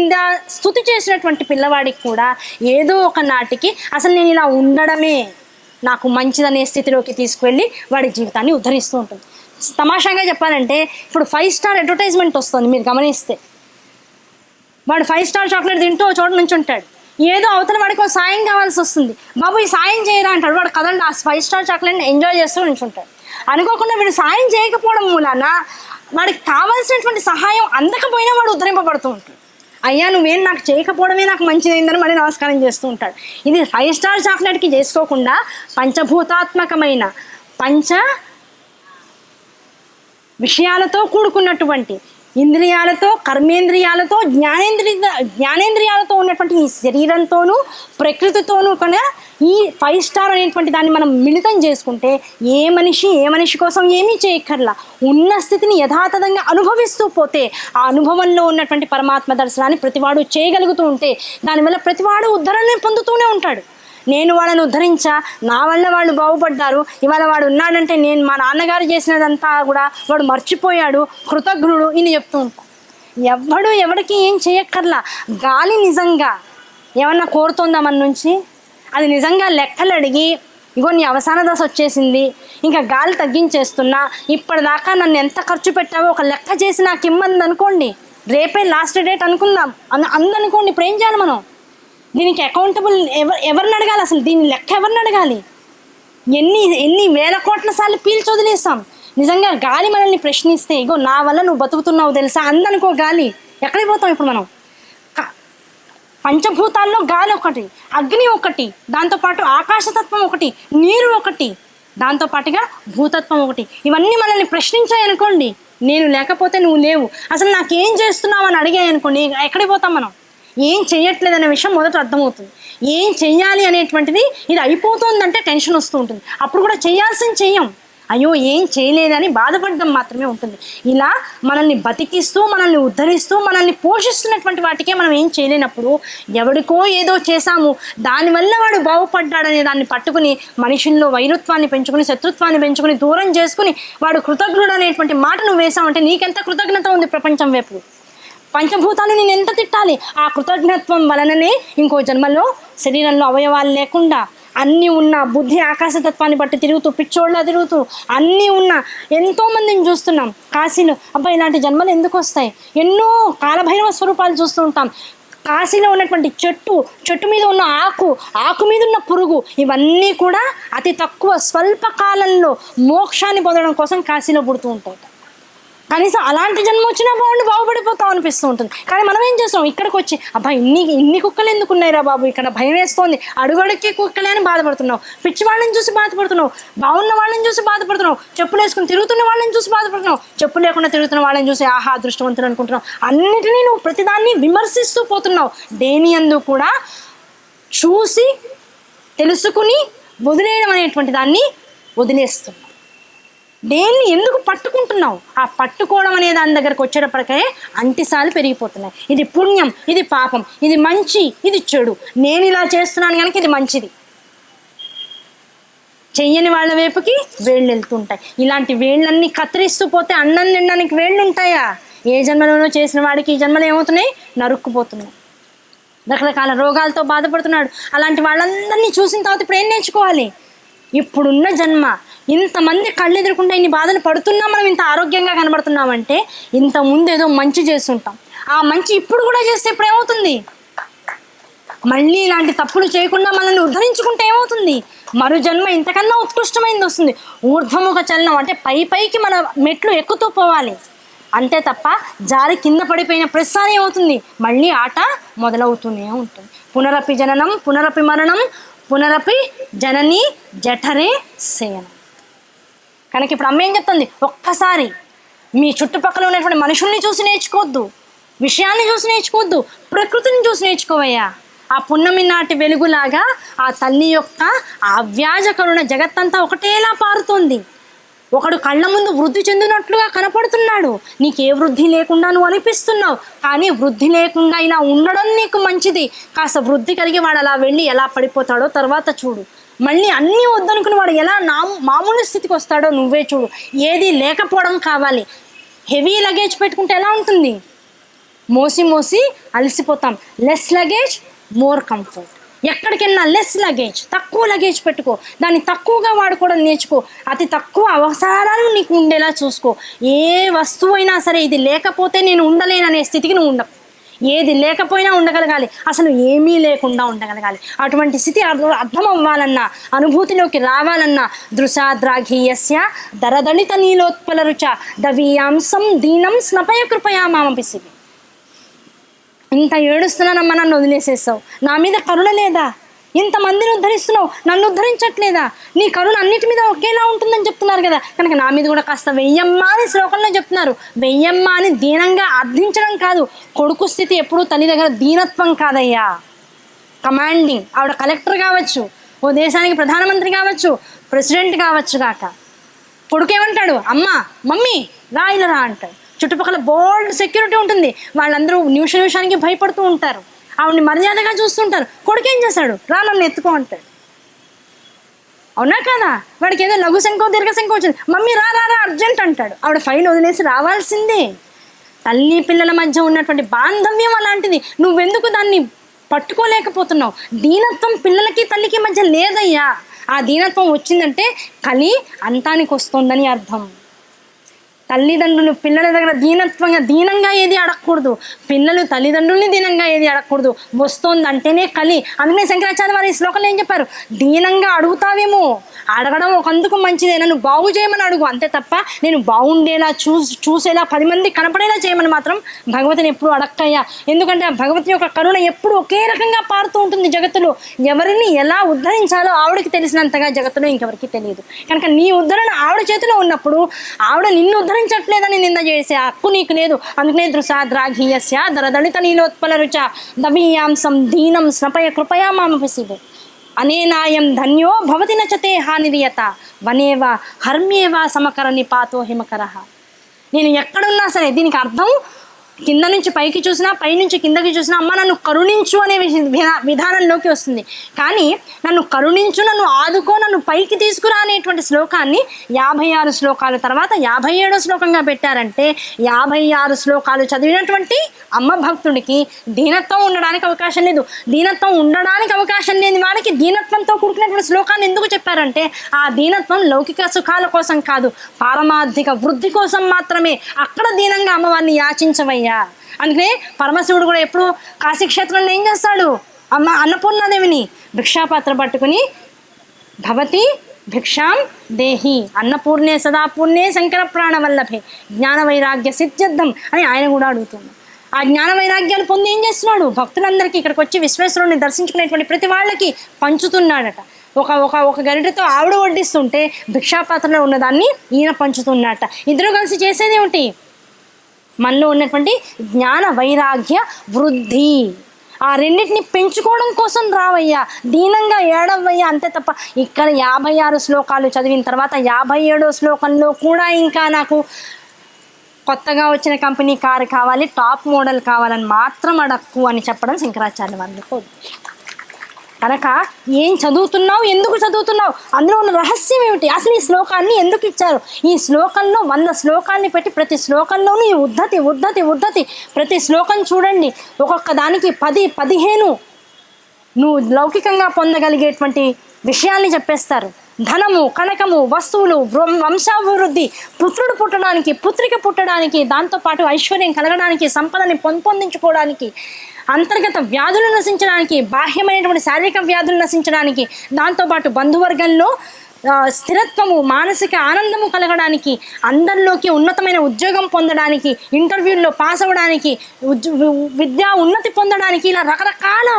స్తుతి చేసినటువంటి పిల్లవాడికి కూడా ఏదో ఒక నాటికి అసలు నేను ఇలా ఉండడమే నాకు మంచిదనే స్థితిలోకి తీసుకువెళ్ళి వాడి జీవితాన్ని ఉద్ధరిస్తూ ఉంటుంది. తమాషాగా చెప్పాలంటే ఇప్పుడు 5 స్టార్ అడ్వర్టైజ్మెంట్ వస్తుంది, మీరు గమనిస్తే వాడు 5 స్టార్ చాక్లెట్ తింటూ చోట నుంచి ఉంటాడు. ఏదో అవతల వాడికి ఒక సాయం కావాల్సి వస్తుంది, బాబు ఈ సాయం చేయరా అంటాడు. వాడు కదండి ఆ 5 స్టార్ చాక్లెట్ని ఎంజాయ్ చేస్తూ ఉంచుంటాడు. అనుకోకుండా వీడు సాయం చేయకపోవడం మూలాన వాడికి కావాల్సినటువంటి సహాయం అందకపోయినా వాడు ఉద్ధరింపబడుతూ ఉంటాడు. అయ్యా నువ్వేం నాకు చేయకపోవడమే నాకు మంచిదైందని మళ్ళీ నమస్కారం చేస్తూ ఉంటాడు. ఇది 5 స్టార్ చాక్లెట్కి చేసుకోకుండా పంచభూతాత్మకమైన పంచ విషయాలతో కూడుకున్నటువంటి ఇంద్రియాలతో, కర్మేంద్రియాలతో, జ్ఞానేంద్రియాలతో ఉన్నటువంటి ఈ శరీరంతోనూ ప్రకృతితోనూ కూడా ఈ 5 స్టార్ అనేటువంటి దాన్ని మనం మిళితం చేసుకుంటే ఏ మనిషి కోసం ఏమీ చేయక్కర్లా. ఉన్న స్థితిని యథాతథంగా అనుభవిస్తూ పోతే ఆ అనుభవంలో ఉన్నటువంటి పరమాత్మ దర్శనాన్ని ప్రతివాడు చేయగలుగుతూ ఉంటే దానివల్ల ప్రతివాడు ఉద్ధరణని పొందుతూనే ఉంటాడు. నేను వాళ్ళని ఉద్ధరించా, నా వల్ల వాళ్ళు బాగుపడ్డారు, ఇవాళ వాడు ఉన్నాడంటే నేను మా నాన్నగారు చేసినదంతా కూడా వాడు మర్చిపోయాడు, కృతజ్ఞుడు, ఇది చెప్తూ ఉంటాను. ఎవడికి ఏం చేయక్కర్లా. గాలి నిజంగా ఏమన్నా కోరుతోందా మన నుంచి? అది నిజంగా లెక్కలు అడిగి ఇగో నీ అవసాన దశ వచ్చేసింది, ఇంకా గాలి తగ్గించేస్తున్నా, ఇప్పటిదాకా నన్ను ఎంత ఖర్చు పెట్టావో ఒక లెక్క చేసి నాకు ఇమ్మంది అనుకోండి, రేపే లాస్ట్ డేట్ అనుకుందాం అందనుకోండి, ఇప్పుడు ఏం చేయాలి మనం? దీనికి అకౌంటబుల్ ఎవరిని అడగాలి? అసలు దీని లెక్క ఎవరిని అడగాలి? ఎన్ని వేల కోట్ల సార్లు పీల్చి వదిలేసాం. నిజంగా గాలి మనల్ని ప్రశ్నిస్తే ఇగో నా వల్ల నువ్వు బతుకుతున్నావు తెలుసా అందనుకో, గాలి ఎక్కడికి పోతాం ఇప్పుడు మనం? పంచభూతాల్లో గాలి ఒకటి, అగ్ని ఒకటి, దాంతోపాటు ఆకాశతత్వం ఒకటి, నీరు ఒకటి, దాంతోపాటుగా భూతత్వం ఒకటి. ఇవన్నీ మనల్ని ప్రశ్నించాయనుకోండి, నేను లేకపోతే నువ్వు లేవు, అసలు నాకేం చేస్తున్నావు అని అడిగాయనుకోండి, ఎక్కడికి పోతాం మనం? ఏం చెయ్యట్లేదు అనే విషయం మొదట అర్థమవుతుంది. ఏం చెయ్యాలి అనేటువంటిది ఇది అయిపోతుందంటే టెన్షన్ వస్తూ ఉంటుంది. అప్పుడు కూడా చేయాల్సింది చెయ్యం, అయ్యో ఏం చేయలేదని బాధపడడం మాత్రమే ఉంటుంది. ఇలా మనల్ని బతికిస్తూ, మనల్ని ఉద్ధరిస్తూ, మనల్ని పోషిస్తున్నటువంటి వాటికే మనం ఏం చేయలేనప్పుడు ఎవడికో ఏదో చేశాము దానివల్ల వాడు బాగుపడ్డాడనే దాన్ని పట్టుకుని మనుషుల్లో వైరుత్వాన్ని పెంచుకుని, శత్రుత్వాన్ని పెంచుకుని, దూరం చేసుకుని వాడు కృతజ్ఞుడు అనేటువంటి మాట నువ్వు వేసావంటే నీకెంత కృతజ్ఞత ఉంది ప్రపంచం వైపు? పంచభూతాలు నేను ఎంత తిట్టాలి? ఆ కృతజ్ఞత్వం వలననే ఇంకో జన్మలో శరీరంలో అవయవాలు లేకుండా అన్నీ ఉన్న బుద్ధి ఆకాశతత్వాన్ని బట్టి తిరుగుతూ, పిచ్చోళ్ళ తిరుగుతూ అన్నీ ఉన్న ఎంతోమందిని చూస్తున్నాం కాశీలో. అబ్బా ఇలాంటి జన్మలు ఎందుకు వస్తాయి? ఎన్నో కాలభైరవ స్వరూపాలు చూస్తూ ఉంటాం. కాశీలో ఉన్నటువంటి చెట్టు మీద ఉన్న ఆకు మీద ఉన్న పురుగు, ఇవన్నీ కూడా అతి తక్కువ స్వల్ప కాలంలో మోక్షాన్ని పొందడం కోసం కాశీలో పుడుతూ ఉంటాయి. కనీసం అలాంటి జన్మ వచ్చినా బాగుపడిపోతాం అనిపిస్తూ ఉంటుంది. కానీ మనం ఏం చేస్తాం? ఇక్కడికి వచ్చి అబ్బా ఇన్ని కుక్కలు ఎందుకు ఉన్నాయిరా బాబు, ఇక్కడ భయం వేస్తోంది, అడుగడుక్కి కుక్కలే అని బాధపడుతున్నావు, పిచ్చి వాళ్ళని చూసి బాధపడుతున్నావు, బాగున్న వాళ్ళని చూసి బాధపడుతున్నావు, చెప్పులు వేసుకుని తిరుగుతున్న వాళ్ళని చూసి బాధపడుతున్నావు, చెప్పులు లేకుండా తిరుగుతున్న వాళ్ళని చూసి ఆహా అదృష్టవంతులు అనుకుంటున్నావు. అన్నిటినీ నువ్వు ప్రతిదాన్ని విమర్శిస్తూ పోతున్నావు. దేని యందు కూడా చూసి తెలుసుకుని వదిలేయడం అనేటువంటి దాన్ని వదిలేస్తున్నావు. దేన్ని ఎందుకు పట్టుకుంటున్నావు? ఆ పట్టుకోవడం అనే దాని దగ్గరకు వచ్చేటప్పటికే అంటిసాలు పెరిగిపోతున్నాయి. ఇది పుణ్యం, ఇది పాపం, ఇది మంచి, ఇది చెడు, నేను ఇలా చేస్తున్నాను కనుక ఇది మంచిది. చెయ్యని వాళ్ళ వైపుకి వేళ్ళు వెళ్తుంటాయి. ఇలాంటి వేళ్ళన్నీ కత్తిరిస్తూ పోతే అన్నం తినడానికి వేళ్ళు ఉంటాయా? ఏ జన్మలోనో చేసిన వాడికి ఈ జన్మలో ఏమవుతున్నాయి? నరుక్కుపోతున్నాయి. రకరకాల రోగాలతో బాధపడుతున్నాడు. అలాంటి వాళ్ళందరినీ చూసిన తర్వాత ఇప్పుడు ఏం నేర్చుకోవాలి? ఇప్పుడున్న జన్మ ఇంతమంది కళ్ళు ఎదురుకుండా ఇన్ని బాధలు పడుతున్నా మనం ఇంత ఆరోగ్యంగా కనబడుతున్నామంటే ఇంతకుముందు ఏదో మంచి చేస్తుంటాం. ఆ మంచి ఇప్పుడు కూడా చేస్తే ఇప్పుడు ఏమవుతుంది? మళ్ళీ ఇలాంటి తప్పులు చేయకుండా మనల్ని ఉద్ధరించుకుంటే ఏమవుతుంది? మరు జన్మ ఇంతకన్నా ఉత్కృష్టమైంది వస్తుంది. ఊర్ధ్వముఖ చలనం అంటే పైకి మన మెట్లు ఎక్కుతూ పోవాలి. అంతే తప్ప జారి కింద పడిపోయిన ప్రతిసారి ఏమవుతుంది? మళ్ళీ ఆట మొదలవుతూనే ఉంటుంది. పునరపి జననం పునరపి మరణం పునరపి జనని జఠరే శయనం. కనుక ఇప్పుడు అమ్మ ఏం చెప్తుంది? ఒక్కసారి మీ చుట్టుపక్కల ఉన్నటువంటి మనుషుల్ని చూసి నేర్చుకోవద్దు, విషయాన్ని చూసి నేర్చుకోవద్దు, ప్రకృతిని చూసి నేర్చుకోవయ్యా. ఆ పున్నమి నాటి వెలుగులాగా ఆ తల్లి యొక్క అవ్యాజ కరుణ జగత్తంతా ఒకటేలా పారుతోంది. ఒకడు కళ్ళ ముందు వృద్ధి చెందినట్లుగా కనపడుతున్నాడు. నీకే వృద్ధి లేకుండా నువ్వు అనిపిస్తున్నావు, కానీ వృద్ధి లేకుండా ఇలా ఉండడం నీకు మంచిది. కాస్త వృద్ధి కలిగి వాడు అలా వెళ్ళి ఎలా పడిపోతాడో తర్వాత చూడు. మళ్ళీ అన్నీ వద్దనుకుని వాడు ఎలా మామూలు స్థితికి వస్తాడో నువ్వే చూడు. ఏది లేకపోవడం కావాలి. హెవీ లగేజ్ పెట్టుకుంటే ఎలా ఉంటుంది? మోసి మోసి అలసిపోతాం. Less luggage more comfort. ఎక్కడికి వెళ్ళినా లెస్ లగేజ్, తక్కువ లగేజ్ పెట్టుకో. దాన్ని తక్కువగా వాడుకోవడం నేర్చుకో. అతి తక్కువ అవసరాలు నీకు ఉండేలా చూసుకో. ఏ వస్తువు అయినా సరే ఇది లేకపోతే నేను ఉండలేననే స్థితికి నువ్వు ఉండవు. ఏది లేకపోయినా ఉండగలగాలి, అసలు ఏమీ లేకుండా ఉండగలగాలి. అటువంటి స్థితి అర్థం అవ్వాలన్నా, అనుభూతిలోకి రావాలన్నా దృశాద్రాఘీయస్య దరదళిత నీలోత్పల రుచ దవీయాంసం దీనం స్నపయ కృపయా మామపిసివి. ఇంత ఏడుస్తున్నానమ్మా, నన్ను వదిలేసేస్తావు, నా మీద కరుణ లేదా? ఇంతమందిని ఉద్ధరిస్తున్నావు, నన్ను ఉద్ధరించట్లేదా? నీ కరుణ అన్నిటి మీద ఒకేలా ఉంటుందని చెప్తున్నారు కదా, కనుక నా మీద కూడా కాస్త వెయ్యమ్మా అని శ్లోకంలో చెప్తున్నారు. వెయ్యమ్మా అని దీనంగా అర్థించడం కాదు. కొడుకు స్థితి ఎప్పుడూ తల్లి దగ్గర దీనత్వం కాదయ్యా, కమాండింగ్. ఆవిడ కలెక్టర్ కావచ్చు, ఓ దేశానికి ప్రధానమంత్రి కావచ్చు, ప్రెసిడెంట్ కావచ్చు కాక, కొడుకు ఏమంటాడు? అమ్మ మమ్మీ రా ఇలా రా అంటాడు. చుట్టుపక్కల బోల్డ్ సెక్యూరిటీ ఉంటుంది, వాళ్ళందరూ నిమిషానికి భయపడుతూ ఉంటారు, ఆవిడని మర్యాదగా చూస్తుంటారు. కొడుకు ఏం చేస్తాడు? రా నన్ను ఎత్తుకో అంటాడు. అవునా కదా? వాడికి ఏదో లఘు శంఖం దీర్ఘ శంఖం వచ్చింది, మమ్మీ రా రా రా అర్జెంట్ అంటాడు. ఆవిడ ఫైల్ వదిలేసి రావాల్సిందే. తల్లి పిల్లల మధ్య ఉన్నటువంటి బాంధవ్యం అలాంటిది. నువ్వెందుకు దాన్ని పట్టుకోలేకపోతున్నావు? దీనత్వం పిల్లలకి తల్లికి మధ్య లేదయ్యా. ఆ దీనత్వం వచ్చిందంటే కలి అంతానికి వస్తుందని అర్థం. తల్లిదండ్రులు పిల్లల దగ్గర దీనంగా ఏది అడగకూడదు, పిల్లలు తల్లిదండ్రుల్ని దీనంగా ఏది అడగకూడదు. వస్తోందంటేనే కలి. అందుకనే శంకరాచార్య వారి ఈ శ్లోకంలో ఏం చెప్పారు? దీనంగా అడుగుతావేమో, అడగడం ఒకందుకు మంచిదే, నన్ను బాగు చేయమని అడుగు, అంతే తప్ప నేను బాగుండేలా చూసేలా 10 మంది కనపడేలా చేయమని మాత్రం భగవతిని ఎప్పుడు అడక్కయ్యా. ఎందుకంటే ఆ భగవతి యొక్క కరుణ ఎప్పుడు ఒకే రకంగా పారుతూ ఉంటుంది జగత్తులో. ఎవరిని ఎలా ఉద్ధరించాలో ఆవిడకి తెలిసినంతగా జగత్తులో ఇంకెవరికి తెలియదు. కనుక నీ ఉద్ధరణ ఆవిడ చేతిలో ఉన్నప్పుడు ఆవిడ నిన్ను ఉద్ధరించట్లేదని నింద చేసే హక్కు నీకు లేదు. అందుకనే దృశాద్రాఘీయస్య దరదళిత నీలోత్పల రుచ దవీయాంసం దీనం స్నపయ కృపయా మామపిసివే అనేనాయం ధన్యో భవతి నచతే హానిరియత వనేవ హర్మ్యేవ సమకర నిపాతో హిమకర. నేను ఎక్కడున్నా సరే దీనికి అర్థం కింద నుంచి పైకి చూసినా, పై నుంచి కిందకి చూసినా అమ్మ నన్ను కరుణించు అనే విధానంలోకి వస్తుంది. కానీ నన్ను కరుణించు, నన్ను ఆదుకో, నన్ను పైకి తీసుకురా అనేటువంటి శ్లోకాన్ని 56 శ్లోకాల తర్వాత 57వ శ్లోకంగా పెట్టారంటే 56 శ్లోకాలు చదివినటువంటి అమ్మ భక్తుడికి దీనత్వం ఉండడానికి అవకాశం లేదు. దీనత్వం ఉండడానికి అవకాశం లేని వాడికి దీనత్వంతో కూడుకున్నటువంటి శ్లోకాన్ని ఎందుకు చెప్పారంటే ఆ దీనత్వం లౌకిక సుఖాల కోసం కాదు, పారమార్థిక వృద్ధి కోసం మాత్రమే. అక్కడ దీనంగా అమ్మవారిని యాచించవయ్యా. అందుకనే పరమశివుడు కూడా ఎప్పుడు కాశీక్షేత్రంలో ఏం చేస్తాడు? అన్నపూర్ణాదేవిని భిక్షాపాత్ర పట్టుకుని భవతి భిక్షాం దేహి అన్నపూర్ణే సదాపూర్ణే శంకర ప్రాణవల్లభే జ్ఞాన వైరాగ్య సిద్ధ్యర్థం అని ఆయన కూడా అడుగుతున్నాడు. ఆ జ్ఞాన వైరాగ్యాలు పొంది ఏం చేస్తున్నాడు? భక్తులందరికీ ఇక్కడికి వచ్చి విశ్వేశ్వరుని దర్శించుకునేటువంటి ప్రతి వాళ్ళకి పంచుతున్నాడట. ఒక గరిటెతో ఆవిడ వడ్డిస్తుంటే భిక్షాపాత్రలో ఉన్నదాన్ని ఈయన పంచుతున్నట్ట. ఇద్దరు కలిసి చేసేది ఏమిటి? మనలో ఉన్నటువంటి జ్ఞాన వైరాగ్య వృద్ధి. ఆ రెండింటిని పెంచుకోవడం కోసం రావయ్యా, దీనంగా ఏడవయ్యా అంతే తప్ప. ఇక్కడ 56 శ్లోకాలు చదివిన తర్వాత 57వ శ్లోకంలో కూడా ఇంకా నాకు కొత్తగా వచ్చిన కంపెనీ కారు కావాలి, టాప్ మోడల్ కావాలని మాత్రం అడక్కు అని చెప్పడం శంకరాచార్య వారి యొక్క ఉద్దేశం. కనుక ఏం చదువుతున్నావు, ఎందుకు చదువుతున్నావు, అందులో ఉన్న రహస్యం ఏమిటి, అసలు ఈ శ్లోకాన్ని ఎందుకు ఇచ్చారు, ఈ శ్లోకంలో 100 శ్లోకాన్ని పెట్టి ప్రతి శ్లోకంలోనూ ఈ ఉద్ధతి ఉద్ధతి ఉద్ధతి, ప్రతి శ్లోకం చూడండి ఒక్కొక్క దానికి 10-15 నువ్వు లౌకికంగా పొందగలిగేటువంటి విషయాల్ని చెప్పేస్తారు. ధనము, కనకము, వస్తువులు, వంశాభివృద్ధి, పుత్రుడు పుట్టడానికి, పుత్రిక పుట్టడానికి, దాంతోపాటు ఐశ్వర్యం కలగడానికి, సంపదని పొందించుకోవడానికి, అంతర్గత వ్యాధులు నశించడానికి, బాహ్యమైనటువంటి శారీరక వ్యాధులు నశించడానికి, దాంతోపాటు బంధువర్గంలో స్థిరత్వము, మానసిక ఆనందము కలగడానికి, అందరిలోకి ఉన్నతమైన ఉద్యోగం పొందడానికి, ఇంటర్వ్యూల్లో పాస్ అవ్వడానికి, విద్యా ఉన్నతి పొందడానికి, ఇలా రకరకాల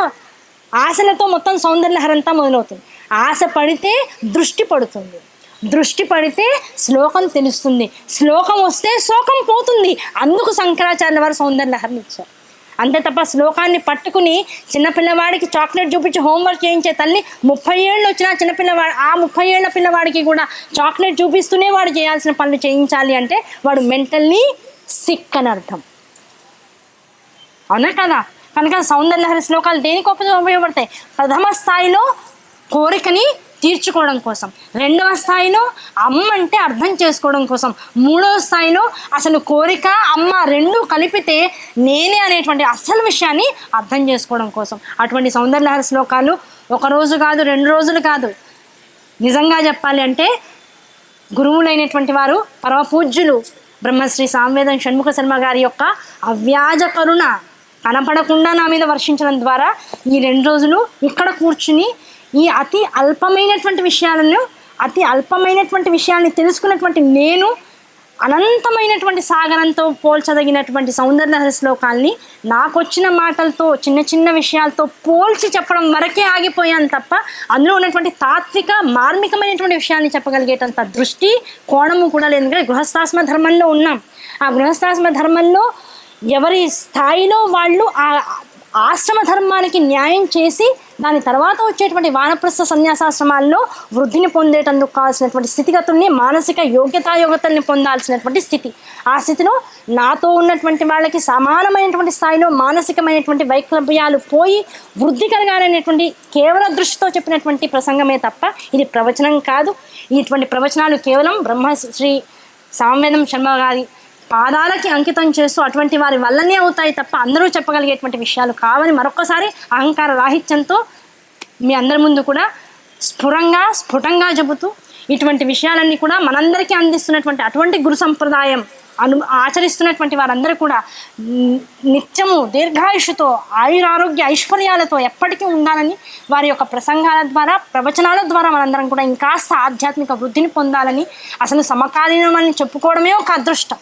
ఆశలతో మొత్తం సౌందర్యలహరంతా మొదలవుతుంది. ఆశ పడితే దృష్టి పడుతుంది, దృష్టి పడితే శ్లోకం తెలుస్తుంది, శ్లోకం వస్తే శోకం పోతుంది. అందుకు శంకరాచార్యుల వారు సౌందర్యలహరిని ఇచ్చారు. అంతే తప్ప శ్లోకాన్ని పట్టుకుని చిన్నపిల్లవాడికి చాక్లెట్ చూపించి హోంవర్క్ చేయించే తల్లి 30 ఏళ్ళు వచ్చినా చిన్నపిల్లవాడు ఆ 30 ఏళ్ల పిల్లవాడికి కూడా చాక్లెట్ చూపిస్తూనే వాడు చేయాల్సిన పనులు చేయించాలి అంటే వాడు మెంటల్లీ సిక్ అని అర్థం. అవునా కదా? కనుక సౌందర్యలహరి శ్లోకాలు దేనికి ఉపయోగపడతాయి? ప్రథమ స్థాయిలో కోరికని తీర్చుకోవడం కోసం, 2వ స్థాయిలో అమ్మ అంటే అర్థం చేసుకోవడం కోసం, 3వ స్థాయిలో అసలు కోరిక అమ్మ రెండూ కలిపితే నేనే అనేటువంటి అసలు విషయాన్ని అర్థం చేసుకోవడం కోసం. అటువంటి సౌందర్యలహరి శ్లోకాలు 1 రోజు కాదు, 2 రోజులు కాదు. నిజంగా చెప్పాలి అంటే గురువులైనటువంటి వారు పరమ పూజ్యులు బ్రహ్మశ్రీ సామవేదం షణ్ముఖ శర్మ గారి యొక్క అవ్యాజ కరుణ కనపడకుండా నా మీద వర్షించడం ద్వారా ఈ 2 రోజులు ఇక్కడ కూర్చుని ఈ అతి అల్పమైనటువంటి విషయాన్ని తెలుసుకున్నటువంటి నేను అనంతమైనటువంటి సాగరంతో పోల్చదగినటువంటి సౌందర్యలహరి శ్లోకాల్ని నాకొచ్చిన మాటలతో చిన్న చిన్న విషయాలతో పోల్చి చెప్పడం వరకే ఆగిపోయాను తప్ప అందులో ఉన్నటువంటి తాత్విక మార్మికమైనటువంటి విషయాన్ని చెప్పగలిగేటంత దృష్టి కోణము కూడా లేదు. ఎందుకంటే గృహస్థాశ్రమ ధర్మంలో ఉన్నాం. ఆ గృహస్థాశ్రమ ధర్మంలో ఎవరి స్థాయిలో వాళ్ళు ఆ ఆశ్రమ ధర్మానికి న్యాయం చేసి దాని తర్వాత వచ్చేటువంటి వానప్రస్థ సన్యాసాశ్రమాల్లో వృద్ధిని పొందేటందుకు కావాల్సినటువంటి స్థితిగతుల్ని, మానసిక యోగ్యతల్ని పొందాల్సినటువంటి స్థితి, ఆ స్థితిలో నాతో ఉన్నటువంటి వాళ్ళకి సమానమైనటువంటి స్థాయిలో మానసికమైనటువంటి వైక్లభ్యాలు పోయి వృద్ధి కలగాలనేటువంటి కేవల దృష్టితో చెప్పినటువంటి ప్రసంగమే తప్ప ఇది ప్రవచనం కాదు. ఇటువంటి ప్రవచనాలు కేవలం బ్రహ్మశ్రీ సామవేదం శర్మ గారి పాదాలకి అంకితం చేస్తూ అటువంటి వారి వల్లనే అవుతాయి తప్ప అందరూ చెప్పగలిగేటువంటి విషయాలు కావని మరొకసారి అహంకార రాహిత్యంతో మీ అందరి ముందు కూడా స్ఫుటంగా చెబుతూ ఇటువంటి విషయాలన్నీ కూడా మనందరికీ అందిస్తున్నటువంటి అటువంటి గురు సంప్రదాయం ఆచరిస్తున్నటువంటి వారందరూ కూడా నిత్యము దీర్ఘాయుషుతో ఆయురారోగ్య ఐశ్వర్యాలతో ఎప్పటికీ ఉండాలని వారి యొక్క ప్రసంగాల ద్వారా ప్రవచనాల ద్వారా మనందరం కూడా ఇంకాస్త ఆధ్యాత్మిక వృద్ధిని పొందాలని, అసలు సమకాలీనమని చెప్పుకోవడమే ఒక అదృష్టం.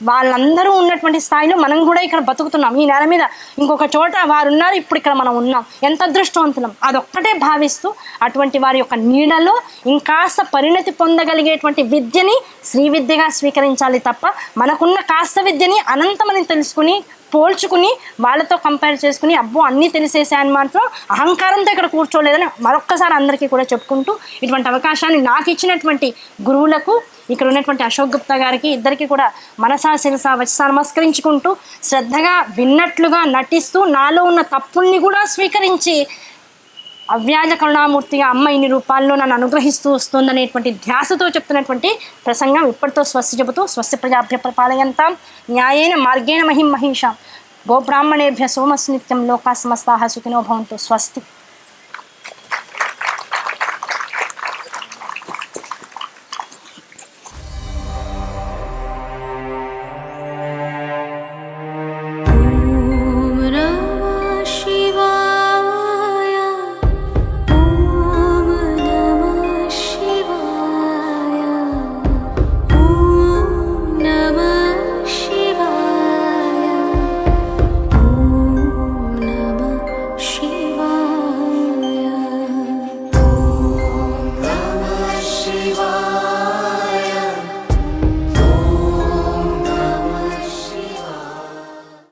వాళ్ళందరూ ఉన్నటువంటి స్థాయిలో మనం కూడా ఇక్కడ బతుకుతున్నాం. ఈ నేల మీద ఇంకొక చోట వారు ఉన్నారు, ఇప్పుడు ఇక్కడ మనం ఉన్నాం. ఎంత అదృష్టవంతులం అదొక్కటే భావిస్తూ అటువంటి వారి యొక్క నీడలో ఇంకాస్త పరిణతి పొందగలిగేటువంటి విద్యని శ్రీ విద్యగా స్వీకరించాలి తప్ప మనకున్న కాస్త విద్యని అనంతమని తెలుసుకుని పోల్చుకుని వాళ్ళతో కంపేర్ చేసుకుని అబ్బో అన్నీ తెలిసేసాయని మాత్రం అహంకారంతో ఇక్కడ కూర్చోలేదని మరొక్కసారి అందరికీ కూడా చెప్పుకుంటూ ఇటువంటి అవకాశాన్ని నాకు ఇచ్చినటువంటి గురువులకు, ఇక్కడ ఉన్నటువంటి అశోక్ గుప్తా గారికి ఇద్దరికి కూడా మనసా శిరసా వచ్చి నమస్కరించుకుంటూ శ్రద్ధగా విన్నట్లుగా నటిస్తూ నాలో ఉన్న తప్పుల్ని కూడా స్వీకరించి అవ్యాజ కరుణామూర్తిగా అమ్మ ఇన్ని రూపాల్లో నన్ను అనుగ్రహిస్తూ వస్తుందనేటువంటి ధ్యాసతో చెప్తున్నటువంటి ప్రసంగం ఇప్పటితో స్వస్తి చెబుతూ స్వస్తి ప్రజాభ్య పరిపాలయంతాం న్యాయేన మార్గేణ మహిషాం గోబ్రాహ్మణేభ్య సోమస్సు నిత్యం లోకా సమస్తాః సుఖినో భవంతు. స్వస్తి.